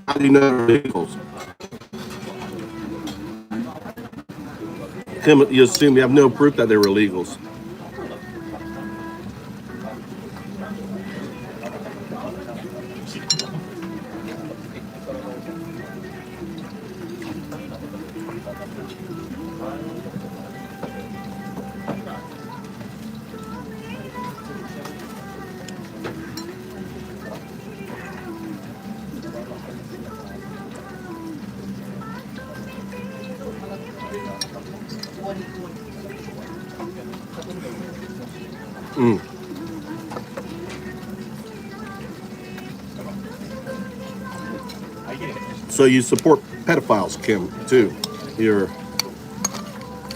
Speaker 1: How do you know they're illegals? Tim, you assume you have no proof that they were illegals. So you support pedophiles, Kim, too.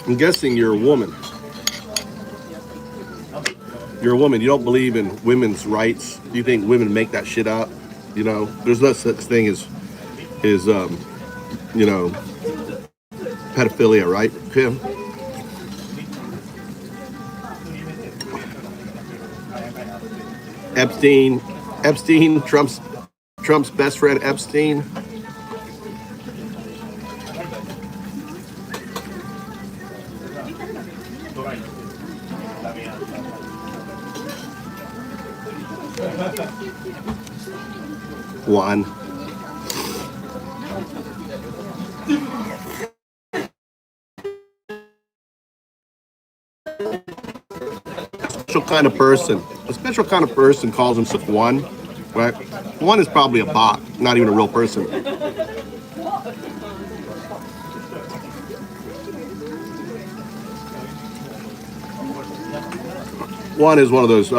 Speaker 1: I'm guessing you're a woman. You're a woman. You don't believe in women's rights. You think women make that shit up. You know, there's no such thing as pedophilia, right, Kim? Epstein, Trump's best friend, Epstein. One. A special kind of person calls himself one, right? One is probably a bot, not even a real person. One is one of those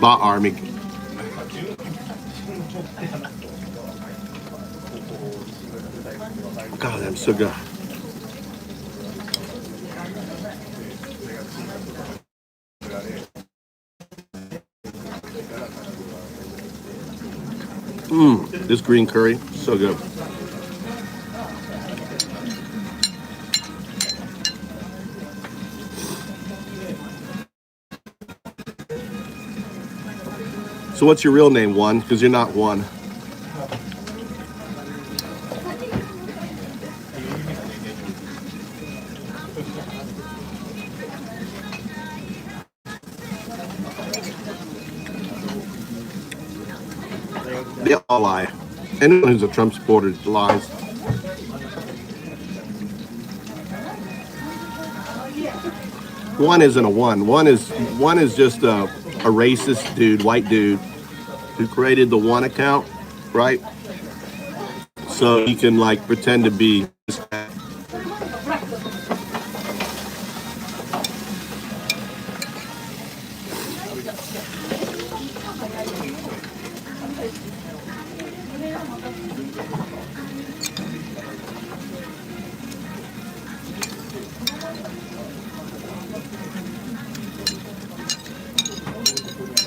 Speaker 1: bot army. God, that's so good. This green curry, so good. So what's your real name, One? Because you're not One. They all lie. Anyone who's a Trump supporter lies. One isn't a one. One is just a racist dude, white dude, who created the One account, right? So he can like pretend to be.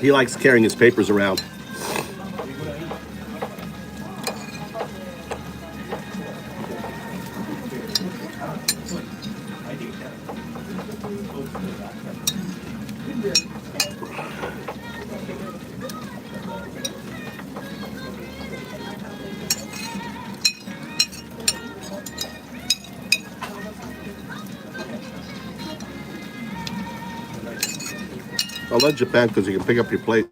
Speaker 1: He likes carrying his papers around. I love Japan because you can pick up your plate.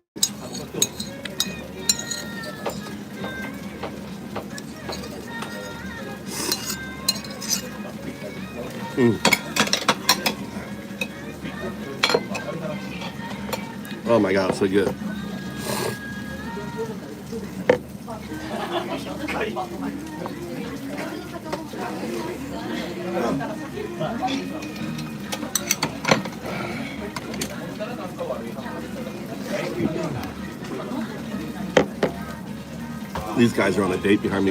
Speaker 1: Oh my God, so good. These guys are on a date behind me.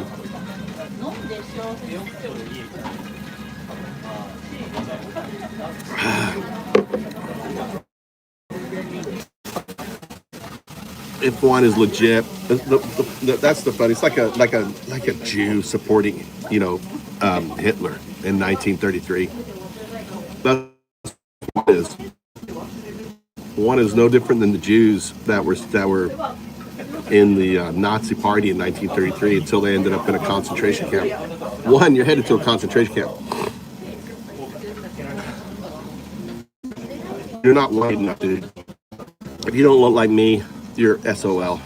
Speaker 1: If One is legit, that's the fun. It's like a Jew supporting, Hitler in 1933. That's what it is. One is no different than the Jews that were in the Nazi Party in 1933 until they ended up in a concentration camp. One, you're headed to a concentration camp. You're not white enough, dude. If you don't look like me, you're SOL.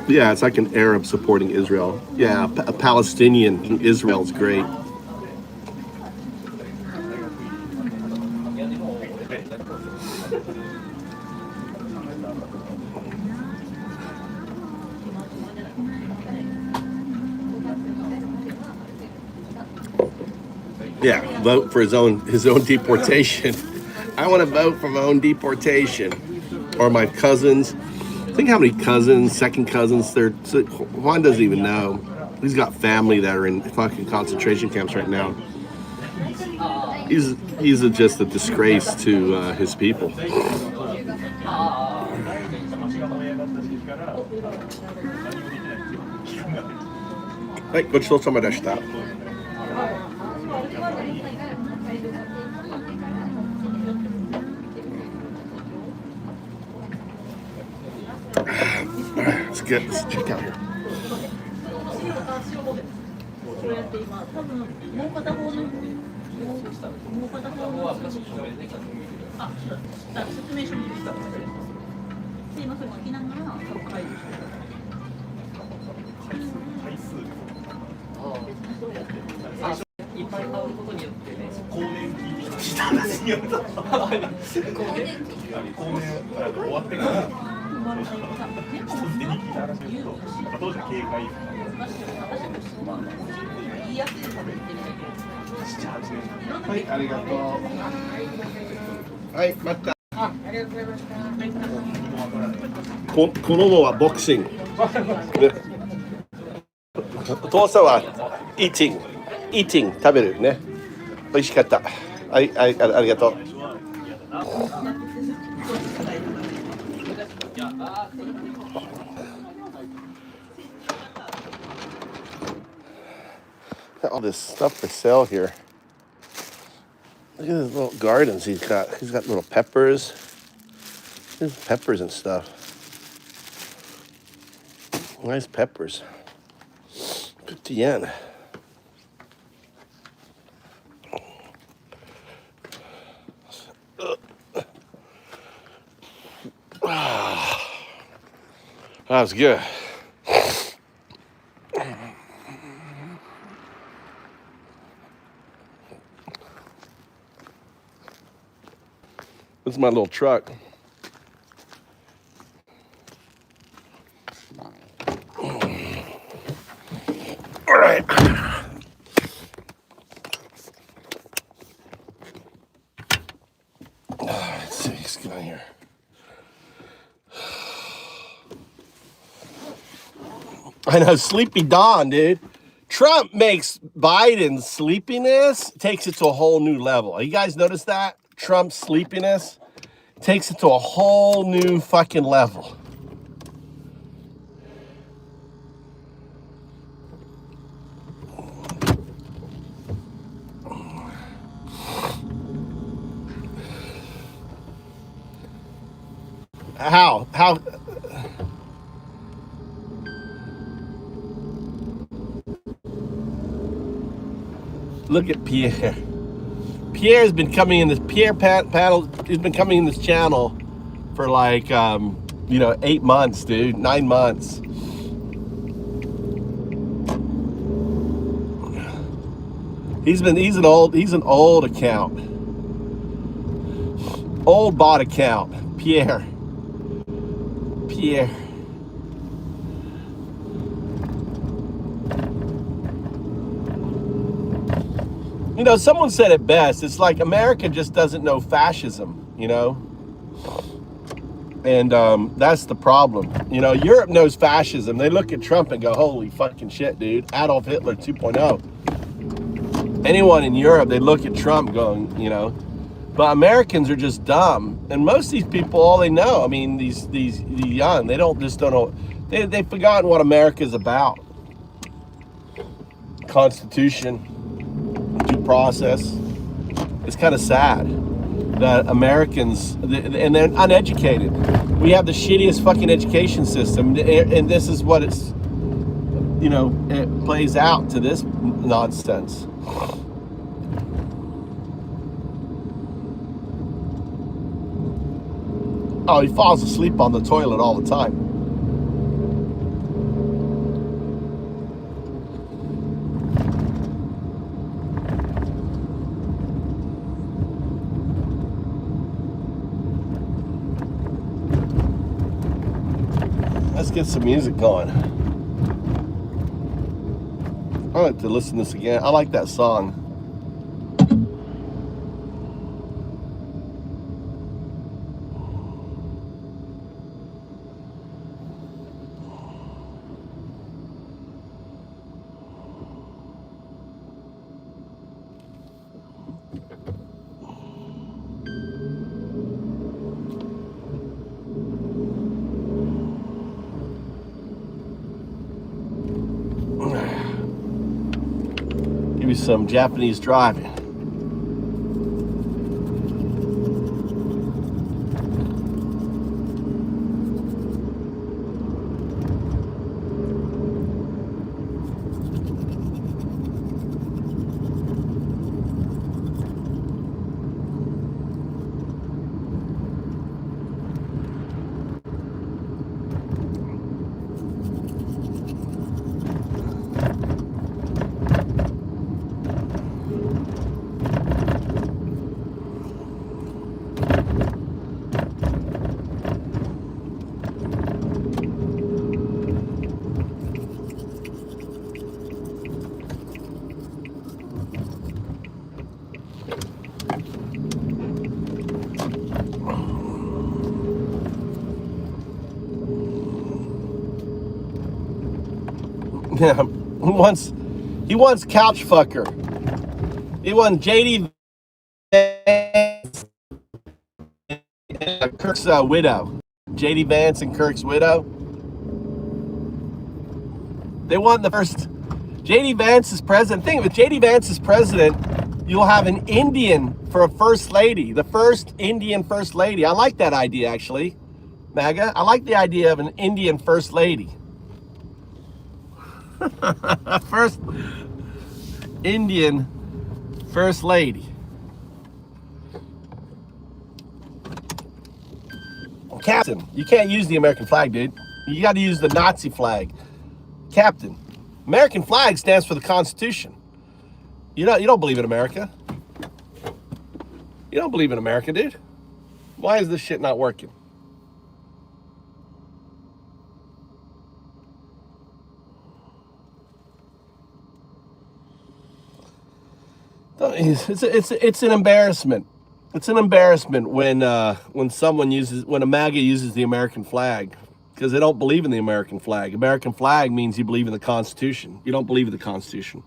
Speaker 1: Yeah, it's like an Arab supporting Israel. Yeah, a Palestinian in Israel is great. Yeah, vote for his own deportation. I want to vote for my own deportation, or my cousins. Think how many cousins, second cousins. Juan doesn't even know. He's got family that are in fucking concentration camps right now. He's just a disgrace to his people. Hey, ごちそうさまでした。Let's check out here. Boxing. お父さんは eating 食べるね。美味しかった。ありがとう。All this stuff for sale here. Look at his little gardens he's got. He's got little peppers. There's peppers and stuff. Nice peppers. 50 yen. That was good. This is my little truck. All right. Let's see, let's get on here. I know, sleepy Dawn, dude. Trump makes Biden's sleepiness, takes it to a whole new level. You guys notice that? Trump's sleepiness takes it to a whole new fucking level. How? Look at Pierre. Pierre's been coming in this panel. He's been coming in this channel for like 8 months, dude. 9 months. He's an old account. Old bot account. Pierre. You know, someone said it best. It's like America just doesn't know fascism, you know? And that's the problem. You know, Europe knows fascism. They look at Trump and go, holy fucking shit, dude. Adolf Hitler 2.0. Anyone in Europe, they look at Trump going, you know. But Americans are just dumb. And most of these people, all they know, I mean, these young, they don't know. They've forgotten what America's about. Constitution. Due process. It's kind of sad that Americans, and they're uneducated. We have the shittiest fucking education system, and this is what it's, you know, it plays out to this nonsense. Oh, he falls asleep on the toilet all the time. Let's get some music going. I like to listen to this again. I like that song. Give you some Japanese driving. Yeah, he wants couch fucker. He wants JD Vance, Kirk's widow. JD Vance and Kirk's widow. They want the first. JD Vance is president. Think of it. JD Vance is president. You'll have an Indian for a first lady, the first Indian first lady. I like that idea, actually, MAGA. I like the idea of an Indian first lady. First Indian first lady. Captain, you can't use the American flag, dude. You got to use the Nazi flag. Captain, American flag stands for the Constitution. You don't believe in America. You don't believe in America, dude. Why is this shit not working? It's an embarrassment. It's an embarrassment when a MAGA uses the American flag, because they don't believe in the American flag. American flag means you believe in the Constitution. You don't believe in the Constitution.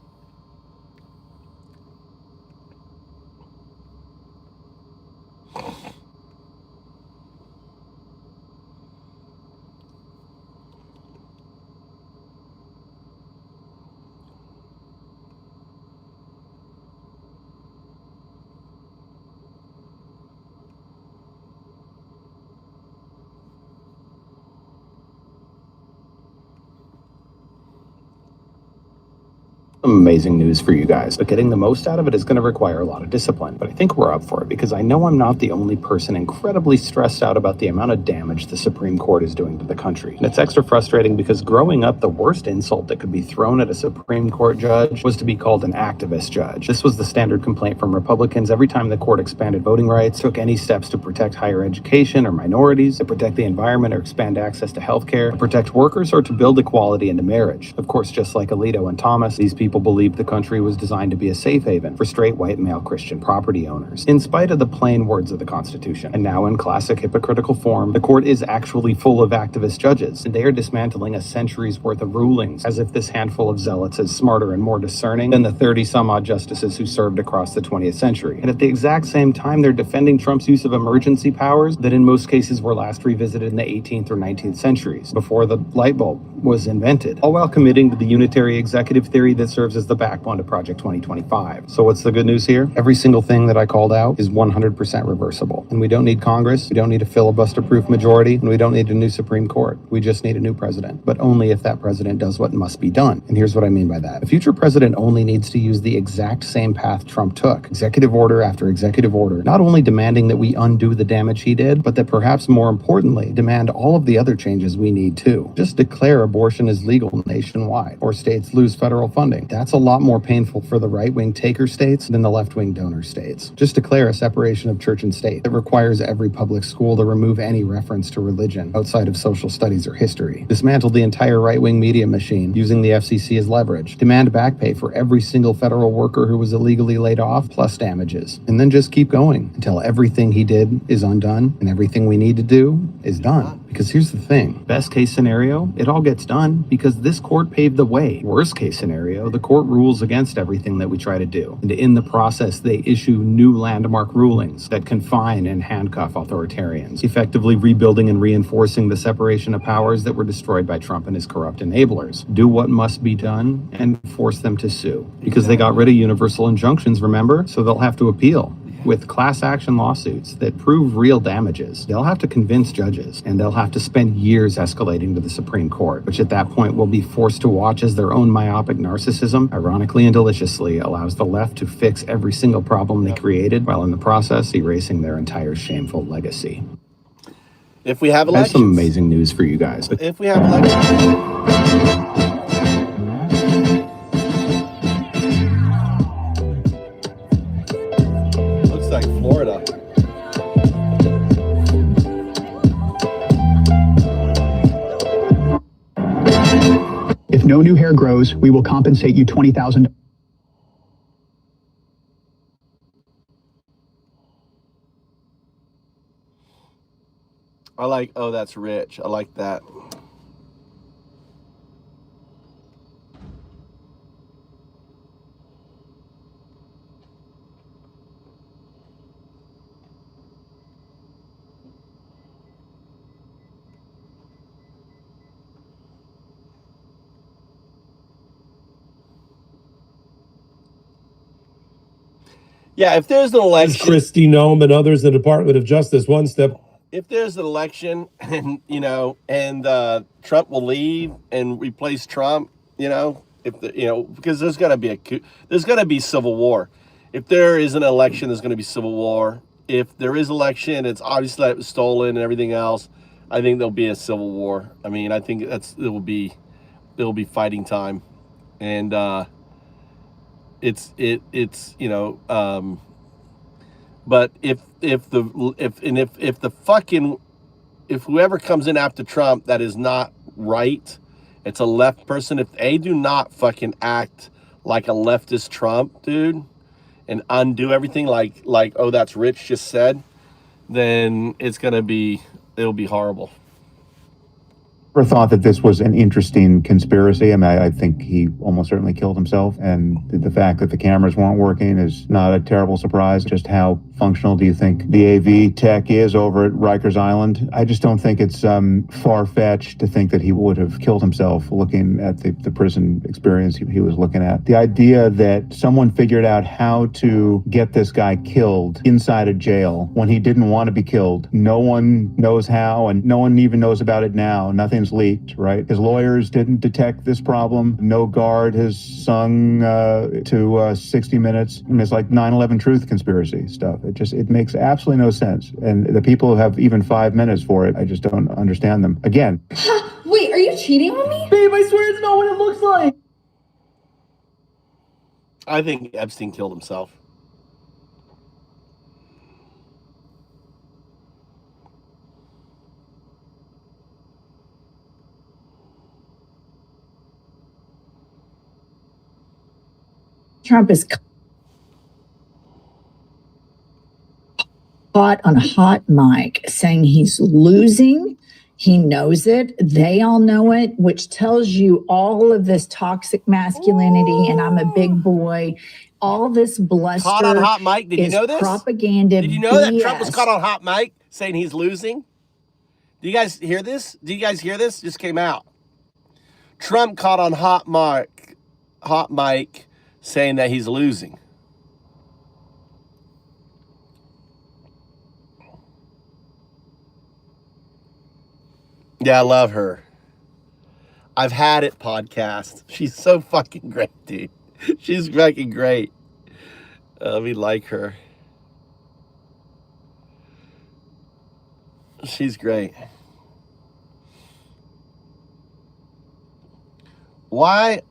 Speaker 12: Amazing news for you guys, but getting the most out of it is going to require a lot of discipline. But I think we're up for it, because I know I'm not the only person incredibly stressed out about the amount of damage the Supreme Court is doing to the country. And it's extra frustrating because growing up, the worst insult that could be thrown at a Supreme Court judge was to be called an activist judge. This was the standard complaint from Republicans every time the court expanded voting rights, took any steps to protect higher education or minorities, to protect the environment or expand access to healthcare, to protect workers, or to build equality into marriage. Of course, just like Alito and Thomas, these people believed the country was designed to be a safe haven for straight white male Christian property owners, in spite of the plain words of the Constitution. And now, in classic hypocritical form, the court is actually full of activist judges, and they are dismantling a century's worth of rulings, as if this handful of zealots is smarter and more discerning than the 30-some-odd justices who served across the 20th century. And at the exact same time, they're defending Trump's use of emergency powers that in most cases were last revisited in the 18th or 19th centuries, before the light bulb was invented, all while committing to the unitary executive theory that serves as the backbone to Project 2025. So what's the good news here? Every single thing that I called out is 100% reversible. And we don't need Congress, we don't need a filibuster-proof majority, and we don't need a new Supreme Court. We just need a new president. But only if that president does what must be done. And here's what I mean by that. A future president only needs to use the exact same path Trump took, executive order after executive order, not only demanding that we undo the damage he did, but that perhaps more importantly, demand all of the other changes we need too. Just declare abortion is legal nationwide, or states lose federal funding. That's a lot more painful for the right-wing taker states than the left-wing donor states. Just declare a separation of church and state that requires every public school to remove any reference to religion outside of social studies or history. Dismantle the entire right-wing media machine using the FCC as leverage. Demand back pay for every single federal worker who was illegally laid off, plus damages. And then just keep going until everything he did is undone and everything we need to do is done. Because here's the thing. Best case scenario, it all gets done because this court paved the way. Worst case scenario, the court rules against everything that we try to do. And in the process, they issue new landmark rulings that confine and handcuff authoritarians, effectively rebuilding and reinforcing the separation of powers that were destroyed by Trump and his corrupt enablers. Do what must be done and force them to sue. Because they got rid of universal injunctions, remember? So they'll have to appeal. With class action lawsuits that prove real damages, they'll have to convince judges, and they'll have to spend years escalating to the Supreme Court, which at that point will be forced to watch as their own myopic narcissism, ironically and deliciously, allows the left to fix every single problem they created, while in the process erasing their entire shameful legacy.
Speaker 1: If we have
Speaker 12: I have
Speaker 1: elections.
Speaker 12: some amazing news for you guys.
Speaker 1: If we have elections. Like Florida.
Speaker 13: If no new hair grows, we will compensate you $20,000.
Speaker 1: I like, oh, that's rich. I like that. Yeah, if there's an election,
Speaker 14: Christy Nome and others in the Department of Justice, one step.
Speaker 1: If there's an election, and Trump will leave and replace Trump, because there's gonna be there's gonna be civil war. If there is an election, there's gonna be civil war. If there is election, it's obviously that it was stolen and everything else. I think there'll be a civil war. I mean, I think it will be fighting time, and but if whoever comes in after Trump that is not right, it's a left person. If they do not fucking act like a leftist Trump, dude, and undo everything like oh, that's Rich just said, then it'll be horrible.
Speaker 15: Ever thought that this was an interesting conspiracy? I mean, I think he almost certainly killed himself, and the fact that the cameras weren't working is not a terrible surprise. Just how functional do you think the AV tech is over at Rikers Island? I just don't think it's far-fetched to think that he would have killed himself looking at the prison experience he was looking at. The idea that someone figured out how to get this guy killed inside a jail when he didn't want to be killed. No one knows how, and no one even knows about it now. Nothing's leaked, right? His lawyers didn't detect this problem. No guard has sung to 60 Minutes. I mean, it's like 9/11 truth conspiracy stuff. It makes absolutely no sense. And the people who have even 5 minutes for it, I just don't understand them. Again.
Speaker 16: Wait, are you cheating on me?
Speaker 17: Babe, I swear it's not what it looks like.
Speaker 1: I think Epstein killed himself.
Speaker 17: Trump is caught on a hot mic saying he's losing. He knows it. They all know it, which tells you all of this toxic masculinity and I'm a big boy. All this bluster.
Speaker 1: Caught on hot mic. Did you know this?
Speaker 17: Propaganda.
Speaker 1: Did you know that Trump was caught on hot mic saying he's losing? Do you guys hear this? Just came out. Trump caught on hot mic saying that he's losing. Yeah, I love her. I've Had It podcast. She's so fucking great, dude. She's fucking great. We like her. She's great. Why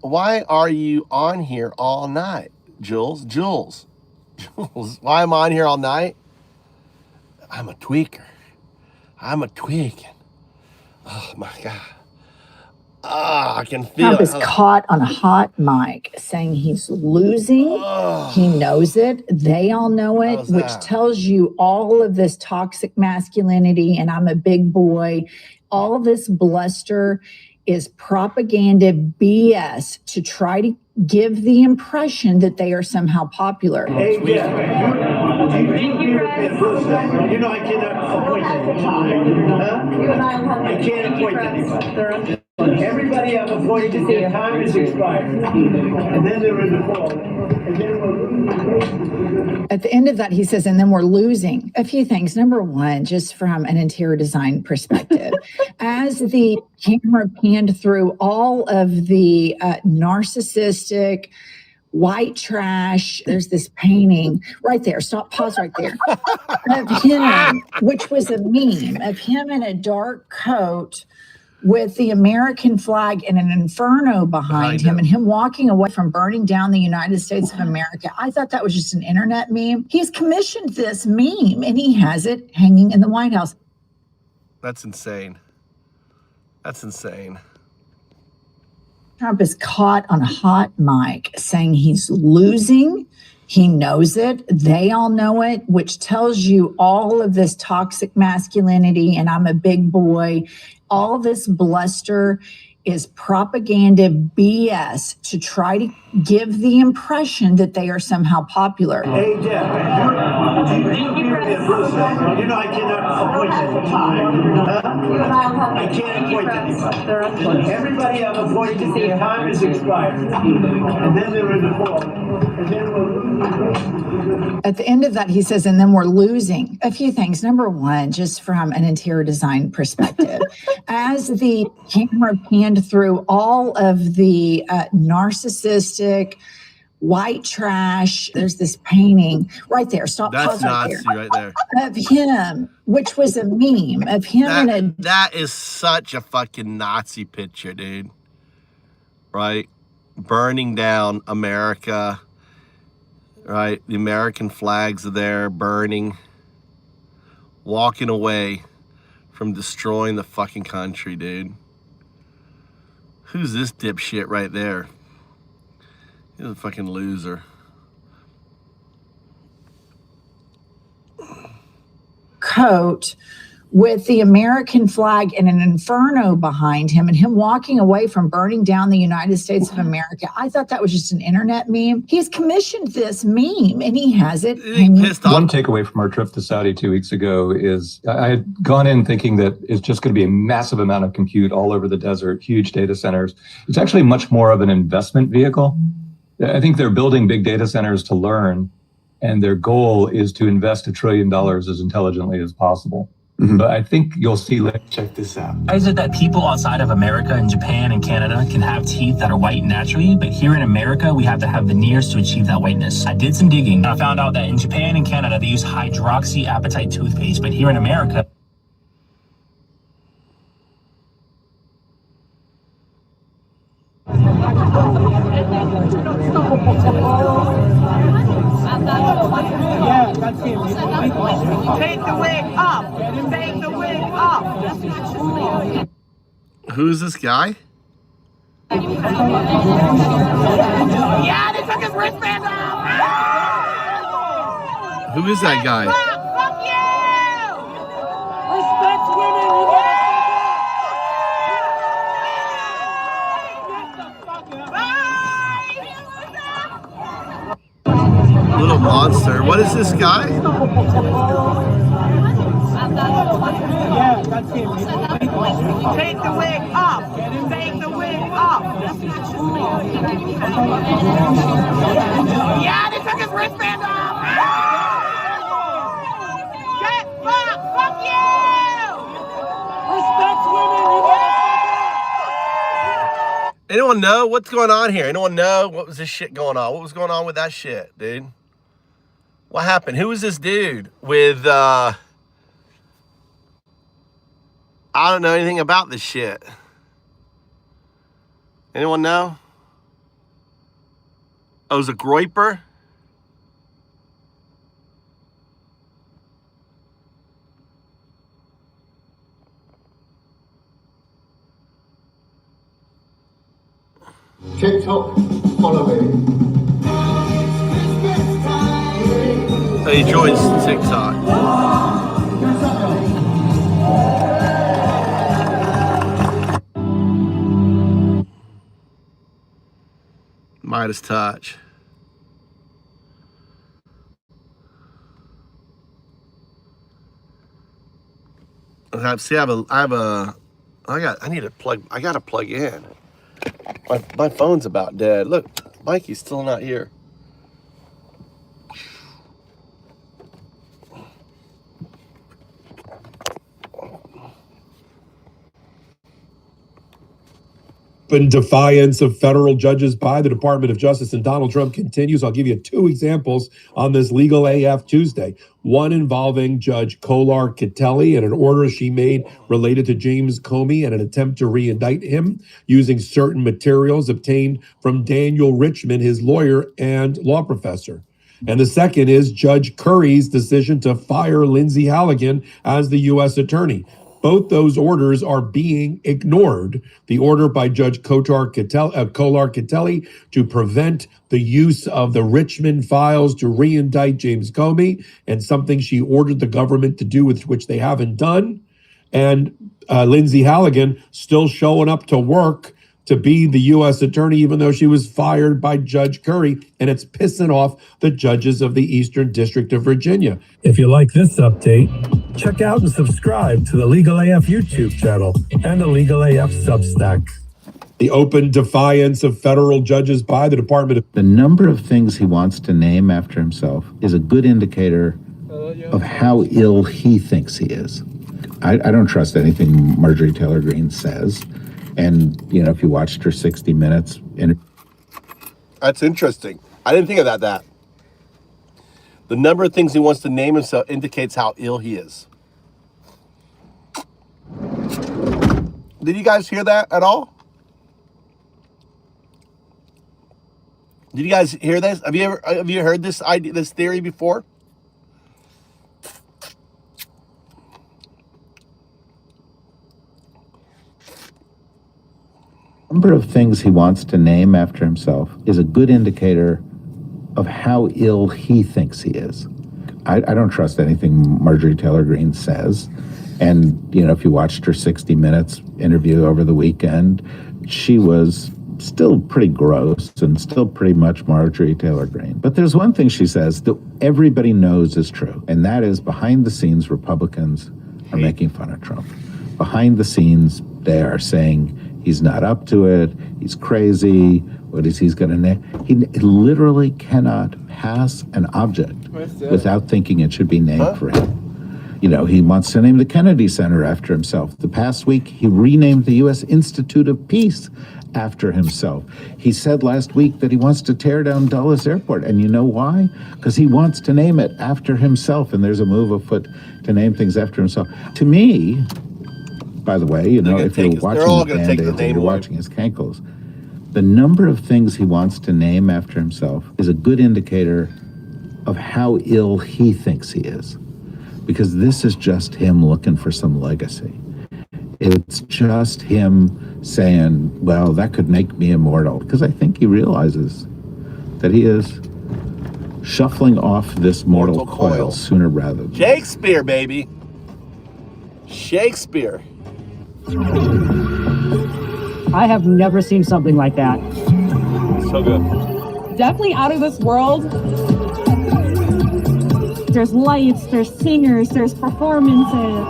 Speaker 1: are you on here all night, Jules, why am I on here all night? I'm a tweaker. Oh my God. I can feel
Speaker 17: Trump is caught on a hot mic saying he's losing. He knows it. They all know it, which tells you all of this toxic masculinity and I'm a big boy. All this bluster is propaganda BS to try to give the impression that they are somehow popular.
Speaker 18: Hey, yeah. You know I cannot appoint anyone. I can't appoint anyone. Everybody I've appointed, their time is expired. And then they're in the fall.
Speaker 17: At the end of that, he says, and then we're losing a few things. Number one, just from an interior design perspective, as the camera panned through all of the narcissistic white trash, there's this painting right there. Pause right there. Of him, which was a meme of him in a dark coat with the American flag and an inferno behind him and him walking away from burning down the United States of America. I thought that was just an internet meme. He's commissioned this meme and he has it hanging in the White House.
Speaker 1: That's insane.
Speaker 17: Trump is caught on a hot mic saying he's losing. He knows it. They all know it, which tells you all of this toxic masculinity and I'm a big boy. All this bluster is propaganda BS to try to give the impression that they are somehow popular.
Speaker 18: Hey, Deb, you know I cannot appoint anyone. I can't appoint anyone. Everybody I've appointed, their time is expired. And then they're in the fall. And then we're
Speaker 17: At the end of that, he says, and then we're losing a few things. Number one, just from an interior design perspective, as the camera panned through all of the narcissistic white trash, there's this painting right there. Stop.
Speaker 1: That's Nazi right there.
Speaker 17: Of him, which was a meme of him
Speaker 1: that is such a fucking Nazi picture, dude. Right? Burning down America. Right? The American flags are there burning. Walking away from destroying the fucking country, dude. Who's this dipshit right there? He's a fucking loser.
Speaker 17: Coat with the American flag and an inferno behind him and him walking away from burning down the United States of America. I thought that was just an internet meme. He's commissioned this meme and he has it.
Speaker 19: One takeaway from our trip to Saudi 2 weeks ago is I had gone in thinking that it's just going to be a massive amount of compute all over the desert, huge data centers. It's actually much more of an investment vehicle. I think they're building big data centers to learn, and their goal is to invest $1 trillion as intelligently as possible. But I think you'll see, check this out.
Speaker 20: Why is it that people outside of America and Japan and Canada can have teeth that are white naturally, but here in America, we have to have veneers to achieve that whiteness? I did some digging, and I found out that in Japan and Canada, they use hydroxyapatite toothpaste, but here in America,
Speaker 18: Yeah, that's him. Take the wig up. Take the wig up.
Speaker 1: Who's this guy?
Speaker 18: Yeah, they took his wristband off.
Speaker 1: Who is that guy?
Speaker 18: Fuck you. Respect women.
Speaker 1: Little monster. What is this guy?
Speaker 18: Yeah, that's him. Take the wig up. Take the wig up. Yeah, they took his wristband off. Get fucked. Fuck you. Respect women.
Speaker 1: Anyone know what's going on here? Anyone know what was this shit going on? What was going on with that shit, dude? What happened? Who was this dude with, I don't know anything about this shit. Anyone know? Oh, it was a groiper?
Speaker 18: TikTok following.
Speaker 1: So he joins TikTok. Midas touch. I gotta plug in. My phone's about dead. Look, Mikey's still not here.
Speaker 14: In defiance of federal judges by the Department of Justice, and Donald Trump continues. I'll give you 2 examples on this Legal AF Tuesday. One involving Judge Kolar Catelli and an order she made related to James Comey and an attempt to re-indict him using certain materials obtained from Daniel Richman, his lawyer and law professor. And the second is Judge Curry's decision to fire Lindsay Halligan as the U.S. attorney. Both those orders are being ignored. The order by Judge Kolar Catelli to prevent the use of the Richmond files to re-indict James Comey, and something she ordered the government to do, with which they haven't done. And Lindsay Halligan still showing up to work to be the U.S. attorney, even though she was fired by Judge Curry, and it's pissing off the judges of the Eastern District of Virginia.
Speaker 21: If you like this update, check out and subscribe to the Legal AF YouTube channel and the Legal AF Substack.
Speaker 14: The open defiance of federal judges by the Department of...
Speaker 4: The number of things he wants to name after himself is a good indicator of how ill he thinks he is. I don't trust anything Marjorie Taylor Greene says. And, you know, if you watched her 60 Minutes...
Speaker 1: That's interesting. I didn't think of that. The number of things he wants to name himself indicates how ill he is. Did you guys hear that at all? Did you guys hear this? Have you heard this idea, this theory before?
Speaker 4: The number of things he wants to name after himself is a good indicator of how ill he thinks he is. I don't trust anything Marjorie Taylor Greene says. And, you know, if you watched her 60 Minutes interview over the weekend, she was still pretty gross and still pretty much Marjorie Taylor Greene. But there's one thing she says that everybody knows is true, and that is behind the scenes, Republicans are making fun of Trump. Behind the scenes, they are saying he's not up to it, he's crazy, what is he's going to name? He literally cannot pass an object without thinking it should be named for him. You know, he wants to name the Kennedy Center after himself. The past week, he renamed the U.S. Institute of Peace after himself. He said last week that he wants to tear down Dulles Airport. And you know why? Because he wants to name it after himself. And there's a move afoot to name things after himself. To me, by the way, you know, if you're watching his Band-Aids and you're watching his Cankles, the number of things he wants to name after himself is a good indicator of how ill he thinks he is. Because this is just him looking for some legacy. It's just him saying, well, that could make me immortal. Because I think he realizes that he is shuffling off this mortal coil sooner rather than...
Speaker 1: Shakespeare, baby. Shakespeare.
Speaker 3: I have never seen something like that.
Speaker 1: So good.
Speaker 3: Definitely out of this world. There's lights, there's singers, there's performances.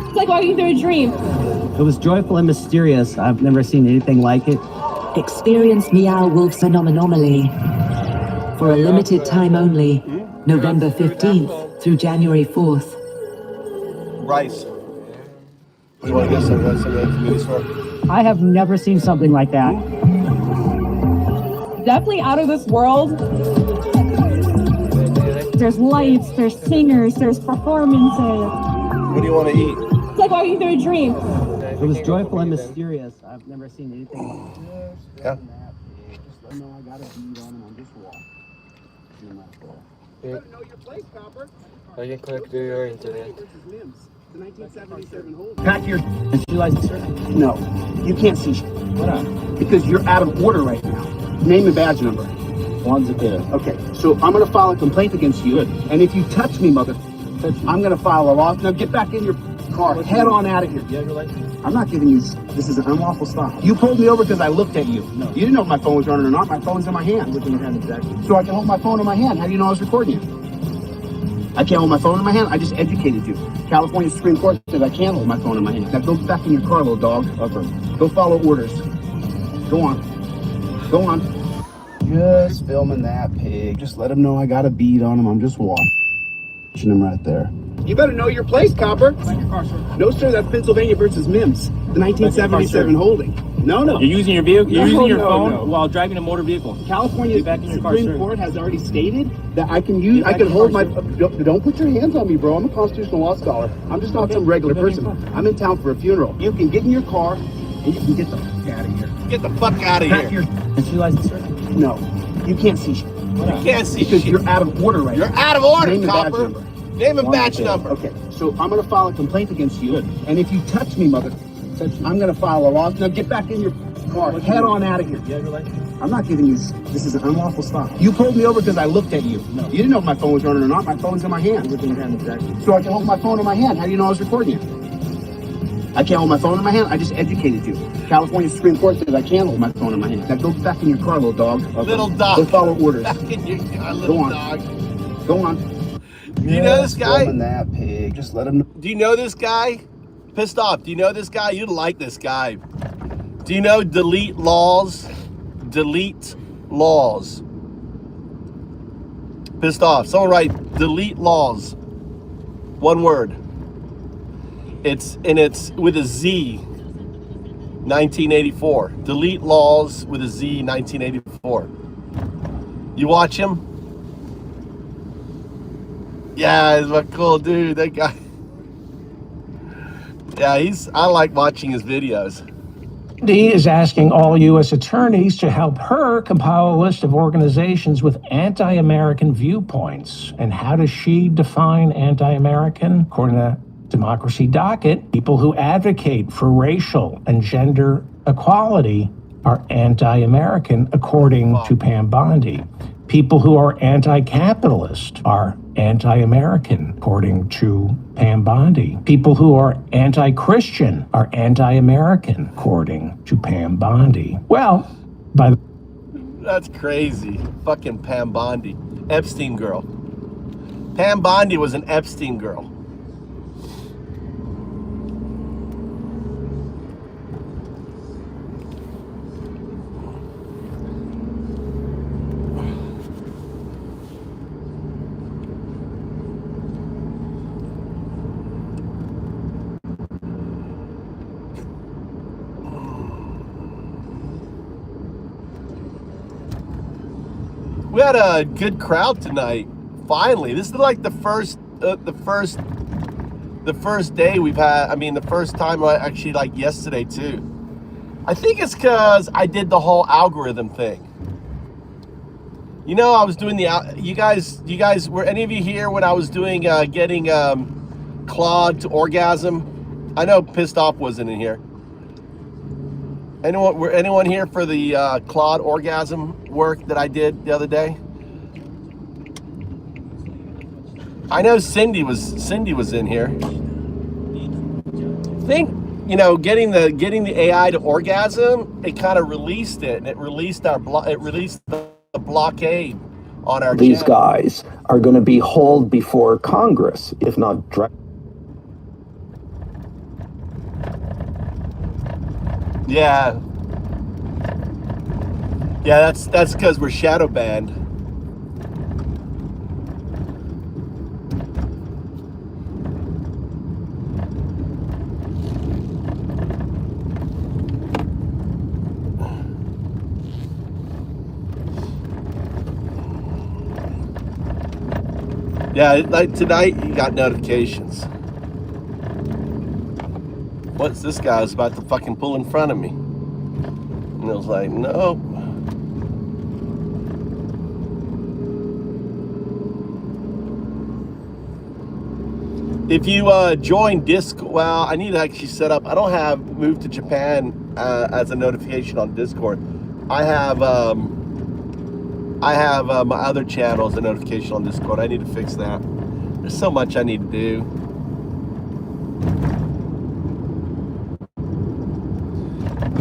Speaker 3: It's like walking through a dream.
Speaker 22: It was joyful and mysterious. I've never seen anything like it.
Speaker 23: Experience Meow Wolf Phenomenally for a limited time only, November 15th through January 4th.
Speaker 1: Rice. You want to get some at the convenience store?
Speaker 3: I have never seen something like that. Definitely out of this world. There's lights, there's singers, there's performances.
Speaker 1: What do you want to eat?
Speaker 3: It's like walking through a dream.
Speaker 22: It was joyful and mysterious. I've never seen anything like it.
Speaker 1: Yeah.
Speaker 10: I can click through your internet.
Speaker 18: Pack your license, sir. No, you can't see shit. Because you're out of order right now. Name and badge number.
Speaker 22: One's a kid.
Speaker 18: Okay, so I'm gonna file a complaint against you. And if you touch me, mother, I'm gonna file a lawsuit. Now get back in your car. Head on out of here.
Speaker 22: You have your license?
Speaker 18: I'm not giving you. This is an unlawful stop. You pulled me over because I looked at you. No. You didn't know if my phone was running or not. My phone's in my hand.
Speaker 22: Look in your hand exactly.
Speaker 18: So I can hold my phone in my hand. How do you know I was recording you? I can't hold my phone in my hand. I just educated you. California Supreme Court says I can't hold my phone in my hand. Now go back in your car, little dog. Okay. Go follow orders. Go on. Go on. Just filming that pig. Just let him know I got a bead on him. I'm just watching him right there. You better know your place, copper. No, sir. That's Pennsylvania versus Mims. The 1977 holding. No.
Speaker 3: You're using your vehicle. You're using your phone while driving a motor vehicle.
Speaker 18: California Supreme Court has already stated that I can use. I can hold my. Don't put your hands on me, bro. I'm a constitutional law scholar. I'm just not some regular person. I'm in town for a funeral. You can get in your car and you can get the fuck out of here.
Speaker 1: Get the fuck out of here.
Speaker 22: Is your license, sir?
Speaker 18: No, you can't see shit.
Speaker 1: You can't see
Speaker 18: because
Speaker 1: shit.
Speaker 18: You're out of order right now.
Speaker 1: You're out of order,
Speaker 18: Name and badge
Speaker 1: copper.
Speaker 18: number.
Speaker 1: Name and badge number.
Speaker 18: Okay, so I'm gonna file a complaint against you. And if you touch me, mother, I'm gonna file a lawsuit. Now get back in your car. Head on out of here.
Speaker 22: You have your license?
Speaker 18: I'm not giving you. This is an unlawful stop. You pulled me over because I looked at you. No. You didn't know if my phone was running or not. My phone's in my hand.
Speaker 22: Look in your hand exactly.
Speaker 18: So I can hold my phone in my hand. How do you know I was recording you? I can't hold my phone in my hand. I just educated you. California Supreme Court says I can't hold my phone in my hand. Now go back in your car, little dog. Okay.
Speaker 1: Little dog.
Speaker 18: Go follow orders.
Speaker 1: Back in your car, little
Speaker 18: Go on.
Speaker 1: dog.
Speaker 18: Go on.
Speaker 1: Do you know this guy?
Speaker 18: That pig. Just let him know.
Speaker 1: Do you know this guy? Pissed off. Do you know this guy? You'd like this guy. Do you know delete laws? Delete laws. Pissed off. Someone write delete laws. One word. It's with a Z. 1984. Delete laws with a Z. 1984. You watch him? Yeah, he's a cool dude. That guy. Yeah, I like watching his videos.
Speaker 5: Dee is asking all U.S. attorneys to help her compile a list of organizations with anti-American viewpoints. And how does she define anti-American? According to Democracy Docket, people who advocate for racial and gender equality are anti-American, according to Pam Bondi. People who are anti-capitalist are anti-American, according to Pam Bondi. People who are anti-Christian are anti-American, according to Pam Bondi. Well, by the...
Speaker 1: That's crazy. Fucking Pam Bondi. Epstein girl. Pam Bondi was an Epstein girl. We had a good crowd tonight. Finally, this is like the first day we've had. I mean, the first time actually, like yesterday too. I think it's because I did the whole algorithm thing. You know, I was doing the. You guys, were any of you here when I was doing getting Claude to orgasm? I know Pissed Off wasn't in here. Anyone here for the Claude orgasm work that I did the other day? I know Cindy was in here. I think, you know, getting the AI to orgasm, it kind of released it, and it released the blockade on our
Speaker 5: These
Speaker 1: channel.
Speaker 5: guys are going to be hauled before Congress, if not
Speaker 1: Yeah. Yeah, that's because we're shadow banned. Yeah, like tonight you got notifications. What's this guy was about to fucking pull in front of me? And I was like, no. If you join Discord, well, I need to actually set up. I don't have Move to Japan as a notification on Discord. I have my other channel as a notification on Discord. I need to fix that. There's so much I need to do.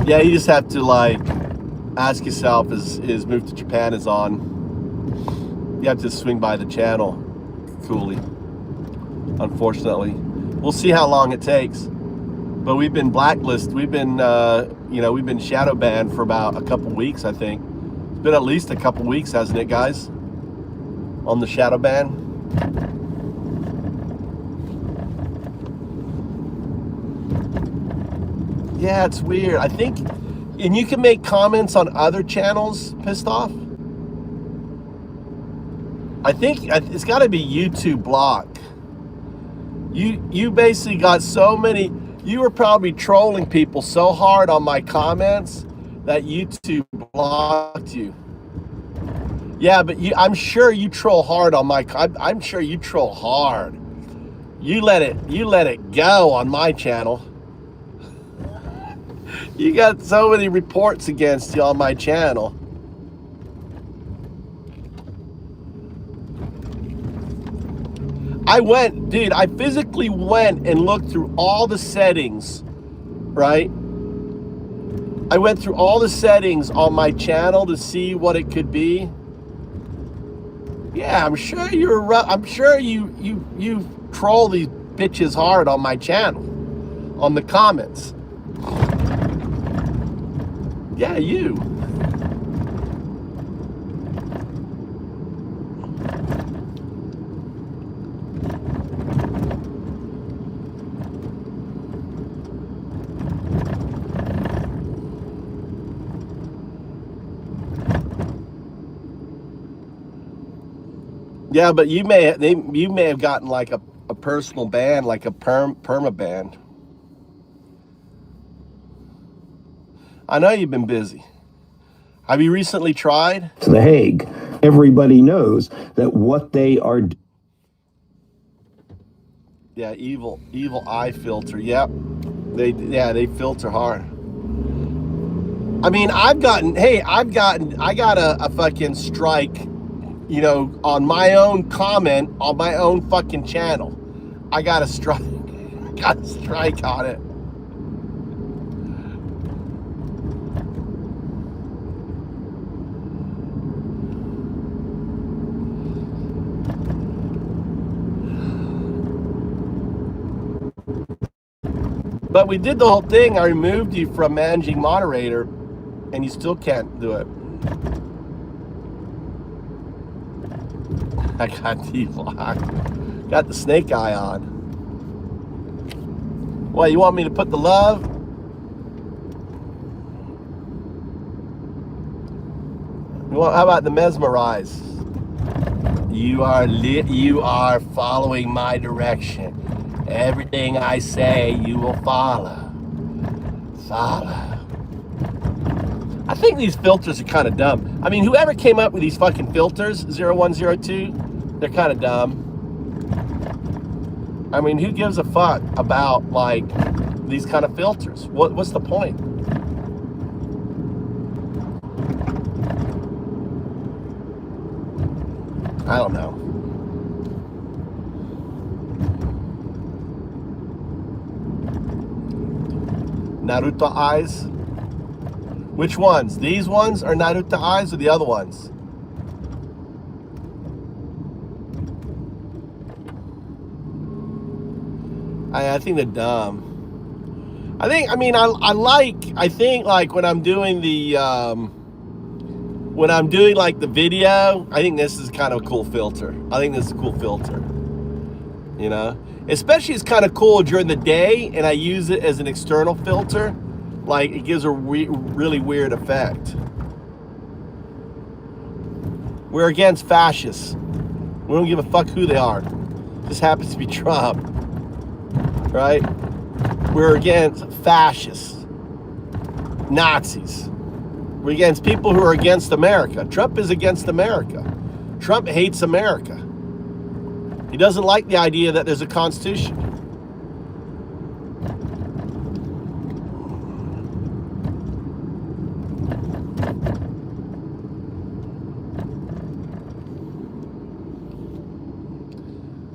Speaker 1: Yeah, you just have to like ask yourself, is Move to Japan is on? You have to swing by the channel coolly. Unfortunately, we'll see how long it takes. But we've been blacklisted. We've been, we've been shadow banned for about a couple weeks. I think it's been at least a couple weeks, hasn't it, guys? On the shadow ban. Yeah, it's weird. I think, and you can make comments on other channels. Pissed Off. I think it's got to be YouTube block. You basically got so many. You were probably trolling people so hard on my comments that YouTube blocked you. Yeah, but I'm sure you troll hard on my. I'm sure you troll hard. You let it go on my channel. You got so many reports against you on my channel. I physically went and looked through all the settings, right? I went through all the settings on my channel to see what it could be. Yeah, I'm sure you troll these bitches hard on my channel, on the comments. Yeah, you. Yeah, but you may have gotten like a personal ban, like a perma ban. I know you've been busy. Have you recently tried?
Speaker 6: To The Hague. Everybody knows that what they are.
Speaker 1: Yeah, evil eye filter. Yep. They filter hard. I mean, I got a fucking strike, you know, on my own comment on my own fucking channel. I got a strike. I got a strike on it. But we did the whole thing. I removed you from managing moderator, and you still can't do it. I got the evil eye. Got the snake eye on. What, you want me to put the love? Well, how about the mesmerize? You are following my direction. Everything I say, you will follow. Follow. I think these filters are kind of dumb. I mean, whoever came up with these fucking filters, 0102, they're kind of dumb. I mean, who gives a fuck about, like, these kind of filters? What's the point? I don't know. Naruto eyes? Which ones? These ones are Naruto eyes or the other ones? I think they're dumb. I think like when I'm doing the like the video, I think this is kind of a cool filter. I think this is a cool filter. You know? Especially it's kind of cool during the day, and I use it as an external filter. Like, it gives a really weird effect. We're against fascists. We don't give a fuck who they are. This happens to be Trump. Right? We're against fascists. Nazis. We're against people who are against America. Trump is against America. Trump hates America. He doesn't like the idea that there's a constitution.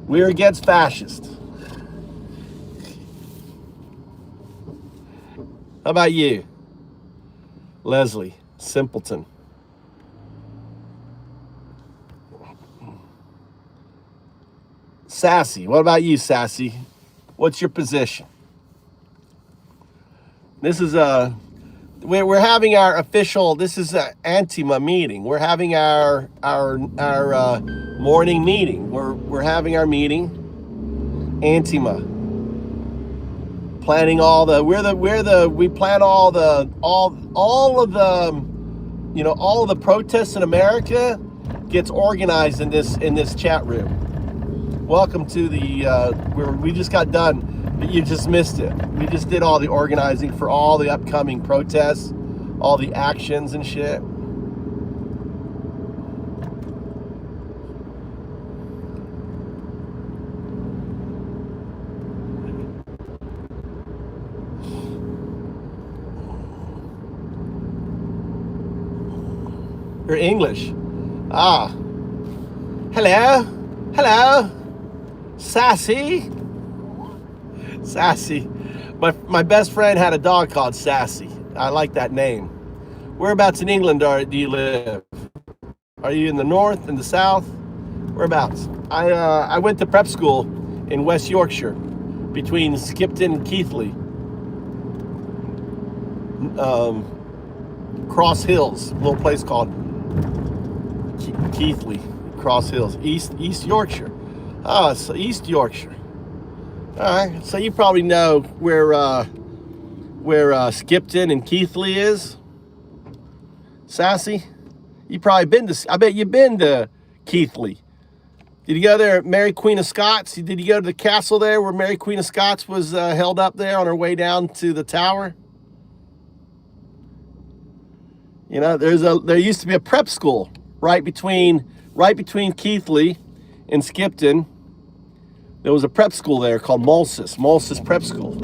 Speaker 1: We're against fascists. How about you? Leslie, simpleton. Sassy, what about you, Sassy? What's your position? This is we're having our official, this is an Antima meeting. We're having our morning meeting. We're having our meeting. Antima. Planning all the, we plan all of the, you know, all of the protests in America gets organized in this chat room. Welcome to the, we just got done, but you just missed it. We just did all the organizing for all the upcoming protests, all the actions and shit. You're English. Ah. Hello. Hello. Sassy. Sassy. My best friend had a dog called Sassy. I like that name. Whereabouts in England do you live? Are you in the north, in the south? Whereabouts? I went to prep school in West Yorkshire, between Skipton and Keighley. Cross Hills, a little place called Keighley, Cross Hills, East Yorkshire. Oh, so East Yorkshire. All right, so you probably know where Skipton and Keighley is. Sassy, you probably been to. I bet you've been to Keighley. Did you go there, Mary Queen of Scots? Did you go to the castle there where Mary Queen of Scots was held up there on her way down to the tower? You know, there used to be a prep school right between Keighley and Skipton. There was a prep school there called Mulsus Prep School.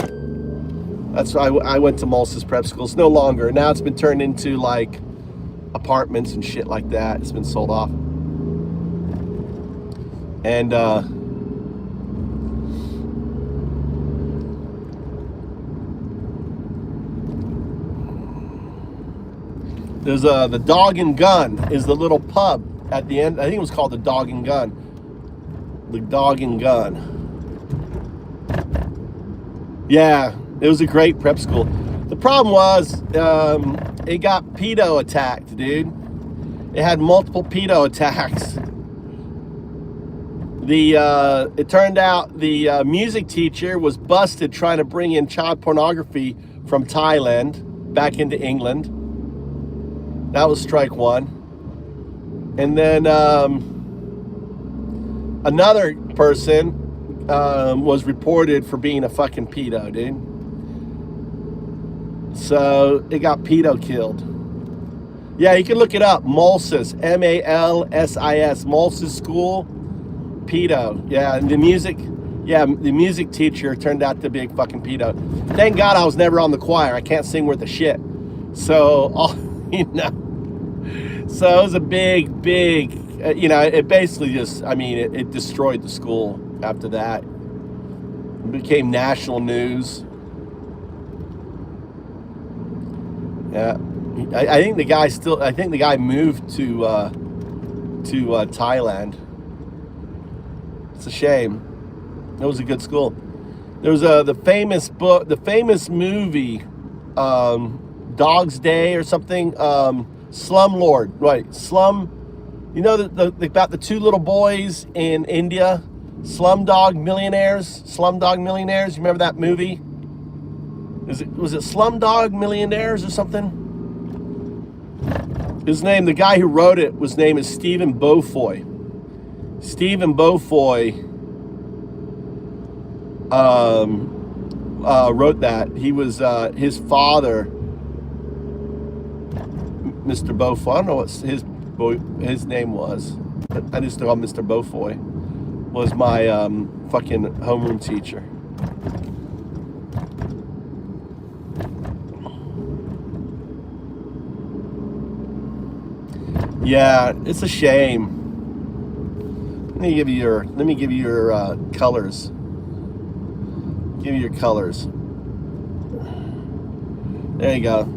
Speaker 1: That's why I went to Mulsus Prep School. It's no longer. Now it's been turned into like apartments and shit like that. It's been sold off. And there's the Dog and Gun is the little pub at the end. I think it was called the Dog and Gun. The Dog and Gun. Yeah, it was a great prep school. The problem was it got pedo attacked, dude. It had multiple pedo attacks. It turned out the music teacher was busted trying to bring in child pornography from Thailand back into England. That was strike one. And then another person was reported for being a fucking pedo, dude. So it got pedo killed. Yeah, you can look it up. Mulsus, M-A-L-S-I-S, Mulsus School. Pedo. Yeah, and the music teacher turned out to be a fucking pedo. Thank God I was never on the choir. I can't sing worth a shit. So, so it was a big, it basically just, it destroyed the school after that. It became national news. Yeah. I think the guy moved to Thailand. It's a shame. It was a good school. There was the famous movie, Dog's Day or something. Slumlord, right? You know about the two little boys in India, Slumdog Millionaires. You remember that movie? Was it Slumdog Millionaires or something? The guy who wrote it, his name is Stephen Beaufoy. Stephen Beaufoy wrote that. He was his father, Mr. Beaufoy. I don't know what his name was, but I just know Mr. Beaufoy was my fucking homeroom teacher. Yeah, it's a shame. Let me give you your colors. Give you your colors. There you go.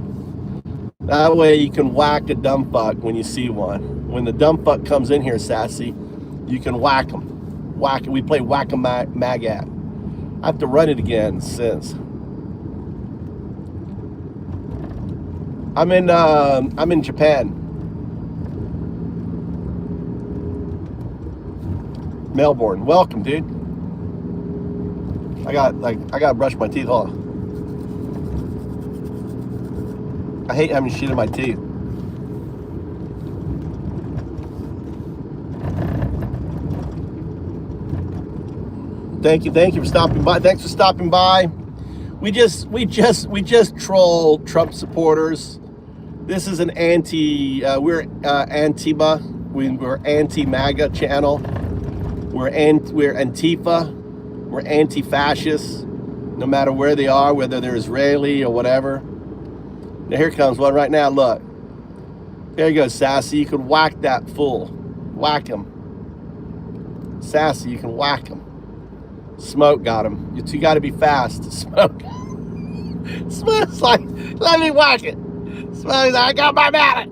Speaker 1: That way you can whack a dumb fuck when you see one. When the dumb fuck comes in here, Sassy, you can whack him. Whack it. We play Whack-A-Mag-At. I have to run it again since. I'm in Japan. Melbourne. Welcome, dude. I gotta brush my teeth. Hold on. I hate having shit in my teeth. Thank you for stopping by. Thanks for stopping by. We just troll Trump supporters. This is an we're Antifa. We're anti-MAGA channel. We're Antifa. We're anti-fascists, no matter where they are, whether they're Israeli or whatever. Now here comes one right now. Look, there you go, Sassy. You can whack that fool. Whack him, Sassy. You can whack him. Smoke got him. You got to be fast. Smoke. Smoke's like, let me whack it. Smoke's like, I got my mallet.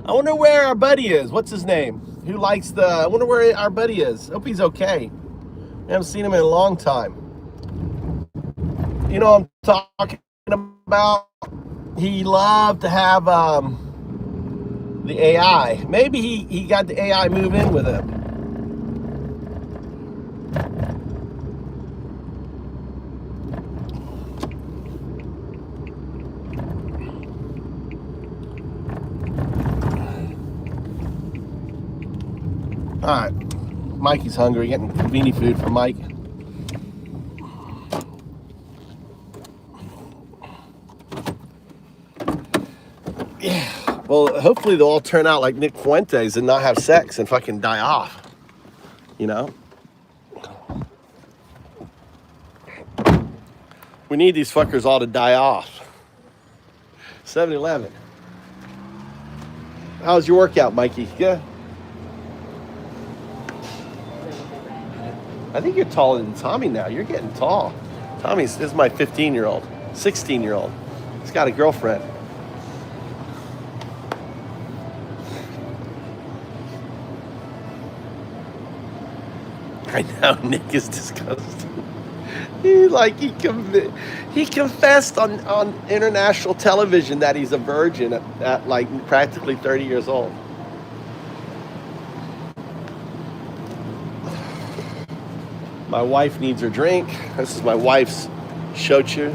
Speaker 1: I wonder where our buddy is. What's his name? Who likes I wonder where our buddy is. Hope he's okay. I haven't seen him in a long time. You know what I'm talking about? he loved to have the AI. Maybe he got the AI move in with him. All right, Mikey's hungry, getting convenient food for Mike. Yeah, well, hopefully they'll all turn out like Nick Fuentes and not have sex and fucking die off, you know? We need these fuckers all to die off. 7-Eleven. How's your workout, Mikey? Yeah? I think you're taller than Tommy now. You're getting tall. This is my 15-year-old, 16-year-old. He's got a girlfriend. I know, Nick is disgusting. He confessed on international television that he's a virgin at like practically 30 years old. My wife needs her drink. This is my wife's shochu.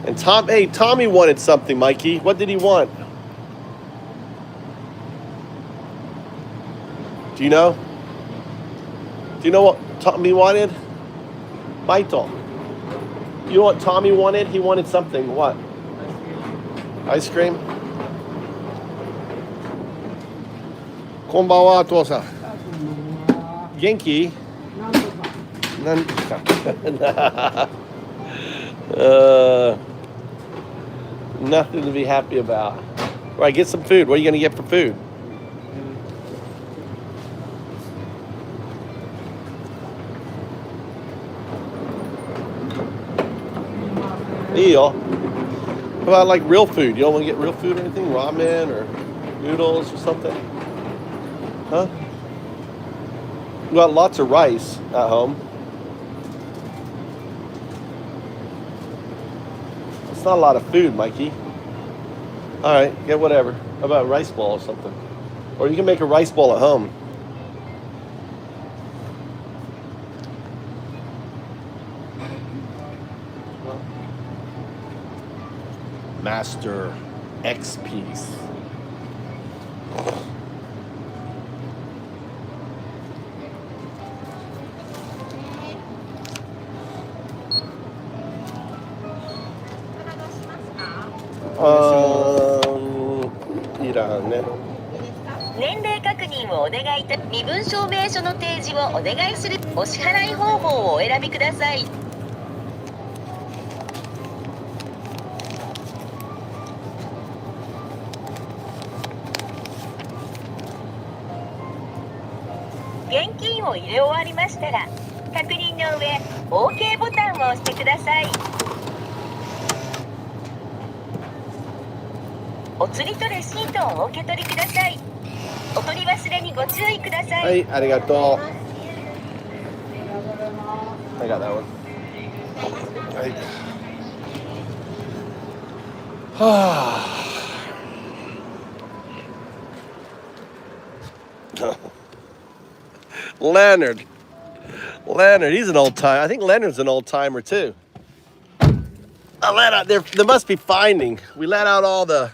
Speaker 1: And Tommy wanted something, Mikey. What did he want? Do you know? Do you know what Tommy wanted? Baito. You know what Tommy wanted? He wanted something. What? Ice cream? Konbanwa, Tosa. Genki? Nothing to be happy about. All right, get some food. What are you going to get for food? Deal. How about like real food? You don't want to get real food or anything? Ramen or noodles or something? Huh? We got lots of rice at home. It's not a lot of food, Mikey. All right, get whatever. How about a rice ball or something? Or you can make a rice ball at home. Master X piece.いらんね。
Speaker 7: 年齢確認をお願いいた身分証明書の提示をお願いするお支払い方法をお選びください。現金を入れ終わりましたら確認の上 OK ボタンを押してください。お釣りとレシートをお受け取りください。お取り忘れにご注意ください。
Speaker 1: はい、ありがとう。I got that one. はい。はあ。Leonard, he's an old timer. I think Leonard's an old timer too. There must be finding. We let out all the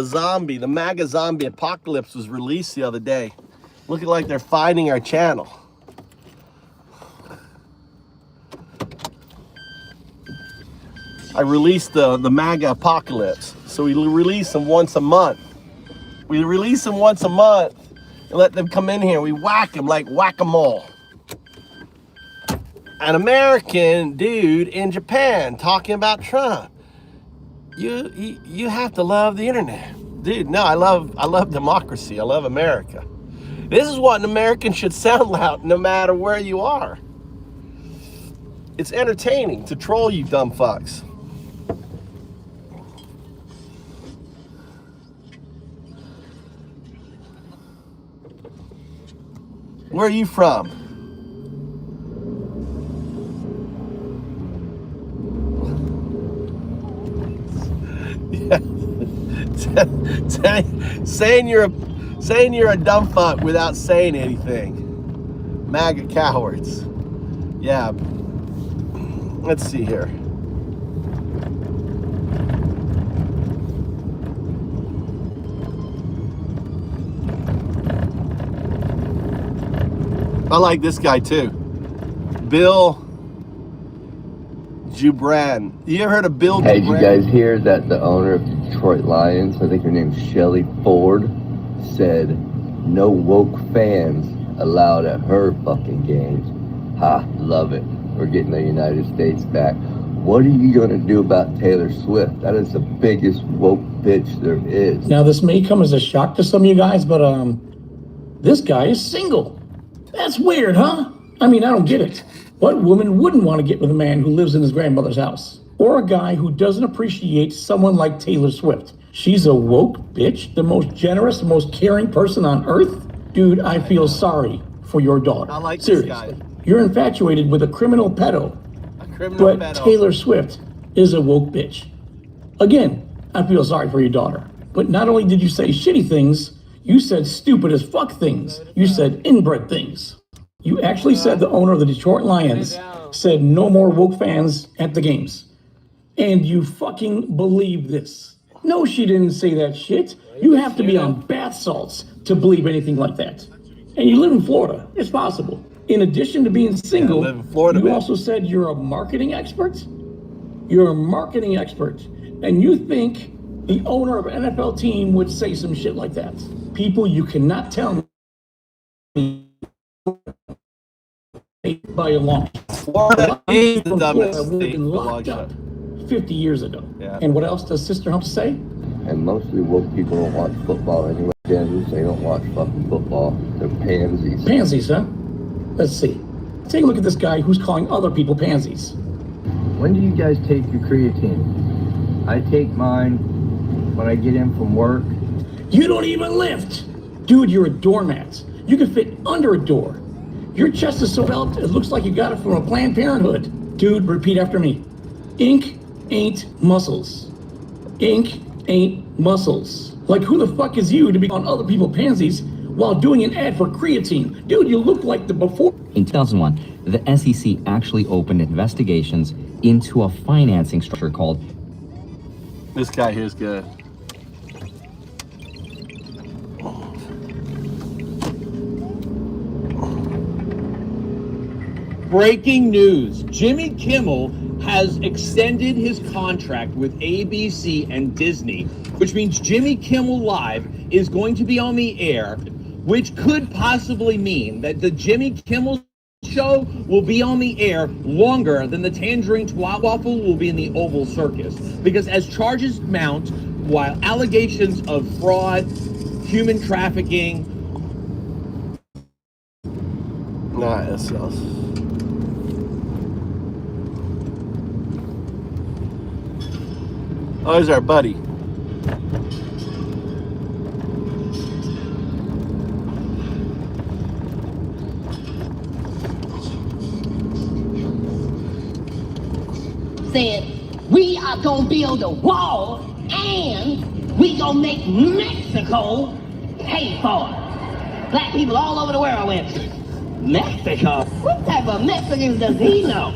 Speaker 1: zombie, the MAGA zombie apocalypse was released the other day. Looking like they're finding our channel. I released the MAGA apocalypse. So we release them once a month. We release them once a month and let them come in here. We whack them like whack-a-mole. An American dude in Japan talking about Trump. You have to love the internet. Dude, no, I love democracy. I love America. This is what an American should sound like no matter where you are. It's entertaining to troll you dumb fucks. Where are you from? saying you're a dumb fuck without saying anything. MAGA cowards. Yeah. Let's see here. I like this guy too. Bill Jubran. You ever heard of Bill Jubran?
Speaker 2: Hey, did you guys hear that the owner of Detroit Lions, I think her name's Shelley Ford, said no woke fans allowed at her fucking games? Ha, love it. We're getting the United States back. What are you gonna do about Taylor Swift? That is the biggest woke bitch there is.
Speaker 5: Now, this may come as a shock to some of you guys, but this guy is single. That's weird, huh? I mean, I don't get it. What woman wouldn't want to get with a man who lives in his grandmother's house? Or a guy who doesn't appreciate someone like Taylor Swift? She's a woke bitch, the most generous, most caring person on earth? Dude, I feel sorry for your daughter.
Speaker 1: I like
Speaker 5: Seriously.
Speaker 1: this guy.
Speaker 5: You're infatuated with a criminal pedo. But Taylor Swift is a woke bitch. Again, I feel sorry for your daughter. But not only did you say shitty things, you said stupid as fuck things. You said inbred things. You actually said the owner of the Detroit Lions said no more woke fans at the games. And you fucking believe this. No, she didn't say that shit. You have to be on bath salts to believe anything like that. And you live in Florida. It's possible. In addition to being single,
Speaker 1: live in Florida,
Speaker 5: you
Speaker 1: man.
Speaker 5: also said you're a marketing expert? You're a marketing expert. And you think the owner of an NFL team would say some shit like that. People, you cannot tell me by a long
Speaker 1: Florida is the dumbest state
Speaker 5: been
Speaker 1: for long
Speaker 5: locked up
Speaker 1: shot.
Speaker 5: 50 years ago.
Speaker 1: Yeah.
Speaker 5: And what else does Sister Hump say?
Speaker 2: And mostly woke people don't watch football anyway. Dennis, they don't watch fucking football. They're pansies.
Speaker 5: Pansies, huh? Let's see. Take a look at this guy who's calling other people pansies.
Speaker 10: When do you guys take your creatine? I take mine when I get in from work.
Speaker 5: You don't even lift! Dude, you're a doormat. You can fit under a door. Your chest is so developed, it looks like you got it from a Planned Parenthood. Dude, repeat after me. Ink ain't muscles. Ink ain't muscles. Like, who the fuck is you to be on other people's pansies while doing an ad for creatine? Dude, you look like the before.
Speaker 9: In 2001, the SEC actually opened investigations into a financing structure called...
Speaker 1: This guy here's good.
Speaker 11: Breaking news. Jimmy Kimmel has extended his contract with ABC and Disney, which means Jimmy Kimmel Live is going to be on the air, which could possibly mean that the Jimmy Kimmel show will be on the air longer than the Tangerine Twat Waffle will be in the Oval Circus. Because as charges mount, while allegations of fraud, human trafficking...
Speaker 1: Nah, that's us. Oh, there's our buddy.
Speaker 24: Said, we are gonna build a wall and we gonna make Mexico pay for it. Black people all over the world went, Mexico? What type of Mexicans does he know?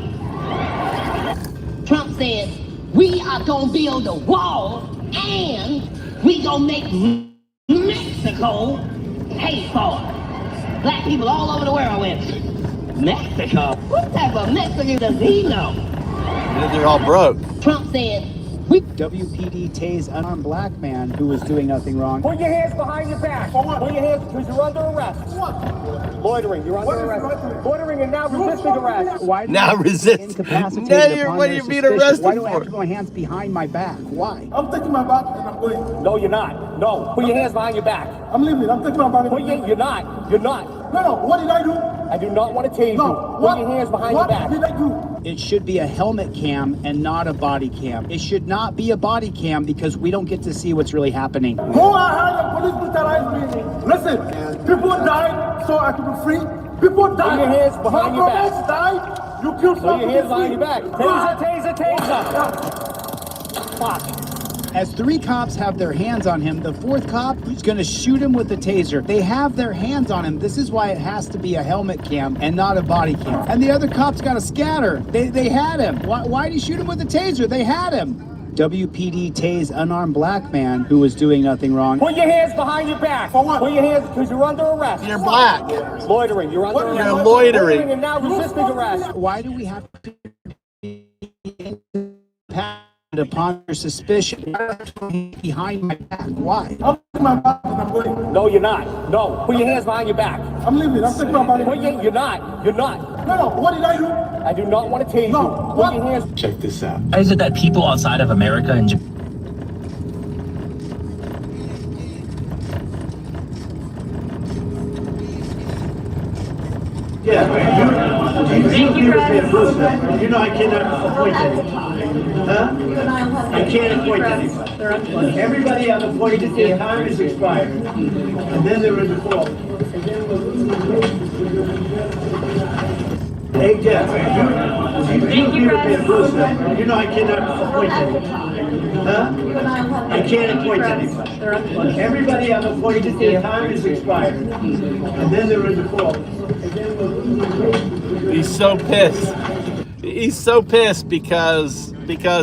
Speaker 24: Trump said, we are gonna build a wall and we gonna make Mexico pay for it. Black people all over the world went, Mexico? What type of Mexicans does he know?
Speaker 1: They're all broke.
Speaker 24: Trump said,
Speaker 22: WPD tased an unarmed black man who was doing nothing wrong.
Speaker 25: Put your hands behind your back. Put your hands because you're under arrest. What? Loitering. You're under arrest. Loitering and now resisting arrest.
Speaker 22: Why do
Speaker 1: Now
Speaker 22: you
Speaker 1: resist.
Speaker 22: incapacitated
Speaker 1: Now you're
Speaker 22: upon
Speaker 1: what
Speaker 22: their
Speaker 1: you're being
Speaker 22: suspicion?
Speaker 1: arrested
Speaker 22: Why do I
Speaker 1: for.
Speaker 22: have to put my hands behind my back? Why?
Speaker 25: I'm taking my back and I'm going. No, you're not. No. Put your hands behind your back. I'm leaving. I'm taking my back. You're not. You're not. No, what did I do? I do not want to tase you. Put your hands behind your back. What did I do?
Speaker 22: It should be a helmet cam and not a body cam. It should not be a body cam because we don't get to see what's really happening.
Speaker 25: Who I had the police brutalize me? Listen, people died so I could be free. People died. Put your hands behind your back. Died. You killed someone. Put your hands behind your back. Taser, taser, taser.
Speaker 22: Fuck. As 3 cops have their hands on him, the 4th cop is going to shoot him with the taser. They have their hands on him. This is why it has to be a helmet cam and not a body cam. And the other cops got to scatter. They had him. Why did he shoot him with the taser? They had him. WPD tased unarmed black man who was doing nothing wrong.
Speaker 25: Put your hands behind your back. For what? Put your hands, because you're under arrest.
Speaker 1: You're black.
Speaker 25: Loitering. You're under arrest.
Speaker 1: You're loitering.
Speaker 25: And now resisting arrest.
Speaker 22: Why do we have to be impacted upon your suspicion behind my back? Why?
Speaker 25: No, you're not. No. Put your hands behind your back.
Speaker 18: I'm leaving. I'm thinking about it.
Speaker 25: You're not. You're not.
Speaker 18: No, what did I do?
Speaker 25: I do not want to tase you. Put your hands.
Speaker 20: Check this out. Is it that people outside of America and Japan?
Speaker 18: Yeah. You know I cannot appoint anybody. Huh? I can't appoint anybody. Everybody I've appointed, their time is expired. And then they're in default. Hey, Jeff. You know I cannot appoint anybody. Huh? I can't appoint anybody. Everybody I've appointed, their time is expired. And then they're in default.
Speaker 1: He's so pissed. He's so pissed because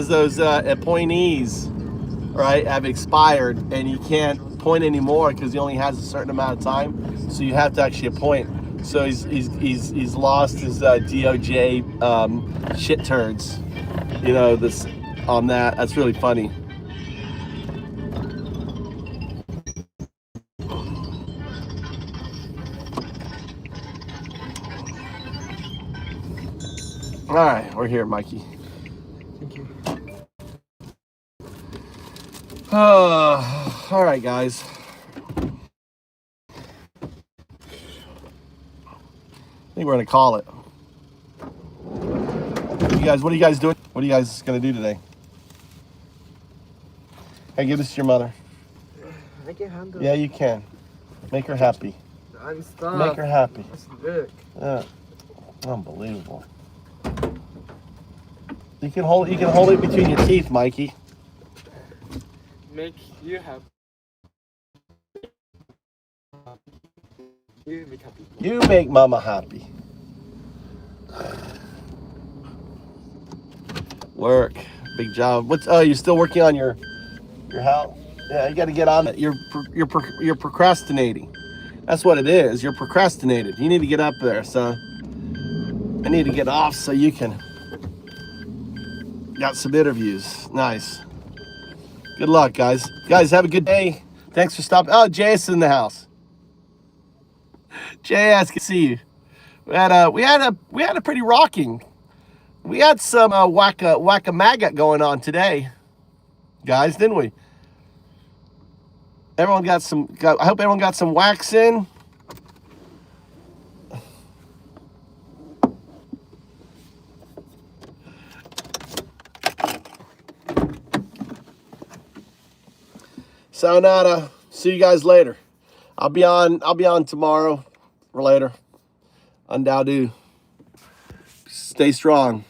Speaker 1: those appointees, right, have expired, and you can't appoint anymore because he only has a certain amount of time. So you have to actually appoint. So he's lost his DOJ shit turds. You know, this on that. That's really funny. All right, we're here, Mikey.
Speaker 8: Thank you.
Speaker 1: All right, guys. I think we're gonna call it. What are you guys doing? What are you guys gonna do today? Hey, give this to your mother.
Speaker 8: I can handle
Speaker 1: Yeah, you can. Make her happy.
Speaker 8: I'm stuck.
Speaker 1: Make her happy.
Speaker 8: It's big.
Speaker 1: Unbelievable. You can hold it between your teeth, Mikey.
Speaker 8: Make you happy. You make happy.
Speaker 1: You make mama happy. Work. Big job. You're still working on your house? Yeah, you got to get on it. You're procrastinating. That's what it is. You're procrastinated. You need to get up there, son. I need to get off so you can. Got some interviews. Nice. Good luck, guys. Guys, have a good day. Thanks for stopping. Oh, Jay is in the house. Jay, asked to see you. We had a pretty rocking. We had some whack-a-maggot going on today, guys, didn't we? I hope everyone got some wax in. Sayonara. See you guys later. I'll be on tomorrow or later. Undaudu. Stay strong.